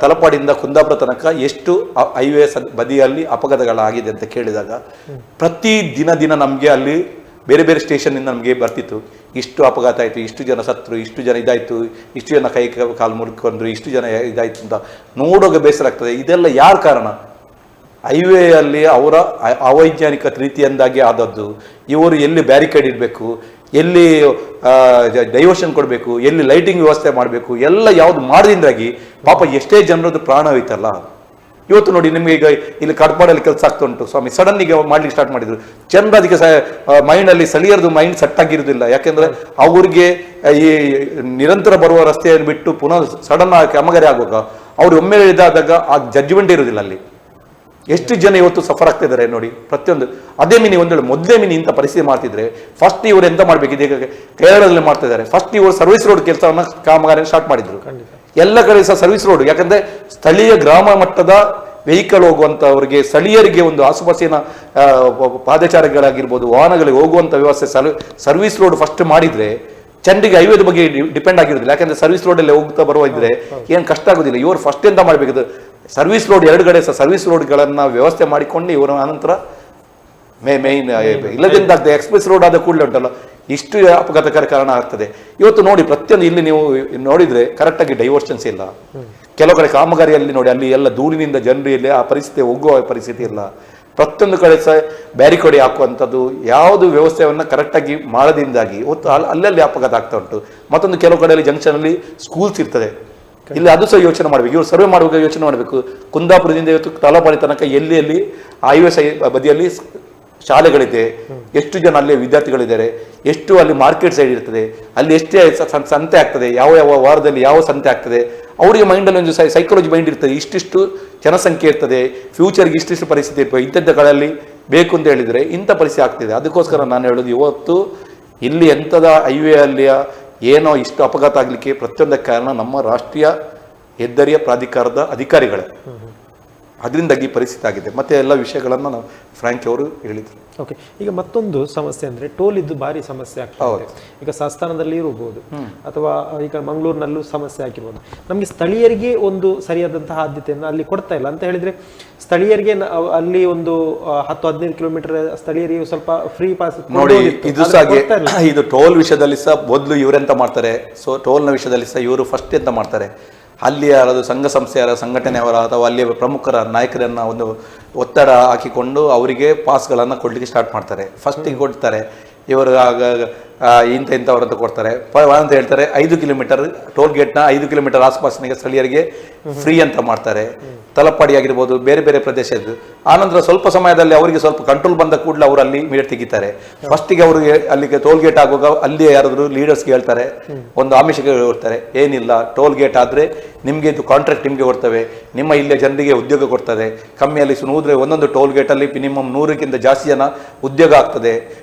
ತಲಪಾಡಿಯಿಂದ ಕುಂದಾಪುರ ತನಕ ಎಷ್ಟು ಹೈವೇ ಬದಿಯಲ್ಲಿ ಅಪಘಾತಗಳಾಗಿದೆ ಅಂತ ಕೇಳಿದಾಗ ಪ್ರತಿ ದಿನ ನಮಗೆ ಅಲ್ಲಿ ಬೇರೆ ಬೇರೆ ಸ್ಟೇಷನ್ನಿಂದ ನಮಗೆ ಬರ್ತಿತ್ತು, ಇಷ್ಟು ಅಪಘಾತ ಆಯಿತು, ಇಷ್ಟು ಜನ ಸತ್ರು, ಇಷ್ಟು ಜನ ಇದಾಯಿತು, ಇಷ್ಟು ಜನ ಕೈ ಕಾಲು ಮುರ್ಕೊಂಡ್ರು, ಇಷ್ಟು ಜನ ಇದಾಯಿತು ಅಂತ ನೋಡುವಾಗ ಬೇಸರ ಆಗ್ತದೆ. ಇದೆಲ್ಲ ಯಾರ ಕಾರಣ? ಹೈವೇಯಲ್ಲಿ ಅವರ ಅವೈಜ್ಞಾನಿಕ ರೀತಿಯಿಂದಾಗಿ ಆದದ್ದು. ಇವರು ಎಲ್ಲಿ ಬ್ಯಾರಿಕೇಡ್ ಇಡಬೇಕು, ಎಲ್ಲಿ ಡೈವರ್ಷನ್ ಕೊಡಬೇಕು, ಎಲ್ಲಿ ಲೈಟಿಂಗ್ ವ್ಯವಸ್ಥೆ ಮಾಡಬೇಕು, ಎಲ್ಲ ಯಾವುದು ಮಾಡೋದ್ರಿಂದಾಗಿ ಪಾಪ ಎಷ್ಟೇ ಜನರದ್ದು ಪ್ರಾಣ ಹೋಯ್ತಲ್ಲ. ಇವತ್ತು ನೋಡಿ, ನಿಮಗೆ ಈಗ ಇಲ್ಲಿ ಕಡ್ಪಾಡಲ್ಲಿ ಕೆಲಸ ಆಗ್ತಾ ಉಂಟು ಸ್ವಾಮಿ, ಸಡನ್ನಿಗೆ ಮಾಡ್ಲಿಕ್ಕೆ ಸ್ಟಾರ್ಟ್ ಮಾಡಿದ್ರು. ಜನರು ಅದಕ್ಕೆ ಮೈಂಡಲ್ಲಿ ಸ್ಥಳೀಯರದು ಮೈಂಡ್ ಸೆಟ್ ಆಗಿರೋದಿಲ್ಲ. ಯಾಕೆಂದ್ರೆ ಅವ್ರಿಗೆ ಈ ನಿರಂತರ ಬರುವ ರಸ್ತೆಯನ್ನು ಬಿಟ್ಟು ಪುನಃ ಸಡನ್ ಕಾಮಗಾರಿ ಆಗುವಾಗ ಅವ್ರು ಒಮ್ಮೆ ಇದಾದಾಗ ಆ ಜಡ್ಜ್ಮೆಂಟ್ ಇರೋದಿಲ್ಲ ಅಲ್ಲಿ. ಎಷ್ಟು ಜನ ಇವತ್ತು ಸಫರ್ ಆಗ್ತಾ ಇದ್ದಾರೆ ನೋಡಿ. ಪ್ರತಿಯೊಂದು ಅದೇ ಮಿನಿ ಮೊದಲೇ ಮಿನಿ ಇಂಥ ಪರಿಸ್ಥಿತಿ ಮಾಡ್ತಿದ್ರೆ ಫಸ್ಟ್ ಇವರು ಎಂತ ಮಾಡ್ಬೇಕಿದೆ, ಈಗ ಕೇರಳದಲ್ಲಿ ಮಾಡ್ತಾ ಇದ್ದಾರೆ. ಫಸ್ಟ್ ಇವರು ಸರ್ವಿಸ್ ರೋಡ್ ಕೆಲಸವನ್ನ ಕಾಮಗಾರಿ ಸ್ಟಾರ್ಟ್ ಮಾಡಿದ್ರು. ಎಲ್ಲ ಕಡೆ ಸಹ ಸರ್ವಿಸ್ ರೋಡ್, ಯಾಕಂದ್ರೆ ಸ್ಥಳೀಯ ಗ್ರಾಮ ಮಟ್ಟದ ವೆಹಿಕಲ್ ಹೋಗುವಂತವರಿಗೆ, ಸ್ಥಳೀಯರಿಗೆ ಒಂದು ಆಸುಪಾಸಿನ ಪಾದಚಾರಿಗಳಾಗಿರ್ಬೋದು, ವಾಹನಗಳಿಗೆ ಹೋಗುವಂತ ವ್ಯವಸ್ಥೆ ಸರ್ವಿಸ್ ರೋಡ್ ಫಸ್ಟ್ ಮಾಡಿದ್ರೆ ಚಂಡಿಗೆ ಹೈವೇದ ಬಗ್ಗೆ ಡಿಪೆಂಡ್ ಆಗಿರೋದಿಲ್ಲ. ಯಾಕಂದ್ರೆ ಸರ್ವಿಸ್ ರೋಡಲ್ಲಿ ಹೋಗ್ತಾ ಬರುವ ಇದ್ರೆ ಏನು ಕಷ್ಟ ಆಗೋದಿಲ್ಲ. ಇವರು ಫಸ್ಟ್ ಎಂತ ಮಾಡಬೇಕಿದೆ, ಸರ್ವಿಸ್ ರೋಡ್ 2 ಕಡೆ ಸಹ ಸರ್ವಿಸ್ ರೋಡ್ಗಳನ್ನು ವ್ಯವಸ್ಥೆ ಮಾಡಿಕೊಂಡು ಇವರು ಅನಂತರ ಮೇಯ್ನ್ ಇಲ್ಲದಿಂದ ಎಕ್ಸ್ಪ್ರೆಸ್ ರೋಡ್ ಆದ ಕೂಡಲೇ ಉಂಟಲ್ಲ ಇಷ್ಟು ಅಪಘಾತಕರ ಕಾರಣ ಆಗ್ತದೆ. ಇವತ್ತು ನೋಡಿ, ಪ್ರತಿಯೊಂದು ಇಲ್ಲಿ ನೀವು ನೋಡಿದ್ರೆ ಕರೆಕ್ಟಾಗಿ ಡೈವರ್ಷನ್ಸ್ ಇಲ್ಲ. ಕೆಲವು ಕಡೆ ಕಾಮಗಾರಿಯಲ್ಲಿ ನೋಡಿ, ಅಲ್ಲಿ ಎಲ್ಲ ಧೂಳಿನಿಂದ ಜನರು ಇಲ್ಲಿ ಆ ಪರಿಸ್ಥಿತಿ ಹೋಗುವ ಪರಿಸ್ಥಿತಿ ಇಲ್ಲ. ಪ್ರತಿಯೊಂದು ಕಡೆ ಸಹ ಬ್ಯಾರಿಕೋಡಿ ಹಾಕುವಂಥದ್ದು, ಯಾವುದು ವ್ಯವಸ್ಥೆಯನ್ನು ಕರೆಕ್ಟಾಗಿ ಮಾಡೋದ್ರಿಂದಾಗಿ ಇವತ್ತು ಅಲ್ಲಲ್ಲಿ ಅಪಘಾತ ಆಗ್ತಾ ಉಂಟು. ಮತ್ತೊಂದು ಕೆಲವು ಕಡೆಯಲ್ಲಿ ಜಂಕ್ಷನಲ್ಲಿ ಸ್ಕೂಲ್ಸ್ ಇರ್ತದೆ, ಇಲ್ಲಿ ಅದು ಸಹ ಯೋಚನೆ ಮಾಡಬೇಕು. ಇವರು ಸರ್ವೆ ಮಾಡುವಾಗ ಯೋಚನೆ ಮಾಡಬೇಕು. ಕುಂದಾಪುರದಿಂದ ಇವತ್ತು ತಲಪಾಡಿ ತನಕ ಎಲ್ಲಿ ಹೈವೇ ಬದಿಯಲ್ಲಿ ಶಾಲೆಗಳಿದೆ, ಎಷ್ಟು ಜನ ಅಲ್ಲಿ ವಿದ್ಯಾರ್ಥಿಗಳಿದ್ದಾರೆ, ಎಷ್ಟು ಅಲ್ಲಿ ಮಾರ್ಕೆಟ್ ಸೈಡ್ ಇರ್ತದೆ, ಅಲ್ಲಿ ಎಷ್ಟೇ ಸಂತೆ ಆಗ್ತದೆ, ಯಾವ ವಾರದಲ್ಲಿ ಯಾವ ಸಂತೆ ಆಗ್ತದೆ, ಅವರಿಗೆ ಮೈಂಡಲ್ಲಿ ಒಂದು ಸೈಕಾಲಜಿ ಮೈಂಡ್ ಇರ್ತದೆ. ಇಷ್ಟಿಷ್ಟು ಜನಸಂಖ್ಯೆ ಇರ್ತದೆ, ಫ್ಯೂಚರ್ಗೆ ಇಷ್ಟಿಷ್ಟು ಪರಿಸ್ಥಿತಿ ಇರ್ತದೆ, ಇಂಥದ್ದಗಳಲ್ಲಿ ಬೇಕು ಅಂತ ಹೇಳಿದರೆ ಇಂಥ ಪರಿಸ್ಥಿತಿ ಆಗ್ತಿದೆ. ಅದಕ್ಕೋಸ್ಕರ ನಾನು ಹೇಳೋದು, ಇವತ್ತು ಇಲ್ಲಿ ಎಂಥದ ಹೈವೇ ಅಲ್ಲಿಯ ಏನೋ ಇಷ್ಟು ಅಪಘಾತ ಆಗಲಿಕ್ಕೆ ಪ್ರತಿಯೊಂದಕ್ಕೆ ಕಾರಣ ನಮ್ಮ ರಾಷ್ಟ್ರೀಯ ಹೆದ್ದಾರಿಯ ಪ್ರಾಧಿಕಾರದ ಅಧಿಕಾರಿಗಳೇ. ಅದರಿಂದಾಗಿ ಪರಿಸ್ಥಿತಿ ಆಗಿದೆ. ಮತ್ತು ಎಲ್ಲ ವಿಷಯಗಳನ್ನು ನಾವು ಫ್ರಾಂಕಿ ಅವರು ಹೇಳಿದರು. ಓಕೆ, ಈಗ ಮತ್ತೊಂದು ಸಮಸ್ಯೆ ಅಂದರೆ ಟೋಲ್ ಇದ್ದು ಭಾರಿ ಸಮಸ್ಯೆ ಆಗ್ತದೆ. ಈಗ ಸಂಸ್ಥಾನದಲ್ಲಿ ಇರಬಹುದು ಅಥವಾ ಈಗ ಮಂಗಳೂರಿನಲ್ಲೂ ಸಮಸ್ಯೆ ಆಗಿರ್ಬೋದು. ನಮಗೆ ಸ್ಥಳೀಯರಿಗೆ ಒಂದು ಸರಿಯಾದಂತಹ ಆದ್ಯತೆಯನ್ನು ಅಲ್ಲಿ ಕೊಡ್ತಾ ಇಲ್ಲ ಅಂತ ಹೇಳಿದ್ರೆ, ಸ್ಥಳೀಯರಿಗೆ ಅಲ್ಲಿ ಒಂದು 10-15 ಕಿಲೋಮೀಟರ್ ಸ್ಥಳೀಯರಿಗೆ ಸ್ವಲ್ಪ ಫ್ರೀ ಪಾಸ್ ನೋಡಿ. ಇದು ಸಹ ಇದು ಟೋಲ್ ವಿಷಯದಲ್ಲಿ ಸಹ ಮೊದಲು ಇವರೆಂತ ಮಾಡ್ತಾರೆ, ಸೊ ಟೋಲ್ನ ವಿಷಯದಲ್ಲಿ ಸಹ ಇವರು ಫಸ್ಟ್ ಎಂತ ಮಾಡ್ತಾರೆ, ಅಲ್ಲಿಯ ಅದು ಸಂಘ ಸಂಸ್ಥೆಯವರ ಸಂಘಟನೆಯವರ ಅಥವಾ ಅಲ್ಲಿಯ ಪ್ರಮುಖರ ನಾಯಕರನ್ನು ಒಂದು ಒತ್ತಡ ಹಾಕಿಕೊಂಡು ಅವರಿಗೆ ಪಾಸ್ಗಳನ್ನು ಕೊಡಲಿಕ್ಕೆ ಸ್ಟಾರ್ಟ್ ಮಾಡ್ತಾರೆ. ಫಸ್ಟಿಗೆ ಕೊಡ್ತಾರೆ ಇವರು, ಇಂಥವ್ರಂತ ಕೊಡ್ತಾರೆ ಅಂತ ಹೇಳ್ತಾರೆ. 5 ಕಿಲೋಮೀಟರ್ ಟೋಲ್ ಗೇಟ್ನ 5 ಕಿಲೋಮೀಟರ್ ಆಸ್ಪಾಸಿನ ಸ್ಥಳೀಯರಿಗೆ ಫ್ರೀ ಅಂತ ಮಾಡ್ತಾರೆ. ತಲಪಾಡಿ ಆಗಿರ್ಬೋದು, ಬೇರೆ ಬೇರೆ ಪ್ರದೇಶದ್ದು. ಆನಂತರ ಸ್ವಲ್ಪ ಸಮಯದಲ್ಲಿ ಅವರಿಗೆ ಸ್ವಲ್ಪ ಕಂಟ್ರೋಲ್ ಬಂದ ಕೂಡಲೇ ಅವರು ಅಲ್ಲಿ ಮೀಟರ್ ತೆಗಿತಾರೆ. ಫಸ್ಟಿಗೆ ಅವರಿಗೆ ಅಲ್ಲಿಗೆ ಟೋಲ್ ಗೇಟ್ ಆಗುವಾಗ ಅಲ್ಲಿ ಯಾರಾದರೂ ಲೀಡರ್ಸ್ಗೆ ಹೇಳ್ತಾರೆ, ಒಂದು ಆಮಿಷಕ್ಕೆ ಹೇಳ್ತಾರೆ, ಏನಿಲ್ಲ ಟೋಲ್ ಗೇಟ್ ಆದರೆ ನಿಮಗೆ ಇದು ಕಾಂಟ್ರಾಕ್ಟ್ ನಿಮಗೆ ಕೊಡ್ತವೆ, ನಿಮ್ಮ ಇಲ್ಲೇ ಜನರಿಗೆ ಉದ್ಯೋಗ ಕೊಡ್ತದೆ, ಕಮ್ಮಿಯಲ್ಲಿ ಸುನೂದ್ರೆ ಒಂದೊಂದು ಟೋಲ್ ಗೇಟಲ್ಲಿ ಮಿನಿಮಮ್ 100ಕ್ಕಿಂತ ಜಾಸ್ತಿ ಜನ ಉದ್ಯೋಗ ಆಗ್ತದೆ,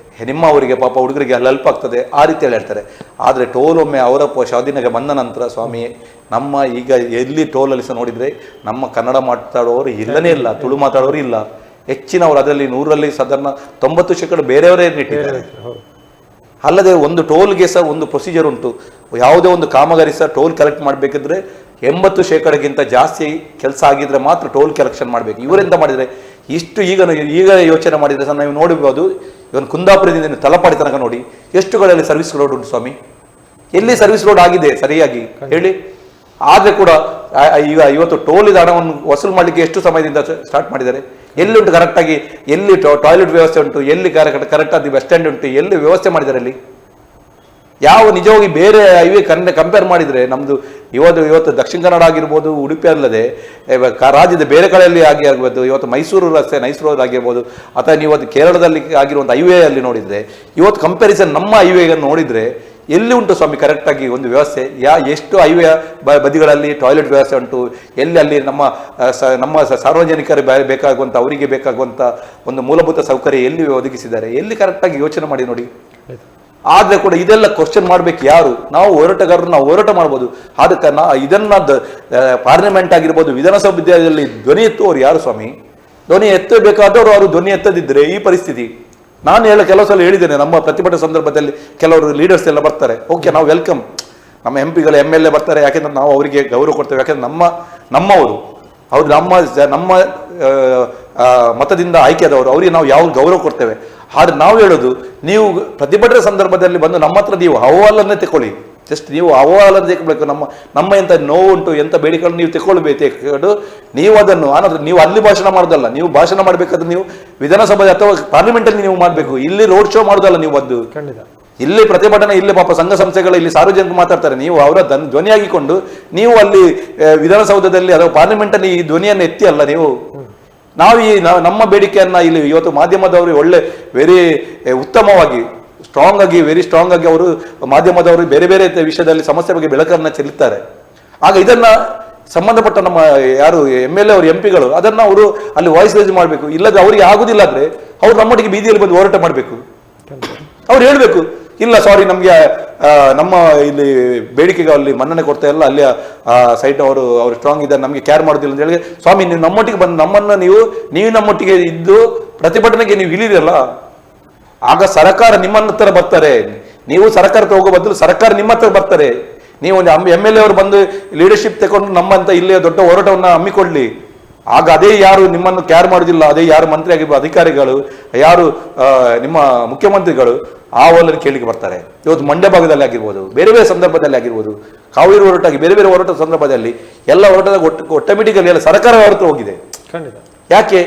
ನಿಮ್ಮ ಅವರಿಗೆ ಪಾಪ ಹುಡುಗರಿಗೆ ಅಲ್ಲಿ ಹೆಲ್ಪ್ ಆಗ್ತದೆ, ಆ ರೀತಿಯಲ್ಲಿ ಹೇಳ್ತಾರೆ. ಆದರೆ ಟೋಲ್ ಒಮ್ಮೆ ಅವರ ಸ್ವಾಧೀನಕ್ಕೆ ಬಂದ ನಂತರ ಸ್ವಾಮಿ, ನಮ್ಮ ಈಗ ಎಲ್ಲಿ ಟೋಲಲ್ಲಿ ಸಹ ನೋಡಿದರೆ ನಮ್ಮ ಕನ್ನಡ ಮಾತಾಡೋರು ಇಲ್ಲನೇ ಇಲ್ಲ, ತುಳು ಮಾತಾಡೋರು ಇಲ್ಲ. ಹೆಚ್ಚಿನವರು ಅದರಲ್ಲಿ 100ರಲ್ಲಿ ಸಾಧಾರಣ 90% ಬೇರೆಯವರೇ ಇಟ್ಟಿದ್ದಾರೆ. ಅಲ್ಲದೆ ಒಂದು ಟೋಲ್ಗೆ ಸಹ ಒಂದು ಪ್ರೊಸೀಜರ್ ಉಂಟು. ಯಾವುದೇ ಒಂದು ಕಾಮಗಾರಿ ಸಹ ಟೋಲ್ ಕಲೆಕ್ಟ್ ಮಾಡಬೇಕಿದ್ರೆ 80%ಗಿಂತ ಜಾಸ್ತಿ ಕೆಲಸ ಆಗಿದ್ರೆ ಮಾತ್ರ ಟೋಲ್ ಕಲೆಕ್ಷನ್ ಮಾಡಬೇಕು. ಇವರೆಂತ ಮಾಡಿದರೆ ಇಷ್ಟು ಈಗ ಯೋಚನೆ ಮಾಡಿದರೆ ಸಹ ನಾವು ನೋಡಬಹುದು. ಇವನು ಕುಂದಾಪುರದಿಂದ ತಲಪಾಡಿ ತನಕ ನೋಡಿ ಎಷ್ಟು ಕಡೆಯಲ್ಲಿ ಸರ್ವಿಸ್ ರೋಡ್ ಉಂಟು ಸ್ವಾಮಿ. ಎಲ್ಲಿ ಸರ್ವಿಸ್ ರೋಡ್ ಆಗಿದೆ ಸರಿಯಾಗಿ ಹೇಳಿ? ಆದರೆ ಕೂಡ ಈಗ ಇವತ್ತು ಟೋಲಿದ ಹಣವನ್ನು ವಸೂಲು ಮಾಡಲಿಕ್ಕೆ ಎಷ್ಟು ಸಮಯದಿಂದ ಸ್ಟಾರ್ಟ್ ಮಾಡಿದ್ದಾರೆ? ಎಲ್ಲಿ ಉಂಟು ಕರೆಕ್ಟಾಗಿ? ಎಲ್ಲಿ ಟಾಯ್ಲೆಟ್ ವ್ಯವಸ್ಥೆ ಉಂಟು? ಎಲ್ಲಿ ಕರೆಕ್ಟಾಗಿ ಬಸ್ ಸ್ಟ್ಯಾಂಡ್ ಉಂಟು? ಎಲ್ಲಿ ವ್ಯವಸ್ಥೆ ಮಾಡಿದ್ದಾರೆ? ಅಲ್ಲಿ ಯಾವ ನಿಜವಾಗಿ ಬೇರೆ ಹೈವೇ ಕಂಪೇರ್ ಮಾಡಿದರೆ ನಮ್ಮದು ಇವತ್ತು ದಕ್ಷಿಣ ಕನ್ನಡ ಆಗಿರ್ಬೋದು, ಉಡುಪಿ ಅಲ್ಲದೆ ರಾಜ್ಯದ ಬೇರೆ ಕಡೆಯಲ್ಲಿ ಆಗಿರ್ಬೋದು, ಇವತ್ತು ಮೈಸೂರು ರಸ್ತೆ ಮೈಸೂರು ಆಗಿರ್ಬೋದು, ಅಥವಾ ನೀವು ಅದು ಕೇರಳದಲ್ಲಿ ಆಗಿರುವಂಥ ಹೈವೇ ಅಲ್ಲಿ ನೋಡಿದರೆ, ಇವತ್ತು ಕಂಪ್ಯಾರಿಸನ್ ನಮ್ಮ ಹೈವೇಗೆ ನೋಡಿದರೆ ಎಲ್ಲಿ ಉಂಟು ಸ್ವಾಮಿ ಕರೆಕ್ಟಾಗಿ ಒಂದು ವ್ಯವಸ್ಥೆ? ಎಷ್ಟು ಹೈವೇ ಬದಿಗಳಲ್ಲಿ ಟಾಯ್ಲೆಟ್ ವ್ಯವಸ್ಥೆ ಉಂಟು? ಎಲ್ಲಿ ಅಲ್ಲಿ ನಮ್ಮ ಸಾರ್ವಜನಿಕರು ಬೇಕಾಗುವಂಥ, ಅವರಿಗೆ ಬೇಕಾಗುವಂಥ ಒಂದು ಮೂಲಭೂತ ಸೌಕರ್ಯ ಎಲ್ಲಿ ಒದಗಿಸಿದ್ದಾರೆ? ಎಲ್ಲಿ ಕರೆಕ್ಟಾಗಿ ಯೋಚನೆ ಮಾಡಿ ನೋಡಿ. ಆದರೆ ಕೂಡ ಇದೆಲ್ಲ ಕ್ವಶನ್ ಮಾಡಬೇಕು ಯಾರು? ನಾವು ಹೋರಾಟಗಾರರು, ನಾವು ಹೋರಾಟ ಮಾಡ್ಬೋದು. ಅದಕ್ಕೆ ಇದನ್ನ ಪಾರ್ಲಿಮೆಂಟ್ ಆಗಿರ್ಬೋದು, ವಿಧಾನಸಭೆಯಲ್ಲಿ ಧ್ವನಿ ಎತ್ತುವವರು ಯಾರು ಸ್ವಾಮಿ? ಧ್ವನಿ ಎತ್ತಬೇಕಾದವರು ಅವರು ಧ್ವನಿ ಎತ್ತದಿದ್ದರೆ ಈ ಪರಿಸ್ಥಿತಿ. ನಾನು ಕೆಲವು ಸಲ ಹೇಳಿದ್ದೇನೆ, ನಮ್ಮ ಪ್ರತಿಭಟನೆ ಸಂದರ್ಭದಲ್ಲಿ ಕೆಲವರು ಲೀಡರ್ಸ್ ಎಲ್ಲ ಬರ್ತಾರೆ, ಓಕೆ ನಾವು ವೆಲ್ಕಮ್, ನಮ್ಮ MP ಗಳು MLA ಬರ್ತಾರೆ, ಯಾಕೆಂದ್ರೆ ನಾವು ಅವರಿಗೆ ಗೌರವ ಕೊಡ್ತೇವೆ, ಯಾಕೆಂದ್ರೆ ನಮ್ಮವರು ಅವ್ರು ನಮ್ಮ ಮತದಿಂದ ಆಯ್ಕೆಯಾದವರು, ಅವರಿಗೆ ನಾವು ಯಾವ ಗೌರವ ಕೊಡ್ತೇವೆ. ಆದ್ರೆ ನಾವು ಹೇಳೋದು, ನೀವು ಪ್ರತಿಭಟನೆ ಸಂದರ್ಭದಲ್ಲಿ ಬಂದು ನಮ್ಮ ಹತ್ರ ನೀವು ಅಹವಾಲನ್ನೇ ತಗೊಳ್ಳಿ. ಜಸ್ಟ್ ನೀವು ಅಹವಾಲನ್ನು ತೆಗೊಳ್ಬೇಕು. ನಮ್ಮ ಎಂತ ನೋವುಂಟು, ಎಂತ ಬೇಡಿಕೆಗಳನ್ನು ನೀವು ತಗೊಳ್ಬೇಕು. ನೀವು ಅದನ್ನು ಆನಂತರ ನೀವು ಅಲ್ಲಿ ಭಾಷಣ ಮಾಡೋದಲ್ಲ. ನೀವು ಭಾಷಣ ಮಾಡಬೇಕಾದ್ರೆ ನೀವು ವಿಧಾನಸಭೆ ಅಥವಾ ಪಾರ್ಲಿಮೆಂಟಲ್ಲಿ ನೀವು ಮಾಡಬೇಕು. ಇಲ್ಲಿ ರೋಡ್ ಶೋ ಮಾಡೋದಲ್ಲ. ನೀವು ಬಂದು ಇಲ್ಲಿ ಪ್ರತಿಭಟನೆ, ಇಲ್ಲಿ ಪಾಪ ಸಂಘ ಸಂಸ್ಥೆಗಳು, ಇಲ್ಲಿ ಸಾರ್ವಜನಿಕರು ಮಾತಾಡ್ತಾರೆ, ನೀವು ಅವರ ಧ್ವನಿಯಾಗಿಕೊಂಡು ನೀವು ಅಲ್ಲಿ ವಿಧಾನಸೌಧದಲ್ಲಿ ಅಥವಾ ಪಾರ್ಲಿಮೆಂಟಲ್ಲಿ ಈ ಧ್ವನಿಯನ್ನು ಎತ್ತಿ ಅಲ್ಲ ನೀವು. ನಾವು ನಮ್ಮ ಬೇಡಿಕೆಯನ್ನ ಇಲ್ಲಿ ಇವತ್ತು ಮಾಧ್ಯಮದವರು ಒಳ್ಳೆ ವೆರಿ ಉತ್ತಮವಾಗಿ ವೆರಿ ಸ್ಟ್ರಾಂಗ್ ಆಗಿ ಅವರು ಮಾಧ್ಯಮದವರು ಬೇರೆ ಬೇರೆ ವಿಷಯದಲ್ಲಿ ಸಮಸ್ಯೆ ಬಗ್ಗೆ ಬೆಳಕನ್ನು ಚೆಲ್ಲುತ್ತಾರೆ. ಆಗ ಇದನ್ನ ಸಂಬಂಧಪಟ್ಟ ನಮ್ಮ ಯಾರು MLA ಅವರು MP ಗಳು ಅದನ್ನ ಅವರು ಅಲ್ಲಿ ವಾಯ್ಸ್ ರೈಸ್ ಮಾಡಬೇಕು. ಇಲ್ಲದೆ ಅವರಿಗೆ ಆಗುದಿಲ್ಲ ಆದ್ರೆ ಅವ್ರು ನಮ್ಮೊಟ್ಟಿಗೆ ಬೀದಿಯಲ್ಲಿ ಬಂದು ಹೋರಾಟ ಮಾಡಬೇಕು. ಅವ್ರು ಹೇಳ್ಬೇಕು, ಇಲ್ಲ ಸಾರಿ ನಮ್ಗೆ ನಮ್ಮ ಇಲ್ಲಿ ಬೇಡಿಕೆಗೆ ಅಲ್ಲಿ ಮನ್ನಣೆ ಕೊಡ್ತಾ ಇಲ್ಲ, ಅಲ್ಲಿಯ ಸೈಟ್ ಅವರು ಸ್ಟ್ರಾಂಗ್ ಇದ್ದಾರೆ, ನಮಗೆ ಕೇರ್ ಮಾಡೋದಿಲ್ಲ ಅಂತ ಹೇಳಿ, ಸ್ವಾಮಿ ನೀವು ನಮ್ಮೊಟ್ಟಿಗೆ ಬಂದು ನಮ್ಮನ್ನ ನೀವು ನಮ್ಮೊಟ್ಟಿಗೆ ಇದ್ದು ಪ್ರತಿಭಟನೆಗೆ ನೀವು ಇಳಿದಿರಲ್ಲ, ಆಗ ಸರ್ಕಾರ ನಿಮ್ಮ ಹತ್ರ ಬರ್ತಾರೆ. ನೀವು ಸರ್ಕಾರಕ್ಕೆ ಹೋಗೋ ಬದಲು ಸರ್ಕಾರ ನಿಮ್ಮ ಹತ್ರ ಬರ್ತಾರೆ. ನೀವು ಒಂದು MLA ಅವರು ಬಂದು ಲೀಡರ್ಶಿಪ್ ತಗೊಂಡು ನಮ್ಮಂತ ಇಲ್ಲಿ ದೊಡ್ಡ ಹೋರಾಟವನ್ನ ಹಮ್ಮಿಕೊಳ್ಳಿ. ಆಗ ಅದೇ ಯಾರು ನಿಮ್ಮನ್ನು ಕೇರ್ ಮಾಡೋದಿಲ್ಲ, ಅದೇ ಯಾರು ಮಂತ್ರಿ ಆಗಿರ್ಬೋದು, ಅಧಿಕಾರಿಗಳು, ಯಾರು ನಿಮ್ಮ ಮುಖ್ಯಮಂತ್ರಿಗಳು ಆ ಹೋಲಲ್ಲಿ ಕೇಳಿಕೆ ಬರ್ತಾರೆ. ಇವತ್ತು ಮಂಡ್ಯ ಭಾಗದಲ್ಲಿ ಆಗಿರ್ಬೋದು, ಬೇರೆ ಬೇರೆ ಸಂದರ್ಭದಲ್ಲಿ ಆಗಿರ್ಬೋದು, ಕಾವೇರಿ ಹೋರಾಟ ಆಗಿ ಬೇರೆ ಬೇರೆ ಹೋರಾಟದ ಸಂದರ್ಭದಲ್ಲಿ ಎಲ್ಲ ಹೋರಾಟದ ಆಟೋಮೆಟಿಕಲಿ ಎಲ್ಲ ಸರ್ಕಾರ ಹೊರತು ಹೋಗಿದೆ. ಯಾಕೆ?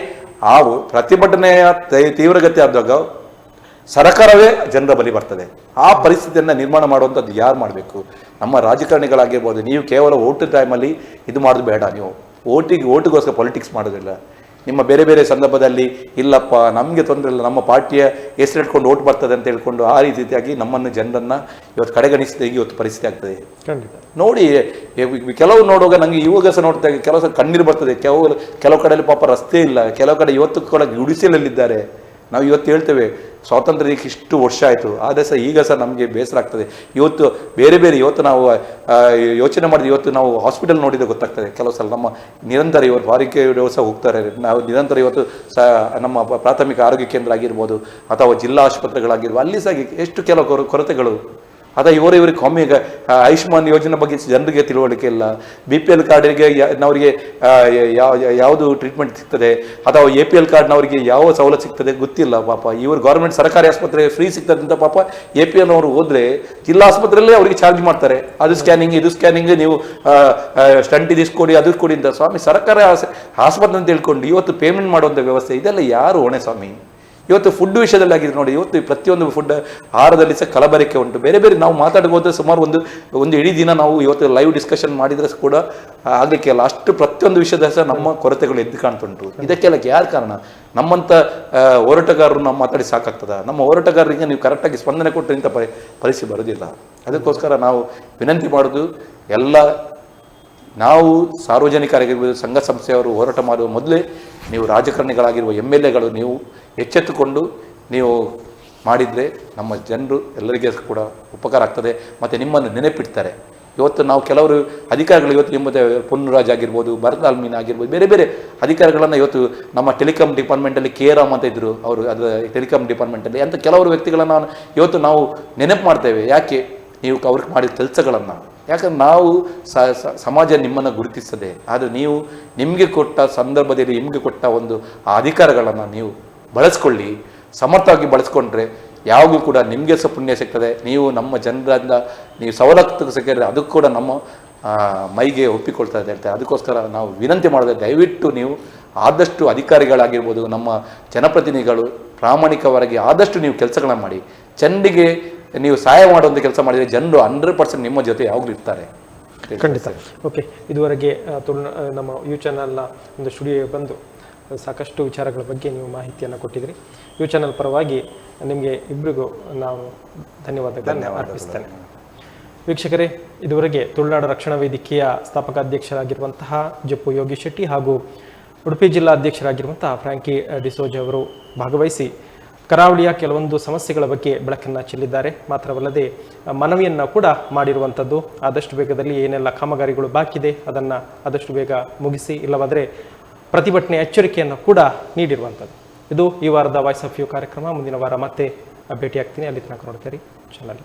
ಆ ಪ್ರತಿಭಟನೆಯ ತೀವ್ರಗತಿ ಆದಾಗ ಸರ್ಕಾರವೇ ಜನರ ಬಳಿ ಬರ್ತದೆ. ಆ ಪರಿಸ್ಥಿತಿಯನ್ನು ನಿರ್ಮಾಣ ಮಾಡುವಂಥದ್ದು ಯಾರು ಮಾಡಬೇಕು? ನಮ್ಮ ರಾಜಕಾರಣಿಗಳಾಗಿರ್ಬೋದು. ನೀವು ಕೇವಲ ಓಟ್ ಟೈಮಲ್ಲಿ ಇದು ಮಾಡೋದು ಬೇಡ. ನೀವು ಓಟಿಗೋಸ್ಕರ ಪೊಲಿಟಿಕ್ಸ್ ಮಾಡೋದಿಲ್ಲ. ನಿಮ್ಮ ಬೇರೆ ಬೇರೆ ಸಂದರ್ಭದಲ್ಲಿ ಇಲ್ಲಪ್ಪ ನಮಗೆ ತೊಂದರೆ ಇಲ್ಲ, ನಮ್ಮ ಪಾರ್ಟಿಯ ಹೆಸರು ಇಟ್ಕೊಂಡು ಓಟ್ ಬರ್ತದೆ ಅಂತ ಹೇಳ್ಕೊಂಡು ಆ ರೀತಿಯಾಗಿ ನಮ್ಮನ್ನು ಜನರನ್ನು ಇವತ್ತು ಕಡೆಗಣಿಸಿದ ಇವತ್ತು ಪರಿಸ್ಥಿತಿ ಆಗ್ತದೆ. ನೋಡಿ, ಕೆಲವು ನೋಡುವಾಗ ನನಗೆ ಇವಾಗ ಸಹ ನೋಡ್ತಾ ಕೆಲವು ಸಹ ಕಣ್ಣೀರು ಬರ್ತದೆ. ಕೆಲವು ಕಡೆಯಲ್ಲಿ ಪಾಪ ರಸ್ತೆ ಇಲ್ಲ, ಕೆಲವು ಕಡೆ ಇವತ್ತು ಕೂಡ ಗುಡಿಸಲಲ್ಲಿದ್ದಾರೆ. ನಾವು ಇವತ್ತು ಹೇಳ್ತೇವೆ ಸ್ವಾತಂತ್ರ್ಯಕ್ಕೆ ಇಷ್ಟು ವರ್ಷ ಆಯಿತು, ಆದರೆ ಸಹ ಈಗ ಸಹ ನಮಗೆ ಬೇಸರ ಆಗ್ತದೆ. ಇವತ್ತು ಬೇರೆ ಬೇರೆ ಇವತ್ತು ನಾವು ಯೋಚನೆ ಮಾಡಿದ್ರೆ ಇವತ್ತು ನಾವು ಹಾಸ್ಪಿಟಲ್ ನೋಡಿದರೆ ಗೊತ್ತಾಗ್ತದೆ. ಕೆಲವು ಸಲ ನಮ್ಮ ನಿರಂತರ ಇವತ್ತು ಆರೋಗ್ಯ ಸಹ ಹೋಗ್ತಾರೆ, ನಾವು ನಿರಂತರ ಇವತ್ತು ನಮ್ಮ ಪ್ರಾಥಮಿಕ ಆರೋಗ್ಯ ಕೇಂದ್ರ ಆಗಿರ್ಬೋದು ಅಥವಾ ಜಿಲ್ಲಾ ಆಸ್ಪತ್ರೆಗಳಾಗಿರ್ಬೋದು, ಅಲ್ಲಿ ಸಹ ಎಷ್ಟು ಕೆಲವು ಕೊರತೆಗಳು. ಅಥವಾ ಇವರಿಗೆ ಒಮ್ಮೆ ಆಯುಷ್ಮಾನ್ ಯೋಜನೆ ಬಗ್ಗೆ ಜನರಿಗೆ ತಿಳುವಳಿಕೆ ಇಲ್ಲ. BPL ಕಾರ್ಡಿಗೆ ನವರಿಗೆ ಯಾವುದು ಟ್ರೀಟ್ಮೆಂಟ್ ಸಿಗ್ತದೆ ಅಥವಾ APL ಕಾರ್ಡ್ನವರಿಗೆ ಯಾವ ಸವಲತ್ತು ಸಿಗ್ತದೆ ಗೊತ್ತಿಲ್ಲ ಪಾಪ. ಇವರು ಗೌರ್ಮೆಂಟ್ ಸರ್ಕಾರಿ ಆಸ್ಪತ್ರೆ ಫ್ರೀ ಸಿಗ್ತದೆ ಅಂತ ಪಾಪ APL ಅವರು ಹೋದ್ರೆ ಜಿಲ್ಲಾ ಆಸ್ಪತ್ರೆಯಲ್ಲೇ ಅವರಿಗೆ ಚಾರ್ಜ್ ಮಾಡ್ತಾರೆ. ಅದು ಸ್ಕ್ಯಾನಿಂಗ್ ಇದು ಸ್ಕ್ಯಾನಿಂಗ್, ನೀವು ಸ್ಟಂಟ್ ಇದಿಸ್ಕೊಡಿ ಅದು ಕೊಡಿ ಅಂತ. ಸ್ವಾಮಿ, ಸರ್ಕಾರ ಆಸ್ಪತ್ರೆ ಅಂತ ಹೇಳ್ಕೊಂಡು ಇವತ್ತು ಪೇಮೆಂಟ್ ಮಾಡುವಂಥ ವ್ಯವಸ್ಥೆ ಇದೆಲ್ಲ ಯಾರು ಹೊಣೆ ಸ್ವಾಮಿ? ಇವತ್ತು ಫುಡ್ ವಿಷಯದಲ್ಲಿ ಆಗಿದೆ ನೋಡಿ, ಇವತ್ತು ಪ್ರತಿಯೊಂದು ಫುಡ್ ಆಹಾರದಲ್ಲಿ ಸಹ ಕಲಬೆರಕೆ ಉಂಟು. ಬೇರೆ ಬೇರೆ ನಾವು ಮಾತಾಡ್ಬೋದು ಸುಮಾರು ಒಂದು ಇಡೀ ದಿನ ನಾವು ಇವತ್ತು ಲೈವ್ ಡಿಸ್ಕಷನ್ ಮಾಡಿದ್ರೆ ಕೂಡ ಆಗಲಿಕ್ಕೆ ಅಲ್ಲ, ಅಷ್ಟು ಪ್ರತಿಯೊಂದು ವಿಷಯದ ಸಹ ನಮ್ಮ ಕೊರತೆಗಳು ಎದ್ದು ಕಾಣ್ತುಂಟು. ಇದಕ್ಕೆಲ್ಲ ಯಾರು ಕಾರಣ? ನಮ್ಮಂಥ ಹೋರಾಟಗಾರರು ನಾವು ಮಾತಾಡಿ ಸಾಕಾಗ್ತದ? ನಮ್ಮ ಹೋರಾಟಗಾರರಿಗೆ ನೀವು ಕರೆಕ್ಟಾಗಿ ಸ್ಪಂದನೆ ಕೊಟ್ಟರೆ ಇಂಥ ಪರಿಸ್ಥಿತಿ ಬರೋದಿಲ್ಲ. ಅದಕ್ಕೋಸ್ಕರ ನಾವು ವಿನಂತಿ ಮಾಡೋದು, ಎಲ್ಲ ನಾವು ಸಾರ್ವಜನಿಕರಾಗಿರ್ಬೋದು, ಸಂಘ ಸಂಸ್ಥೆಯವರು ಹೋರಾಟ ಮಾಡುವ ಮೊದಲೇ ನೀವು ರಾಜಕಾರಣಿಗಳಾಗಿರುವ MLAಗಳು ನೀವು ಎಚ್ಚೆತ್ತುಕೊಂಡು ನೀವು ಮಾಡಿದರೆ ನಮ್ಮ ಜನರು ಎಲ್ಲರಿಗೆ ಕೂಡ ಉಪಕಾರ ಆಗ್ತದೆ ಮತ್ತು ನಿಮ್ಮನ್ನು ನೆನಪಿಡ್ತಾರೆ. ಇವತ್ತು ನಾವು ಕೆಲವರು ಅಧಿಕಾರಿಗಳು ಇವತ್ತು ನಿಮ್ಮದೇ ಪೊನ್ನುರಾಜ್ ಆಗಿರ್ಬೋದು, ಭರತ್ ಆಲ್ಮೀನ್ ಆಗಿರ್ಬೋದು, ಬೇರೆ ಬೇರೆ ಅಧಿಕಾರಿಗಳನ್ನು ಇವತ್ತು ನಮ್ಮ ಟೆಲಿಕಾಂ ಡಿಪಾರ್ಟ್ಮೆಂಟಲ್ಲಿ KRAM ಅಂತ ಇದ್ದರು, ಅವರು ಅದು ಟೆಲಿಕಾಂ ಡಿಪಾರ್ಟ್ಮೆಂಟಲ್ಲಿ ಅಂತ ಕೆಲವರು ವ್ಯಕ್ತಿಗಳನ್ನು ಇವತ್ತು ನಾವು ನೆನಪು ಮಾಡ್ತೇವೆ. ಯಾಕೆ? ನೀವು ಅವ್ರಿಗೆ ಮಾಡಿದ ಕೆಲಸಗಳನ್ನು. ಯಾಕಂದ್ರೆ ನಾವು ಸಮಾಜ ನಿಮ್ಮನ್ನು ಗುರುತಿಸ್ತದೆ, ಆದರೆ ನೀವು ನಿಮಗೆ ಕೊಟ್ಟ ಸಂದರ್ಭದಲ್ಲಿ ನಿಮಗೆ ಕೊಟ್ಟ ಒಂದು ಆ ಅಧಿಕಾರಗಳನ್ನು ನೀವು ಬಳಸ್ಕೊಳ್ಳಿ. ಸಮರ್ಥವಾಗಿ ಬಳಸ್ಕೊಂಡ್ರೆ ಯಾವಾಗೂ ಕೂಡ ನಿಮಗೆ ಸಹ ಪುಣ್ಯ ಸಿಗ್ತದೆ. ನೀವು ನಮ್ಮ ಜನರಿಂದ ನೀವು ಸವಲತ್ತು ಸಿಕ್ಕಿದ್ರೆ ಅದು ಕೂಡ ನಮ್ಮ ಮೈಗೆ ಒಪ್ಪಿಕೊಳ್ತಾ ಇದೆ ಹೇಳ್ತಾರೆ. ಅದಕ್ಕೋಸ್ಕರ ನಾವು ವಿನಂತಿ ಮಾಡಿದ್ರೆ ದಯವಿಟ್ಟು ನೀವು ಆದಷ್ಟು ಅಧಿಕಾರಿಗಳಾಗಿರ್ಬೋದು, ನಮ್ಮ ಜನಪ್ರತಿನಿಧಿಗಳು ಪ್ರಾಮಾಣಿಕವಾಗಿ ಆದಷ್ಟು ನೀವು ಕೆಲಸಗಳನ್ನ ಮಾಡಿ. ಜನರಿಗೆ ನೀವು ಸಹಾಯ ಮಾಡುವಂಥ ಕೆಲಸ ಮಾಡಿದರೆ ಜನರು 100% ನಿಮ್ಮ ಜೊತೆ ಯಾವಾಗಲೂ ಇರ್ತಾರೆ. ಖಂಡಿತ. ಓಕೆ, ಇದುವರೆಗೆ ನಮ್ಮ ಯು ಚಾನಲ್ನ ಒಂದು ಸ್ಟುಡಿಯೋಗೆ ಬಂದು ಸಾಕಷ್ಟು ವಿಚಾರಗಳ ಬಗ್ಗೆ ನೀವು ಮಾಹಿತಿಯನ್ನು ಕೊಟ್ಟಿದ್ರಿ. ಯು ಚಾನಲ್ ಪರವಾಗಿ ನಿಮಗೆ ಇಬ್ಬರಿಗೂ ನಾನು ಧನ್ಯವಾದಗಳನ್ನು ಅರ್ಪಿಸ್ತೇನೆ. ವೀಕ್ಷಕರೇ, ಇದುವರೆಗೆ ತುಳುನಾಡು ರಕ್ಷಣಾ ವೇದಿಕೆಯ ಸ್ಥಾಪಕ ಅಧ್ಯಕ್ಷರಾಗಿರುವಂತಹ ಜಪ್ಪು ಯೋಗಿ ಶೆಟ್ಟಿ ಹಾಗೂ ಉಡುಪಿ ಜಿಲ್ಲಾ ಅಧ್ಯಕ್ಷರಾಗಿರುವಂತಹ ಫ್ರಾಂಕಿ ಡಿಸೋಜ್ ಅವರು ಭಾಗವಹಿಸಿ ಕರಾವಳಿಯ ಕೆಲವೊಂದು ಸಮಸ್ಯೆಗಳ ಬಗ್ಗೆ ಬೆಳಕನ್ನು ಚೆಲ್ಲಿದ್ದಾರೆ. ಮಾತ್ರವಲ್ಲದೆ ಮನವಿಯನ್ನು ಕೂಡ ಮಾಡಿರುವಂಥದ್ದು. ಆದಷ್ಟು ಬೇಗದಲ್ಲಿ ಏನೆಲ್ಲ ಕಾಮಗಾರಿಗಳು ಬಾಕಿ ಇದೆ ಅದನ್ನು ಆದಷ್ಟು ಬೇಗ ಮುಗಿಸಿ, ಇಲ್ಲವಾದರೆ ಪ್ರತಿಭಟನೆ ಎಚ್ಚರಿಕೆಯನ್ನು ಕೂಡ ನೀಡಿರುವಂಥದ್ದು. ಇದು ಈ ವಾರದ ವಾಯ್ಸ್ ಆಫ್ ಯು ಕಾರ್ಯಕ್ರಮ. ಮುಂದಿನ ವಾರ ಮತ್ತೆ ಭೇಟಿಯಾಗ್ತೀನಿ. ಅಲ್ಲಿ ತನಕ ನೋಡ್ತೀರಿ ಚಾನಲ್.